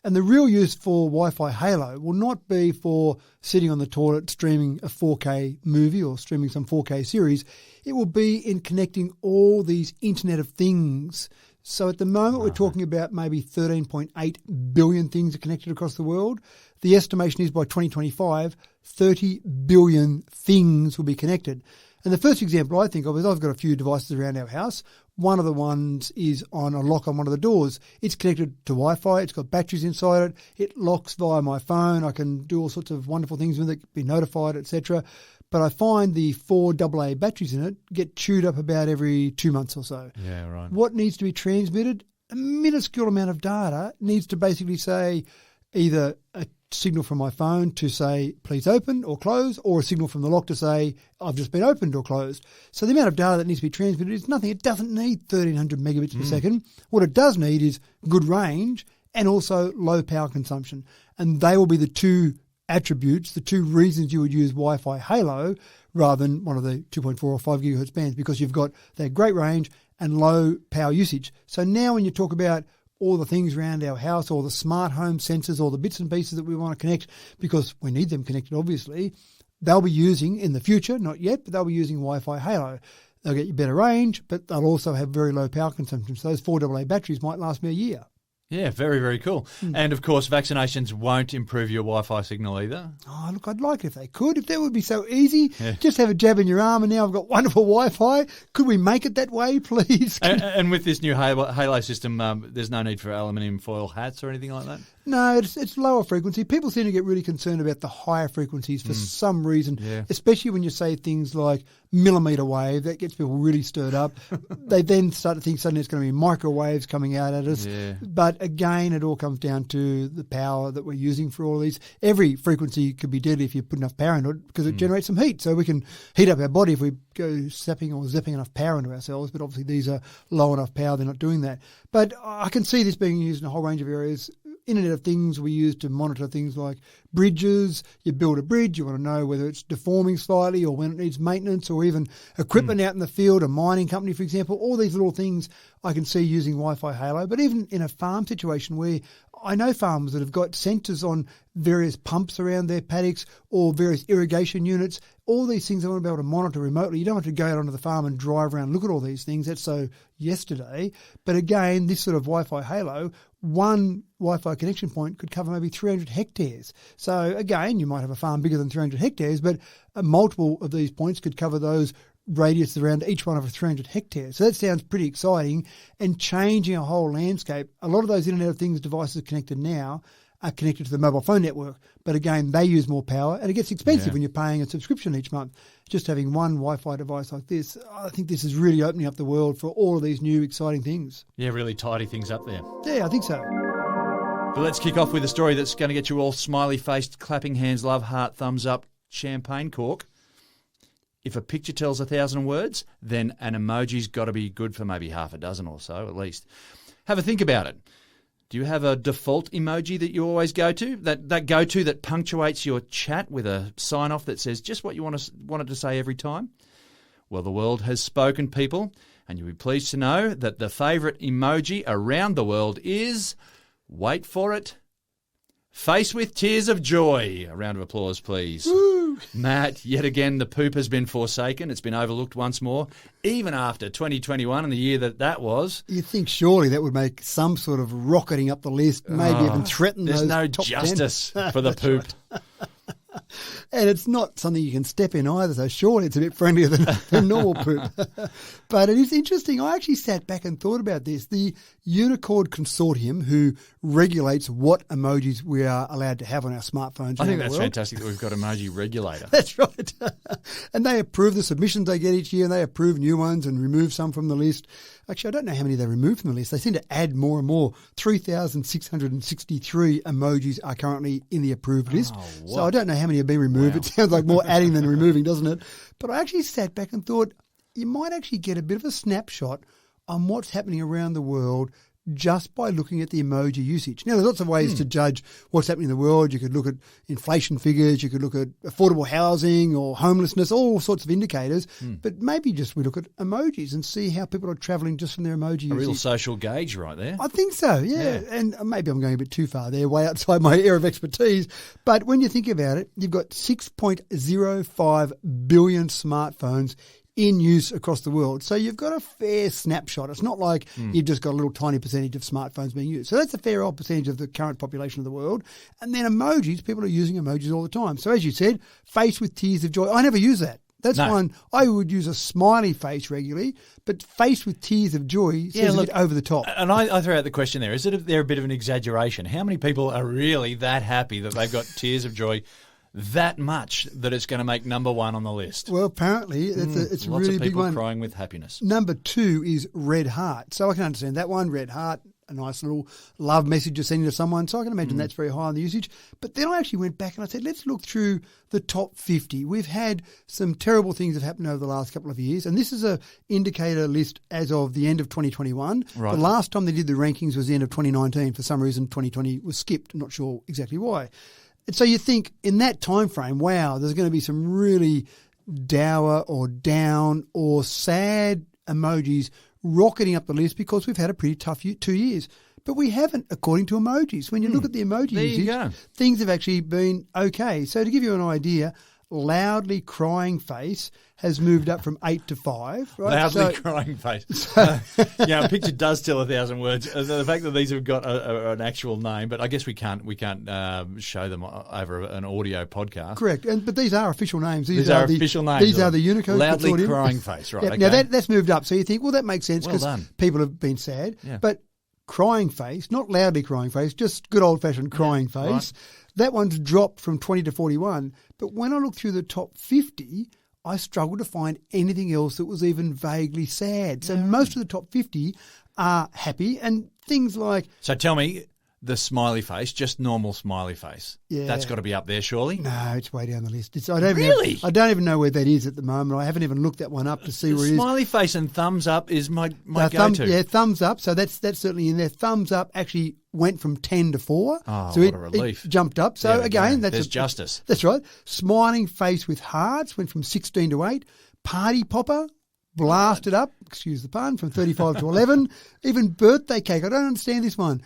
And the real use for Wi-Fi Halo will not be for sitting on the toilet streaming a 4K movie or streaming some 4K series. It will be in connecting all these Internet of Things. So at the moment we're talking about maybe 13.8 billion things are connected across the world. The estimation is by 2025, 30 billion things will be connected. And the first example I think of is I've got a few devices around our house. One of the ones is on a lock on one of the doors. It's connected to Wi-Fi. It's got batteries inside it. It locks via my phone. I can do all sorts of wonderful things with it, be notified, etc. but I find the 4 AA batteries in it get chewed up about every 2 months or so. Yeah, right. What needs to be transmitted? A minuscule amount of data needs to basically say either a signal from my phone to say, please open or close, or a signal from the lock to say, I've just been opened or closed. So the amount of data that needs to be transmitted is nothing. It doesn't need 1,300 megabits per second. What it does need is good range and also low power consumption. And they will be the two attributes, the two reasons you would use Wi-Fi Halo rather than one of the 2.4 or 5 gigahertz bands, because you've got that great range and low power usage. So now when you talk about all the things around our house, all the smart home sensors, all the bits and pieces that we want to connect, because we need them connected, obviously, they'll be using, in the future, not yet, but they'll be using Wi-Fi Halo. They'll get you better range, but they'll also have very low power consumption. So those 4 AA batteries might last me a year. Yeah, very, very cool. And, of course, vaccinations won't improve your Wi-Fi signal either. Oh, look, I'd like it if they could. If that would be so easy, just have a jab in your arm and now I've got wonderful Wi-Fi. Could we make it that way, please? And with this new Halo system, there's no need for aluminium foil hats or anything like that? No, it's lower frequency. People seem to get really concerned about the higher frequencies for some reason, especially when you say things like millimetre wave. That gets people really stirred up. They then start to think suddenly it's going to be microwaves coming out at us. Yeah. But again, it all comes down to the power that we're using for all of these. Every frequency could be deadly if you put enough power into it, because it generates some heat. So we can heat up our body if we go zipping enough power into ourselves. But obviously these are low enough power, they're not doing that. But I can see this being used in a whole range of areas. Internet of Things we use to monitor things like bridges. You build a bridge, you want to know whether it's deforming slightly or when it needs maintenance, or even equipment out in the field, a mining company, for example. All these little things I can see using Wi-Fi Halo. But even in a farm situation where I know farmers that have got sensors on various pumps around their paddocks or various irrigation units, all these things I want to be able to monitor remotely. You don't have to go out onto the farm and drive around and look at all these things. That's so yesterday. But again, this sort of Wi-Fi Halo, one Wi-Fi connection point could cover maybe 300 hectares. So again, you might have a farm bigger than 300 hectares, but multiple of these points could cover those radius around each one of 300 hectares. So that sounds pretty exciting and changing a whole landscape. A lot of those Internet of Things devices connected now are connected to the mobile phone network. But again, they use more power and it gets expensive when you're paying a subscription each month. Just having one Wi-Fi device like this, I think this is really opening up the world for all of these new exciting things. Yeah, really tidy things up there. Yeah, I think so. But let's kick off with a story that's going to get you all smiley-faced, clapping hands, love, heart, thumbs up, champagne cork. If a picture tells 1,000 words, then an emoji's got to be good for maybe half a dozen or so at least. Have a think about it. Do you have a default emoji that you always go to? That go-to that punctuates your chat with a sign-off that says just what you wanted to say every time? Well, the world has spoken, people, and you'll be pleased to know that the favourite emoji around the world is, wait for it, face with tears of joy. A round of applause, please. Woo! Matt, yet again, the poop has been forsaken. It's been overlooked once more, even after 2021 and the year that was. You think surely that would make some sort of rocketing up the list, maybe even threaten those There's no top justice 10. for the poop. Right. And it's not something you can step in either, so surely it's a bit friendlier than normal poop. But it is interesting. I actually sat back and thought about this. The Unicode Consortium, who regulates what emojis we are allowed to have on our smartphones. I think around the that's world. fantastic that we've got emoji regulator. That's right. And they approve the submissions they get each year, and they approve new ones and remove some from the list. Actually, I don't know how many they remove from the list. They seem to add more and more. 3,663 emojis are currently in the approved list. So I don't know how many have been removed. Wow. It sounds like more adding than removing, doesn't it? But I actually sat back and thought you might actually get a bit of a snapshot on what's happening around the world just by looking at the emoji usage. Now, there's lots of ways to judge what's happening in the world. You could look at inflation figures, you could look at affordable housing or homelessness, all sorts of indicators. But maybe just we look at emojis and see how people are travelling just from their emoji usage. A real social gauge right there. I think so, yeah. And maybe I'm going a bit too far there, way outside my area of expertise. But when you think about it, you've got 6.05 billion smartphones in use across the world. So you've got a fair snapshot. It's not like you've just got a little tiny percentage of smartphones being used. So that's a fair old percentage of the current population of the world. And then emojis, people are using emojis all the time. So as you said, face with tears of joy. I never use that. That's one. I would use a smiley face regularly, but face with tears of joy seems a bit over the top. And I throw out the question there, is there a bit of an exaggeration? How many people are really that happy that they've got tears of joy that much that it's going to make number one on the list. Well, apparently it's a Lots really of big people one. crying with happiness. Number 2 is Red Heart. So I can understand that one, Red Heart, a nice little love message you're sending to someone. So I can imagine that's very high on the usage. But then I actually went back and I said, let's look through the top 50. We've had some terrible things that have happened over the last couple of years. And this is a indicator list as of the end of 2021. Right. The last time they did the rankings was the end of 2019. For some reason, 2020 was skipped. I'm not sure exactly why. And so you think in that time frame, wow, there's going to be some really dour or down or sad emojis rocketing up the list because we've had a pretty tough 2 years. But we haven't, according to emojis. When you look at the emoji There you usage, go. things have actually been okay. So to give you an idea, loudly crying face has moved up from 8 to 5. Right? Loudly crying face. A picture does tell 1,000 words. The fact that these have got an actual name, but I guess we can't show them over an audio podcast. Correct, but these are official names. These are official names. These are the Unicode Loudly Consortium. crying face, right? Yeah, Okay. Now that's moved up. So you think, well, that makes sense Well because done. people have been sad. Yeah. But crying face, not loudly crying face, just good old-fashioned crying face. right. That one's dropped from 20 to 41. But when I look through the top 50, I struggled to find anything else that was even vaguely sad. So most of the top 50 are happy, and things like... So tell me, the smiley face, just normal smiley face. Yeah. That's got to be up there, surely? No, it's way down the list. I don't Really? I don't even know where that is at the moment. I haven't even looked that one up to see where it is. Smiley face and thumbs up is my Thumb- go-to. thumbs up. So that's certainly in there. Thumbs up actually went from 10 to 4. Oh, so what a relief. It jumped up. So There we again, go. that's There's justice. That's right. Smiling face with hearts went from 16 to 8. Party popper blasted up, excuse the pun, from 35 to 11. Even birthday cake. I don't understand this one.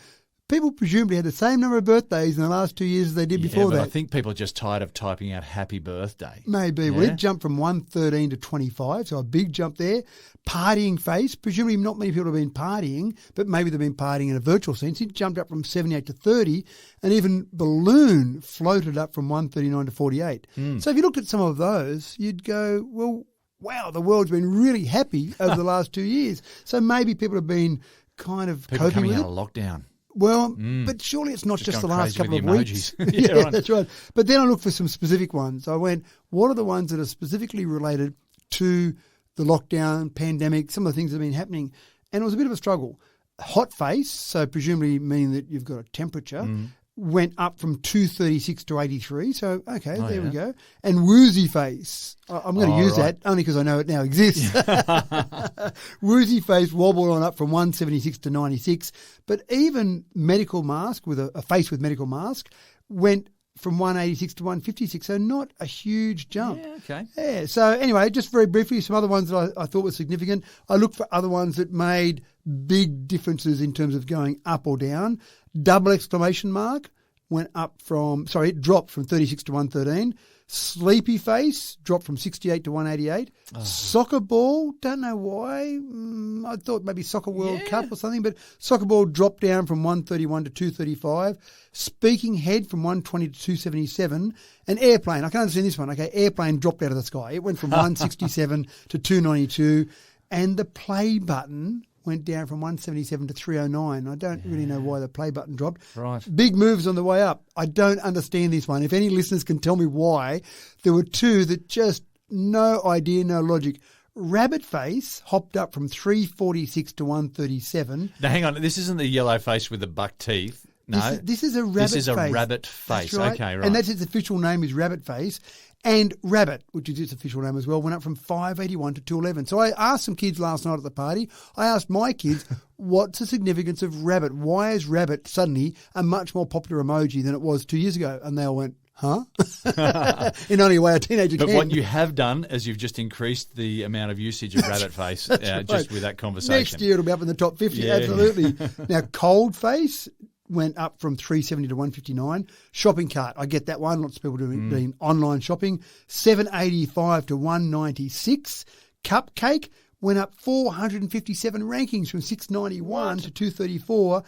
People presumably had the same number of birthdays in the last 2 years as they did before but that. I think people are just tired of typing out happy birthday. Maybe. Well, it jumped from 113 to 25, so a big jump there. Partying face, presumably not many people have been partying, but maybe they've been partying in a virtual sense. It jumped up from 78 to 30, and even balloon floated up from 139 to 48. So if you looked at some of those, you'd go, well, wow, the world's been really happy over the last 2 years. So maybe people have been kind of People coping coming with out it. of lockdown. Well, but surely it's not just the gone last crazy couple with of the weeks. emojis. Yeah, right. That's right. But then I looked for some specific ones. I went, what are the ones that are specifically related to the lockdown, pandemic, some of the things that have been happening? And it was a bit of a struggle. Hot face, so presumably meaning that you've got a temperature, went up from 236 to 83. So, okay, there we go. And woozy face. I'm going to use that only because I know it now exists. Woozy face wobbled on up from 176 to 96. But even medical mask, with a face with medical mask, went from 186 to 156. So not a huge jump. Yeah, okay. Yeah. So anyway, just very briefly, some other ones that I thought were significant. I looked for other ones that made big differences in terms of going up or down. Double exclamation mark it dropped from 36 to 113. Sleepy face dropped from 68 to 188. Soccer ball, don't know why. I thought maybe Soccer World Cup or something, but soccer ball dropped down from 131 to 235. Speaking head from 120 to 277. And airplane, I can understand this one. Okay, airplane dropped out of the sky. It went from 167 to 292. And the play button went down from 177 to 309. I don't really know why the play button dropped. Right. Big moves on the way up. I don't understand this one. If any listeners can tell me why, there were two that just no idea, no logic. Rabbit face hopped up from 346 to 137. Now, hang on. This isn't the yellow face with the buck teeth. No. This is a rabbit face. This is a rabbit face. That's right. Okay, right. And that's its official name is rabbit face. And rabbit, which is its official name as well, went up from 581 to 211. So I asked some kids last night at the party, I asked my kids, what's the significance of rabbit? Why is rabbit suddenly a much more popular emoji than it was 2 years ago? And they all went, huh? In only a way a teenager can. But what you have done is you've just increased the amount of usage of rabbit face right. just with that conversation. Next year it'll be up in the top 50, Yeah. absolutely. Now, cold face went up from 370 to 159. Shopping cart, I get that one. Lots of people doing online shopping. 785 to 196. Cupcake went up 457 rankings from 691 to 234.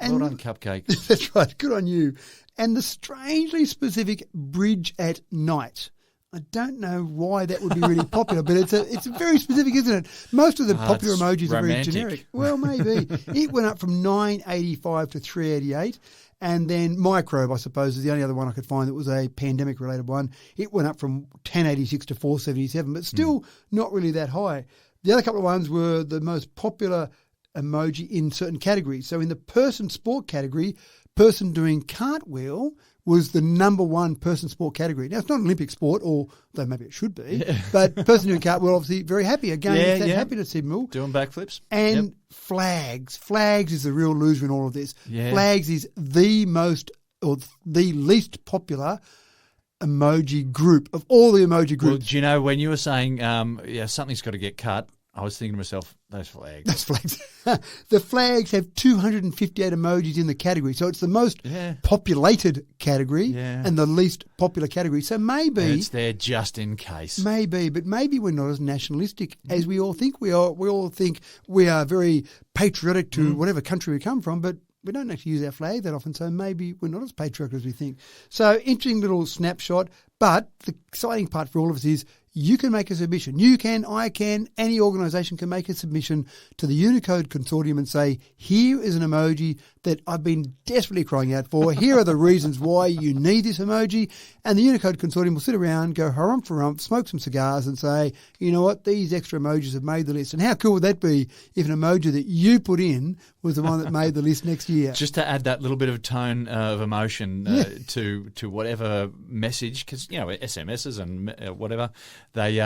And Well done, Cupcake. that's right. Good on you. And the strangely specific bridge at night. I don't know why that would be really popular, but it's very specific, isn't it? Most of the popular emojis are very romantic. generic. Well, maybe. It went up from 985 to 388. And then Microbe, I suppose, is the only other one I could find that was a pandemic-related one. It went up from 1086 to 477, but still not really that high. The other couple of ones were the most popular emoji in certain categories. So in the person sport category, person doing cartwheel was the number one person sport category. Now, it's not an Olympic sport, although maybe it should be, but person doing cartwheel, obviously, very happy. Again, it's that happiness symbol. Doing backflips. And flags. Flags is the real loser in all of this. Yeah. Flags is the most or the least popular emoji group of all the emoji groups. Well, do you know, when you were saying, something's got to get cut, I was thinking to myself, those flags. Those flags. The flags have 258 emojis in the category. So it's the most populated category and the least popular category. So maybe... And it's there just in case. Maybe, but maybe we're not as nationalistic as we all think we are. We all think we are very patriotic to whatever country we come from, but we don't actually use our flag that often, so maybe we're not as patriotic as we think. So interesting little snapshot, but the exciting part for all of us is you can make a submission. You can, I can, any organisation can make a submission to the Unicode Consortium and say, here is an emoji that I've been desperately crying out for. Here are the reasons why you need this emoji. And the Unicode Consortium will sit around, go harumph, smoke some cigars and say, you know what, these extra emojis have made the list. And how cool would that be if an emoji that you put in was the one that made the list next year? Just to add that little bit of tone of emotion to whatever message, because, SMSs and whatever, they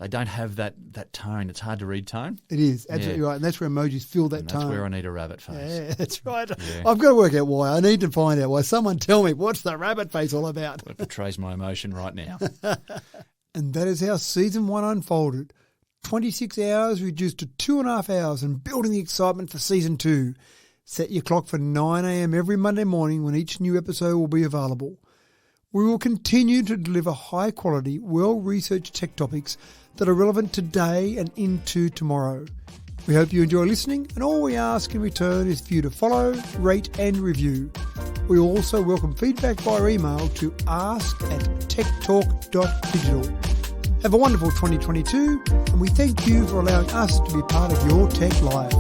don't have that tone. It's hard to read tone. It is, absolutely right. And that's where emojis fill that tone. That's where I need a rabbit face. Yeah, that's right. Yeah. I've got to work out why. I need to find out why. Someone tell me, what's the rabbit face all about? It portrays my emotion right now. And that is how Season 1 unfolded. 26 hours reduced to 2.5 hours and building the excitement for Season 2. Set your clock for 9 a.m. every Monday morning when each new episode will be available. We will continue to deliver high-quality, well-researched tech topics that are relevant today and into tomorrow. We hope you enjoy listening, and all we ask in return is for you to follow, rate and review. We also welcome feedback via email to ask@techtalk.digital. Have a wonderful 2022, and we thank you for allowing us to be part of your tech life.